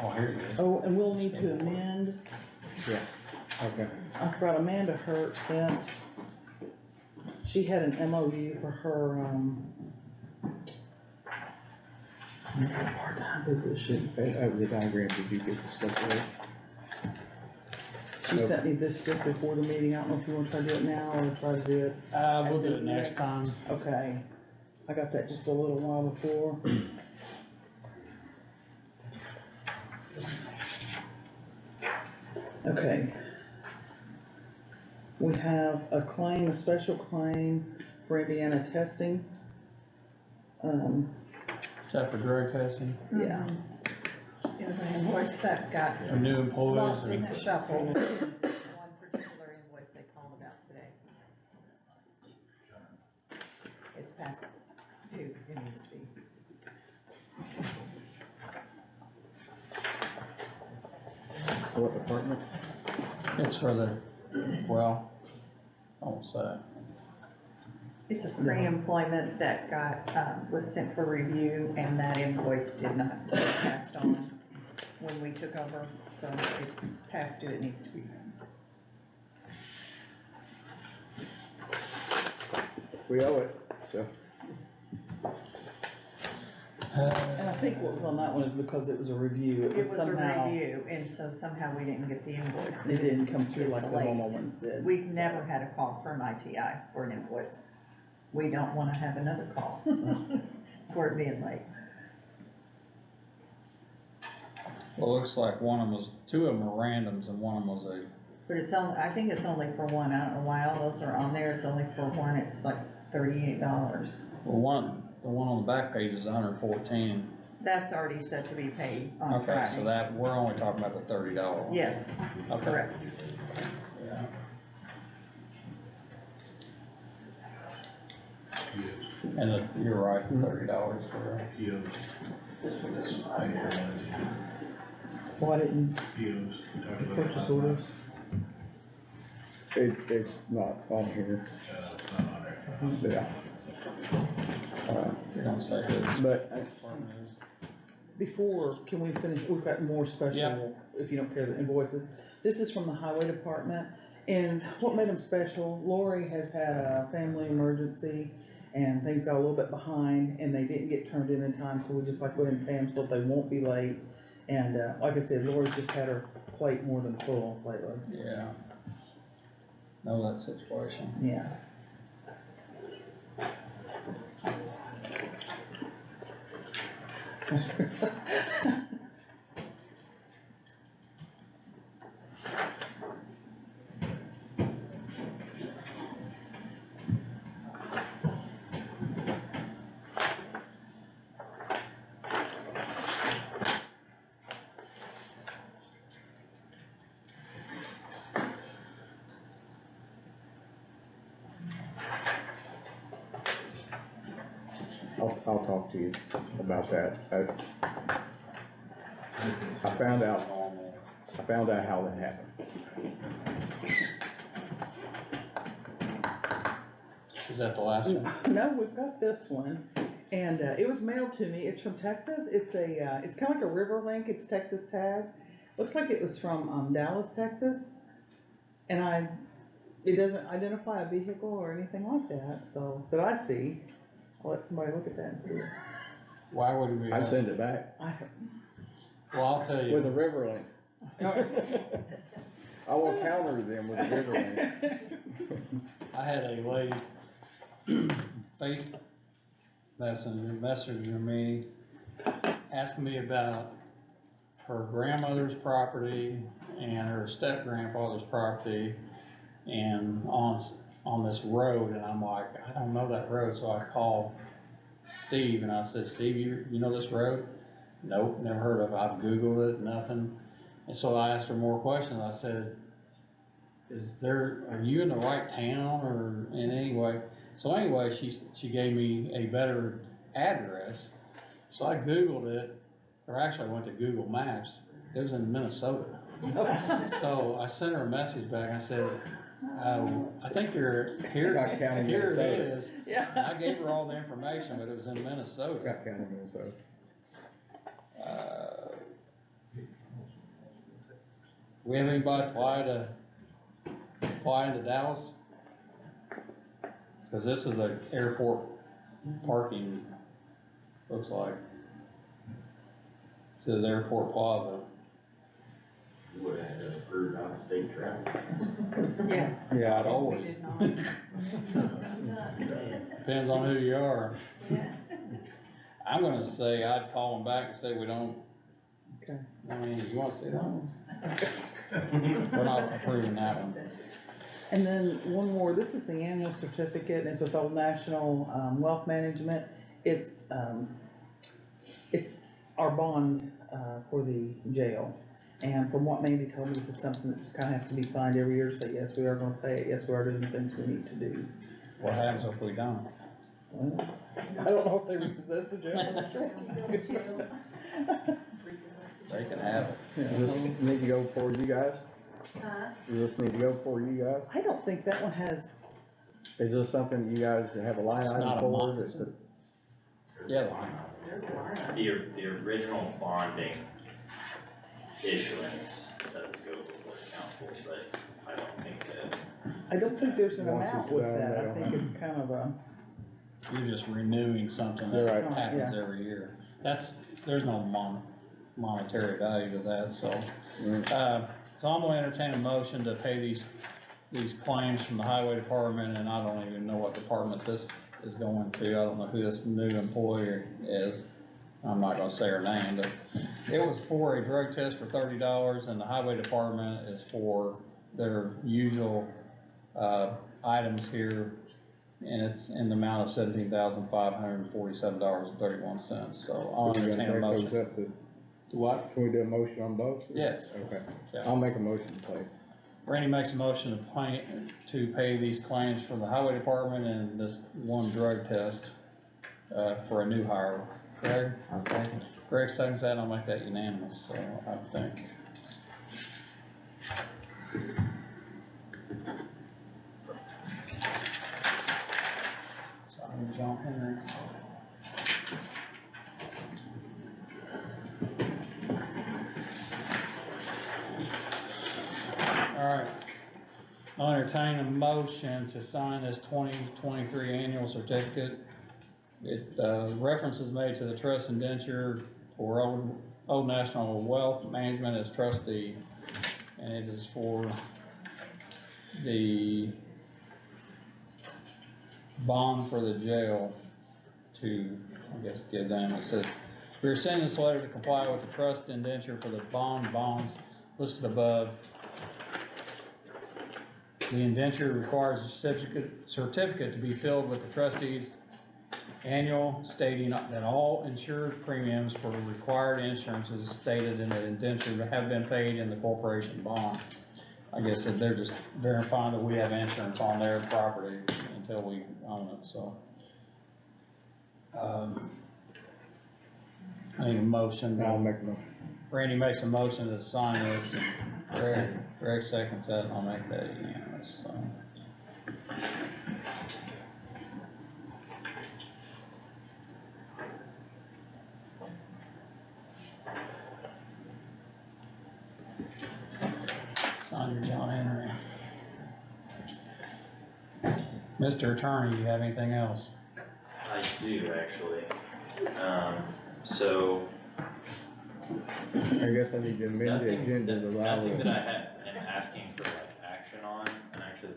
Oh, here it is. Oh, and we'll need to amend. Yeah. Okay. I forgot Amanda Hurt sent, she had an MOU for her, part-time position. The diagram, did you get this stuff there? She sent me this just before the meeting, I don't know if you wanna try to do it now or try to do it. We'll at do the it next time. Okay, I got that just a little while before. Okay. We have a claim, a special claim for Indiana testing. Is that for drug testing, Yeah, It was an invoice that got for new employees? lost or- in the shuffle. One particular invoice they called about today. It's past due, it needs to be. What department? It's for the, well, I won't say. It's a pre-employment that was sent for review, and that invoice did not get passed on when we took over, so it's past due, it needs to be. We owe it, so. and I think what was on that one is because it was a review, It was a somehow, review, and so somehow we didn't get the invoice. it didn't come through It's like the normal late. ones did. We've so. never had a call from ITI for an invoice. We don't wanna have another call for it being late. Well, it looks like one of them was, two of them were randoms and one of them was a, But it's only, I think it's only for one, I don't know why all those are on there, it's only for one, it's like $38. well, the one on the back page is 114. That's already set to be paid on Okay, Friday. so that, we're only talking about the $30 one. Yes, Okay. correct. Yeah. And you're right, $30 for, POs. Why didn't POs. purchase orders? It's not on here, yeah. you don't say who the But department is. Before, can we finish, we've got more special, if you don't care, the invoices. This is from the highway department, and what made them special, Lori has had a family emergency, and things got a little bit behind, and they didn't get turned in time, so we just like go ahead and pay them so they won't be late. And, like I said, Lori's just had her plate more than full lately, Yeah. Know that situation. yeah. I'll talk to you about that. I found out how that happened. Is that the last one? No, we've got this one, and, it was mailed to me, it's from Texas, it's a, it's kinda like a river link, it's Texas tag. Looks like it was from, Dallas, Texas, and it doesn't identify a vehicle or anything like that, so, that I see. I'll let somebody look at that and see. Why would we? I send it back Well, I'll tell you. with a river link. I will counter them with a river link. I had a lady face messenger me, asking me about her grandmother's property and her step-grandfather's property and on this road, and I'm like, I don't know that road, so I called Steve and I said, Steve, you know this road? Nope, never heard of it. I've Googled it, nothing. And so I asked her more questions. I said, are you in the right town or in any way? So anyway, she gave me a better address. So I Googled it, or actually I went to Google Maps. It was in Minnesota. So I sent her a message back. I said, I think you're here. Scott County, Here it Minnesota. is. Yeah. I gave her all the information, but it was in Minnesota. Scott County, Minnesota. We have anybody fly to apply into Dallas? Cause this is a airport parking, looks like. It says Airport Plaza. You would have had to approve out of state travel. Yeah. Yeah, it We always. did not. Depends on who you are. Yeah. I'm gonna say I'd call them back and say we don't. Okay. I mean, you wanna see that one? We're not approving that one. And then one more, this is the annual certificate, and it's with Old National, Wealth Management. It's our bond, for the jail. And from what Mandy told me, this is something that just kinda has to be signed every year to say, yes, we are gonna pay it, yes, we are doing the things we need to do. What happens if we don't? Well, I don't know if they repossess the jail. They can have it. Does this need to go before you guys? Huh? Does this need to go before you guys? I don't think that one has, Is this something you guys have a line It's item not a for? month, that it's could- Yeah, The original bonding issuance does go before the council, but I don't think there's an Once amount it's with done, that, they I don't think have- it's kind of a, you're just renewing something You're that right. happens every year. There's no monetary value to that, so. So I'm gonna entertain a motion to pay these claims from the highway department, and I don't even know what department this is going to. I don't know who this new employee is. I'm not gonna say her name, but it was for a drug test for $30, and the highway department is for their usual, items here, and it's in the amount of $17,547.31, so I'll Are we entertain a gonna motion. take those up to, What? can we do a motion on both? Yes. Okay, Yeah. I'll make a motion to pay. Randy makes a motion to pay these claims from the highway department and this one drug test, for a new hire. Greg? I'll second. Greg seconds that, and I'll make that unanimous, so I think. Sorry, John Henry. Alright, I'll entertain a motion to sign this 2023 annual certificate. It, reference is made to the trust indenture for Old National Wealth Management as trustee, and it is for the bond for the jail to, I guess, give them. It says, we are sending this letter to comply with the trust indenture for the bonds listed above. The indenture requires a certificate to be filled with the trustees' annual stating that all insured premiums for required insurances stated in the indenture have been paid in the corporation bond. I guess that they're just verifying that we have insurance on their property until we own it, so. I need a motion. I'll make a motion. Randy makes a motion to sign this, and Greg seconds that, and I'll make that unanimous, so. Sign your John Henry. Mr. Attorney, you have anything else? I do actually. So I guess I need to amend the agenda to allow nothing it. that I am asking for like action on, and actually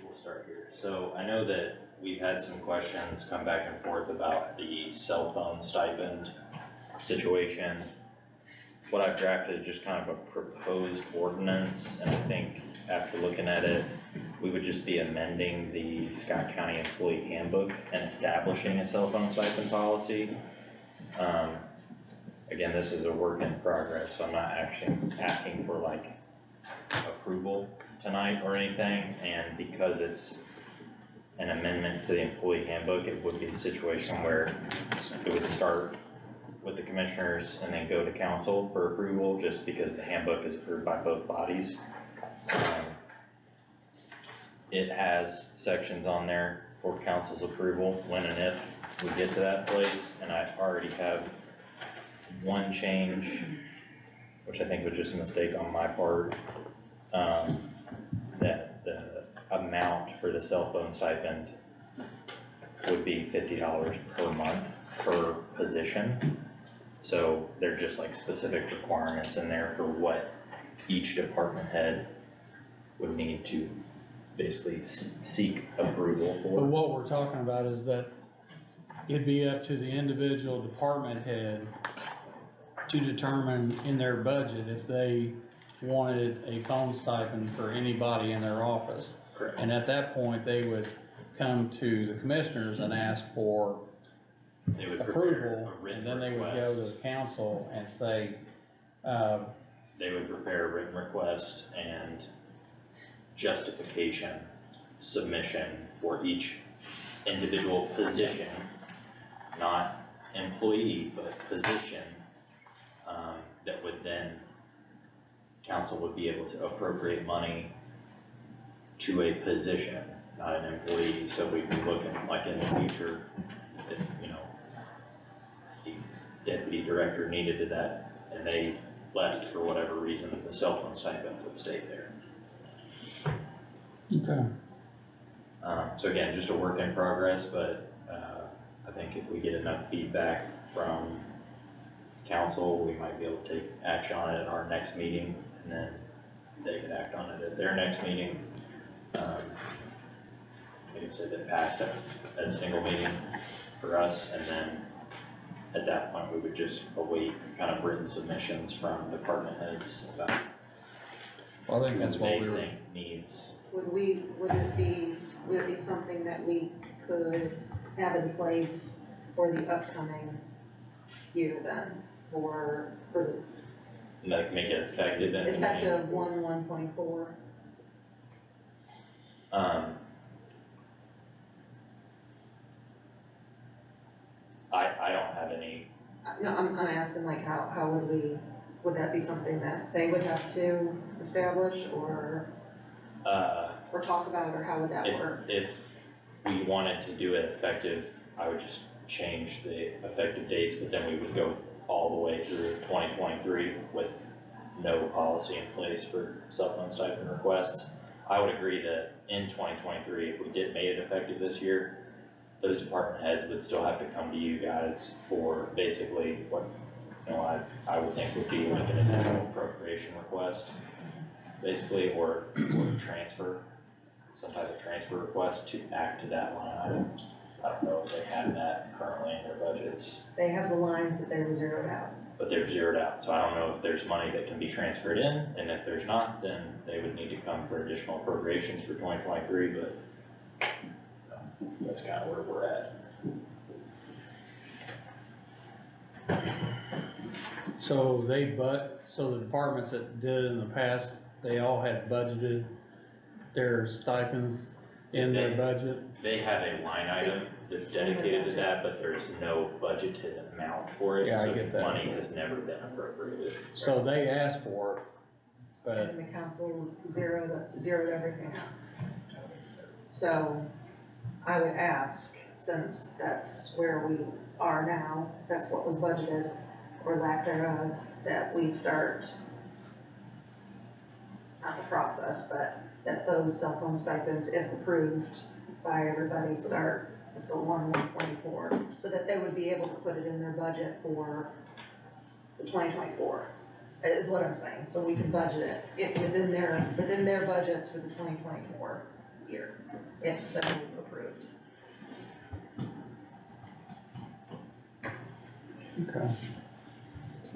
we'll start here. So I know that we've had some questions come back and forth about the cell phone stipend situation. What I've drafted is just kind of a proposed ordinance, and I think after looking at it, we would just be amending the Scott County Employee Handbook and establishing a cell phone stipend policy. Again, this is a work in progress, so I'm not actually asking for like approval tonight or anything, and because it's an amendment to the employee handbook, it would be a situation where it would start with the commissioners and then go to council for approval, just because the handbook is approved by both bodies. It has sections on there for council's approval when and if we get to that place, and I already have one change, which I think was just a mistake on my part, that the amount for the cell phone stipend would be $50 per month per position. So they're just like specific requirements in there for what each department head would need to basically seek approval But for. what we're talking about is that it'd be up to the individual department head to determine in their budget if they wanted a phone stipend for anybody in their office. Correct. And at that point, they would come to the commissioners and ask for They would prepare approval, a written and then they would go to request. the council and say, They would prepare a written request and justification submission for each individual position, not employee, but position, that would then, council would be able to appropriate money to a position, not an employee. So we'd be looking like in the future, if, you know, the deputy director needed that and they left for whatever reason, the cell phone stipend would stay there. okay, So again, just a work in progress, but, I think if we get enough feedback from council, we might be able to take action on it at our next meeting, and then they could act on it at their next meeting. Like I said, it passed at a single meeting for us, and then at that point, we would just await kind of written submissions from department heads about well, I think that's who what they we were, think needs. Would it be something that we could have in place for the upcoming year then? For Like, make it effective and. effective 1/1/24? I don't have any, No, I'm asking like how would that be something that they would have to establish or talk about, or how would that work? if we wanted to do it effective, I would just change the effective dates, but then we would go all the way through 2023 with no policy in place for cell phone stipend requests. I would agree that in 2023, if we did make it effective this year, those department heads would still have to come to you guys for basically what, you know, I would think would be like an additional appropriation request, basically, or transfer, some type of transfer request to act to that line item. I don't know if they have that currently in their budgets, They have the lines, but they were zeroed out. but they're zeroed out, so I don't know if there's money that can be transferred in, and if there's not, then they would need to come for additional appropriations for 2023, but that's kind of where we're at. so so the departments that did it in the past, they all had budgeted their stipends in their budget? They have a line item that's dedicated to that, but there's no budgeted amount for it, Yeah, I so get that. money has never been appropriated. So they asked for it, but, And the council zeroed everything out. So I would ask, since that's where we are now, that's what was budgeted, or lack thereof, that we start, not the process, but that those cell phone stipends, if approved by everybody, start for 1/1/24, so that they would be able to put it in their budget for the 2024, is what I'm saying, so we can budget it within their budgets for the 2024 year, if so approved. okay.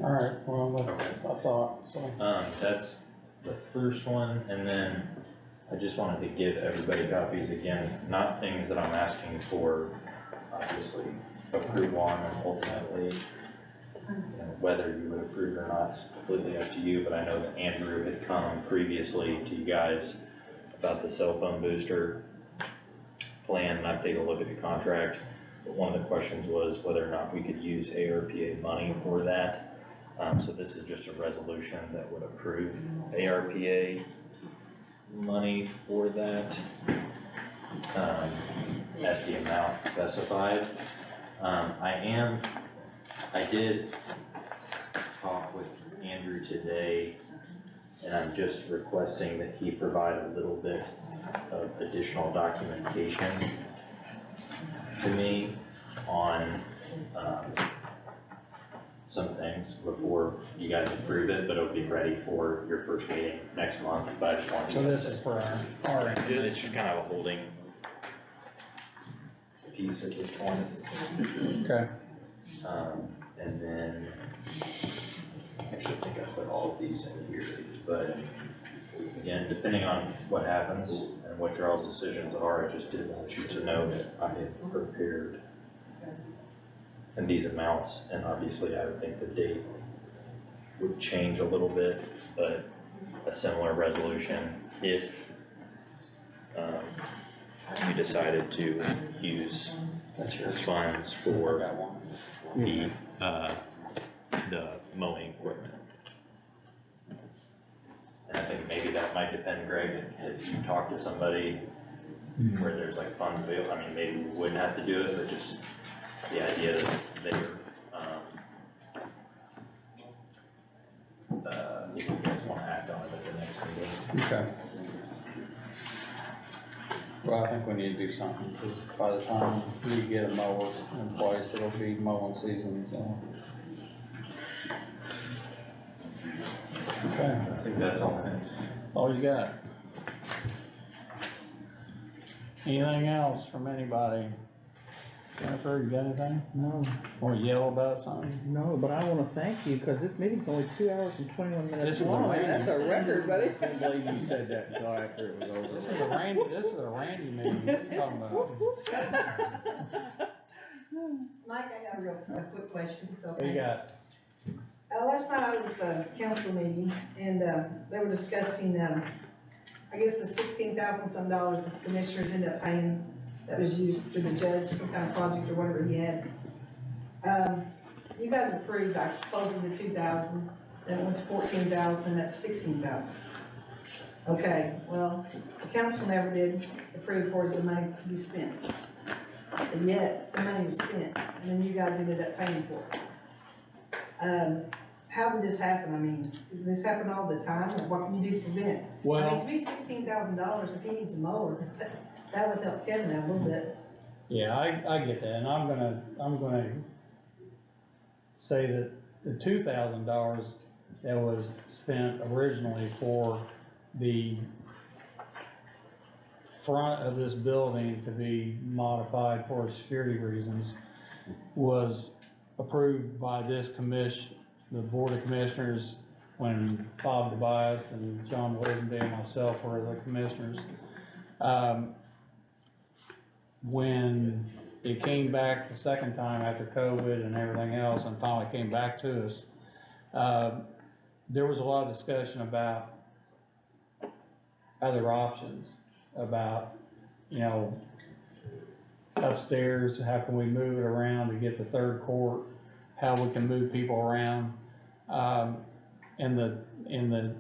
All right, well, that's, I thought, so. That's the first one, and then I just wanted to give everybody copies again, not things that I'm asking for, obviously, approval on, and ultimately, you know, whether you would approve or not, it's completely up to you, but I know that Andrew had come previously to you guys about the cell phone booster plan, and I've taken a look at the contract. But one of the questions was whether or not we could use ARPA money for that. So this is just a resolution that would approve ARPA money for that, at the amount specified. I did talk with Andrew today, and I'm just requesting that he provide a little bit of additional documentation to me on, some things before you guys approve it, but it'll be ready for your first meeting next month, but I just wanted to. So this is for our It's just kind of a holding piece at this point. okay. And then, actually, I think I put all of these in here, but again, depending on what happens and what your all's decisions are, I just did want you to know that I had prepared and these amounts, and obviously I would think the date would change a little bit, but a similar resolution if you decided to use funds for the mowing equipment. And I think maybe that might depend, Greg, if you talk to somebody where there's like funds available, I mean, maybe we wouldn't have to do it, but just the idea that it's there, if you guys wanna act on it at the next meeting. Okay. Well, I think we need to do something, because by the time we get a mower in place, it'll be mowing season, so. Okay, I think that's all I have. that's all you got. Anything else from anybody? Jennifer, you got anything? No, Wanna yell about something? no, but I wanna thank you, cause this meeting's only 2 hours and 21 This minutes is the long, Randy. and that's a record, buddy. I can't believe you said that until after it was over. This is a Randy meeting, what are you talking about? Mike, I got a quick question, so. What you got? Last night I was at the council meeting and, they were discussing, I guess the $16,000 some that the commissioners ended up paying that was used for the judge, some kind of project or whatever he had. You guys approved, I suppose, the 2,000, then it went to 14,000 and up to 16,000. Okay, well, the council never did approve for the money to be spent. And yet, the money was spent, and then you guys ended up paying for it. How did this happen? I mean, does this happen all the time, or what can you do to prevent? I mean, Well, to be $16,000, if he needs a mower, that would help Kevin out a little bit. yeah, I get that, and I'm gonna say that the $2,000 that was spent originally for the front of this building to be modified for security reasons was approved by this the Board of Commissioners, when Bob Tobias and John Wisendale and myself were the commissioners. When it came back the second time after COVID and everything else, and finally came back to us, there was a lot of discussion about other options, about, you know, upstairs, how can we move it around to get the third court, how we can move people around. And the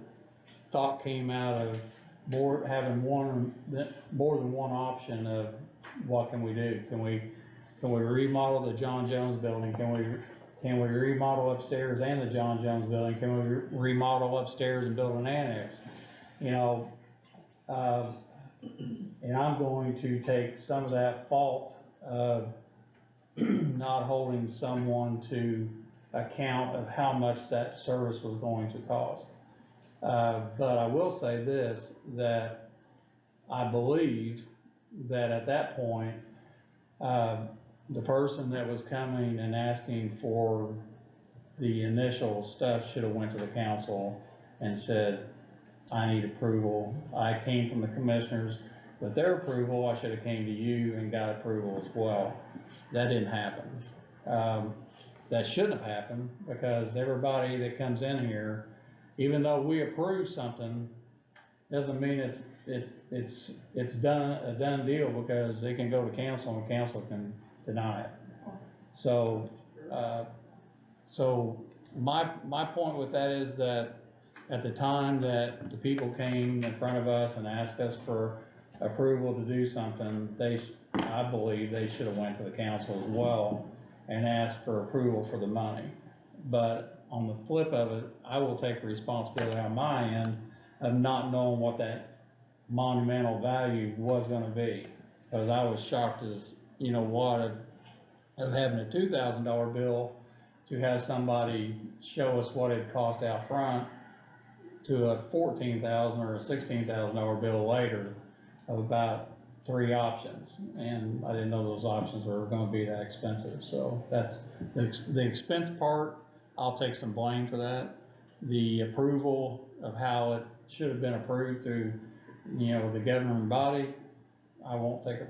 thought came out of having more than one option of what can we do? Can we remodel the John Jones building? Can we remodel upstairs and the John Jones building? Can we remodel upstairs and build an annex? You know, and I'm going to take some of that fault of not holding someone to account of how much that service was going to cost. But I will say this, that I believe that at that point, the person that was coming and asking for the initial stuff should have went to the council and said, I need approval. I came from the commissioners with their approval, I should have came to you and got approval as well. That didn't happen. That shouldn't have happened, because everybody that comes in here, even though we approve something, doesn't mean it's done, a done deal, because they can go to council and council can deny it. So, my point with that is that at the time that the people came in front of us and asked us for approval to do something, I believe they should have went to the council as well and asked for approval for the money. But on the flip of it, I will take responsibility on my end of not knowing what that monumental value was gonna be. Cause I was shocked as, you know what, of having a $2,000 bill to have somebody show us what it cost out front to a $14,000 or a $16,000 bill later of about 3 options. And I didn't know those options were gonna be that expensive. So that's, the expense part, I'll take some blame for that. The approval of how it should have been approved through, you know, the governing body, I won't take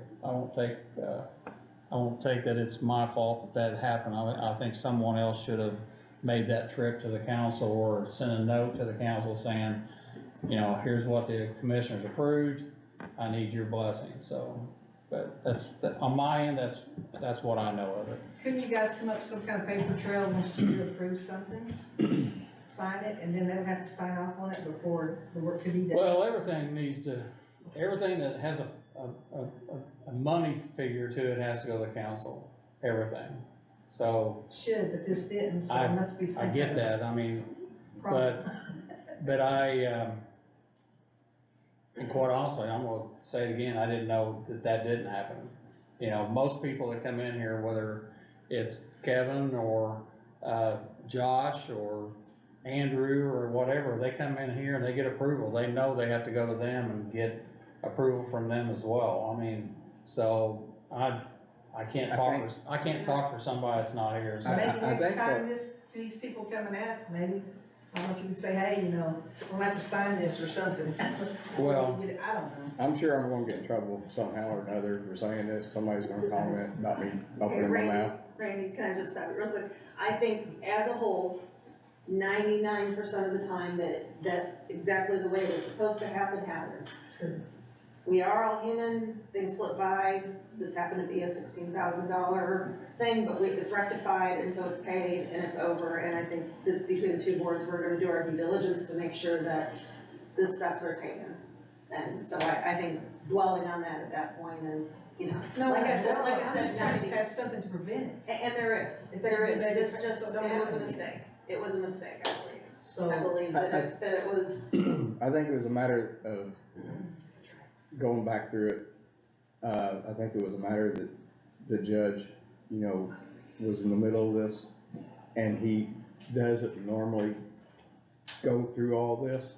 that it's my fault that happened. I think someone else should have made that trip to the council or sent a note to the council saying, you know, here's what the commissioners approved, I need your blessing. So, but on my end, that's what I know of it. Couldn't you guys come up with some kind of paper trail once you approve something? Sign it, and then they would have to sign off on it before the work could be done? Well, everything that has a money figure to it has to go to the council, everything. So. Should, but this didn't, so it must be I some get kind of that, I mean, problem. but and quite honestly, I'm gonna say it again, I didn't know that didn't happen. You know, most people that come in here, whether it's Kevin or, Josh or Andrew or whatever, they come in here and they get approval, they know they have to go to them and get approval from them as well. I mean, so I can't talk for somebody that's not here. So. Maybe I next think time these people come and ask, maybe, I don't know if you can say, hey, you know, we'll have to sign this or something. Well, I don't know. I'm sure I'm gonna get in trouble somehow or another for saying this, somebody's gonna comment about me opening my mouth. Randy, can I just stop it real quick? I think as a whole, 99% of the time that exactly the way it was supposed to happen happens. Sure. We are all human, things slip by, this happened to be a $16,000 thing, but it's rectified, and so it's paid, and it's over, and I think that between the two boards, we're gonna do our due diligence to make sure that the steps are taken. And so I think dwelling on that at that point is, you know, No, like I said, I'm just trying to 90 have something to prevent it. and there is, If they- this so just, don't it was a happen. mistake, it was a mistake, I believe. So. I believe that it was, I think it was a matter of going back through it. I think it was a matter that the judge, you know, was in the middle of this, and he doesn't normally go through all this,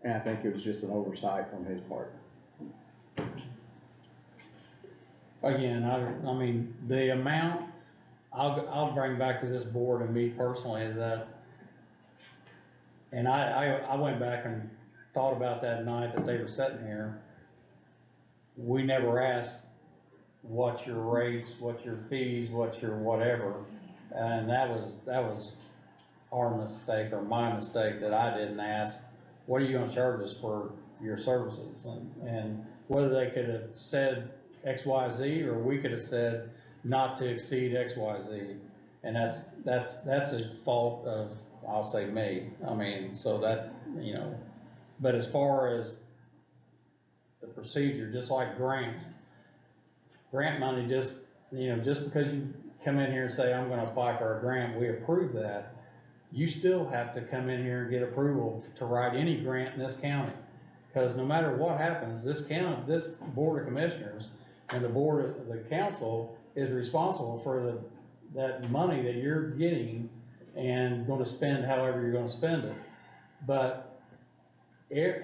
and I think it was just an oversight on his part. Again, I mean, the amount, I'll bring back to this board and me personally that, and I went back and thought about that night that they were sitting here. We never asked, what's your rates, what's your fees, what's your whatever, and that was our mistake or my mistake that I didn't ask, what are you gonna charge us for your services? And whether they could have said X, Y, Z, or we could have said not to exceed X, Y, Z. And that's a fault of, I'll say me. I mean, so that, you know, but as far as the procedure, just like grant money, just, you know, just because you come in here and say, I'm gonna apply for a grant, we approve that, you still have to come in here and get approval to write any grant in this county. Because no matter what happens, this board of commissioners and the council is responsible for that money that you're getting and gonna spend however you're gonna spend it. But, if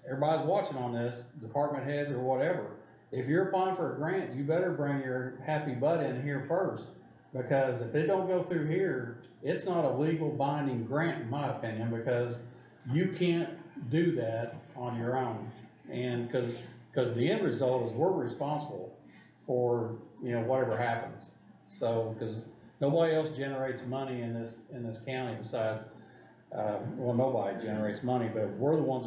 everybody's watching on this, department heads or whatever, if you're applying for a grant, you better bring your happy butt in here first. Because if it don't go through here, it's not a legal binding grant in my opinion, because you can't do that on your own. And because the end result is we're responsible for, you know, whatever happens. So, because nobody else generates money in this county besides, well, nobody generates money, but they're the ones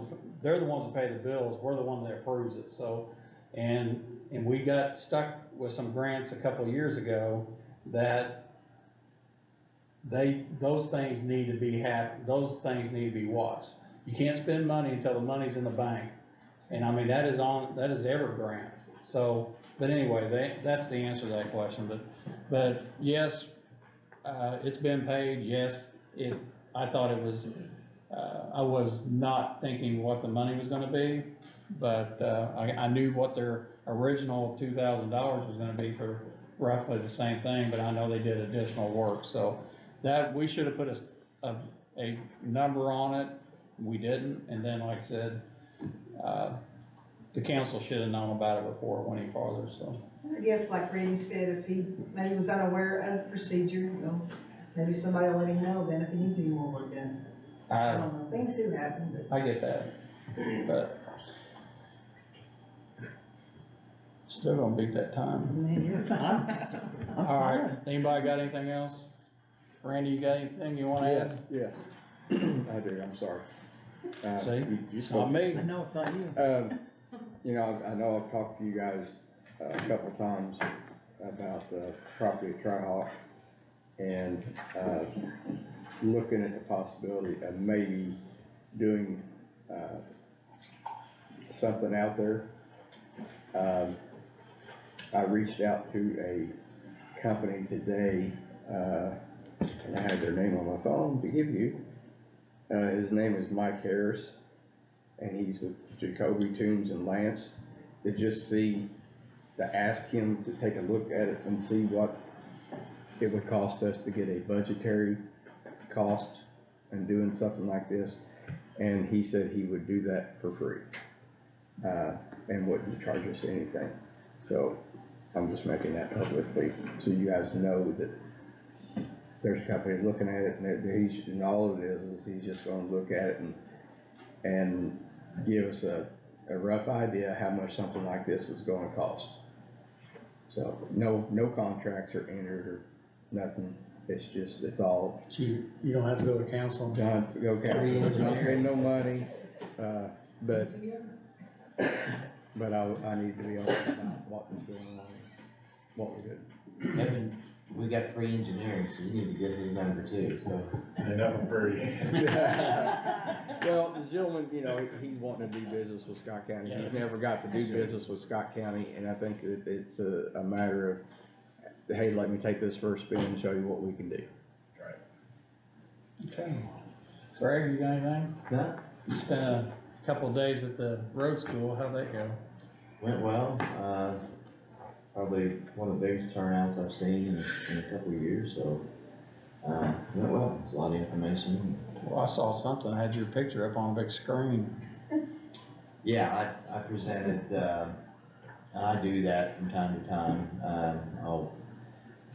that pay the bills, we're the one that approves it. So, and we got stuck with some grants a couple of years ago that those things need to be watched. You can't spend money until the money's in the bank. And I mean, that is every grant. So, but anyway, that's the answer to that question. But yes, it's been paid. Yes, I thought it was, I was not thinking what the money was gonna be, but, I knew what their original $2,000 was gonna be for roughly the same thing, but I know they did additional work, so that, we should have put a number on it, we didn't, and then, like I said, the council should have known about it before it went any farther, so. I guess like Randy said, if he maybe was unaware of the procedure, well, maybe somebody will let him know then if he needs any more work done. I I, don't know, things do happen, but. I get that, but still gonna beat that time. Man, you're fine. I'm All right, sorry. anybody got anything else? Randy, you got anything you wanna add? Yes, I do, I'm sorry. See? You Not spoke. me. I know it's not you. You know, I know I've talked to you guys a couple of times about the property at Tri-Hawk and, looking at the possibility of maybe doing, something out there. I reached out to a company today, and I had their name on my phone to give you. His name is Mike Harris, and he's with Jacoby Toombs and Lance, to just see, to ask him to take a look at it and see what it would cost us to get a budgetary cost in doing something like this. And he said he would do that for free, and wouldn't charge us anything. So I'm just making that publicly, so you guys know that there's a company looking at it, and that he's, and all it is he's just gonna look at it and give us a rough idea how much something like this is gonna cost. So, no contracts are entered or nothing, it's just, it's all, You don't have to go to council. not, go council, not spend no money, but I need to be honest about what was going on, what we did. Kevin, we got free engineering, so you need to get his number too, so. Enough for Well, the gentleman, you know, he's wanting to do business with Scott County, he's never got to do business with Scott County, and I think that it's a matter of, hey, let me take this first spin and show you what we can do. Okay. Greg, you got anything? No, You spent a couple of days at the road school, how'd that go? went well, probably one of the biggest turnouts I've seen in a couple of years, so, went well, there's a lot of information. Well, I saw something, I had your picture up on a big screen. Yeah, I presented, and I do that from time to time. I'll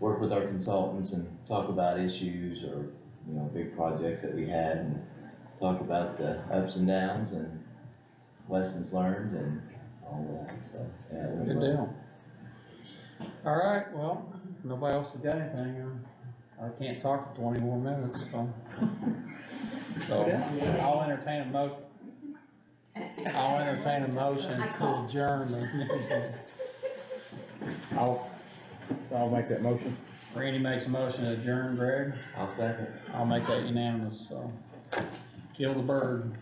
work with our consultants and talk about issues or, you know, big projects that we had and talk about the ups and downs and lessons learned and all that, so, yeah. it went Good well. deal. All right, well, nobody else has got anything, I can't talk for 20 more minutes, so. So, I'll entertain a motion to adjourn the meeting. I'll make that motion. Randy makes a motion to adjourn, Greg, I'll second. I'll make that unanimous, so. Kill the bird.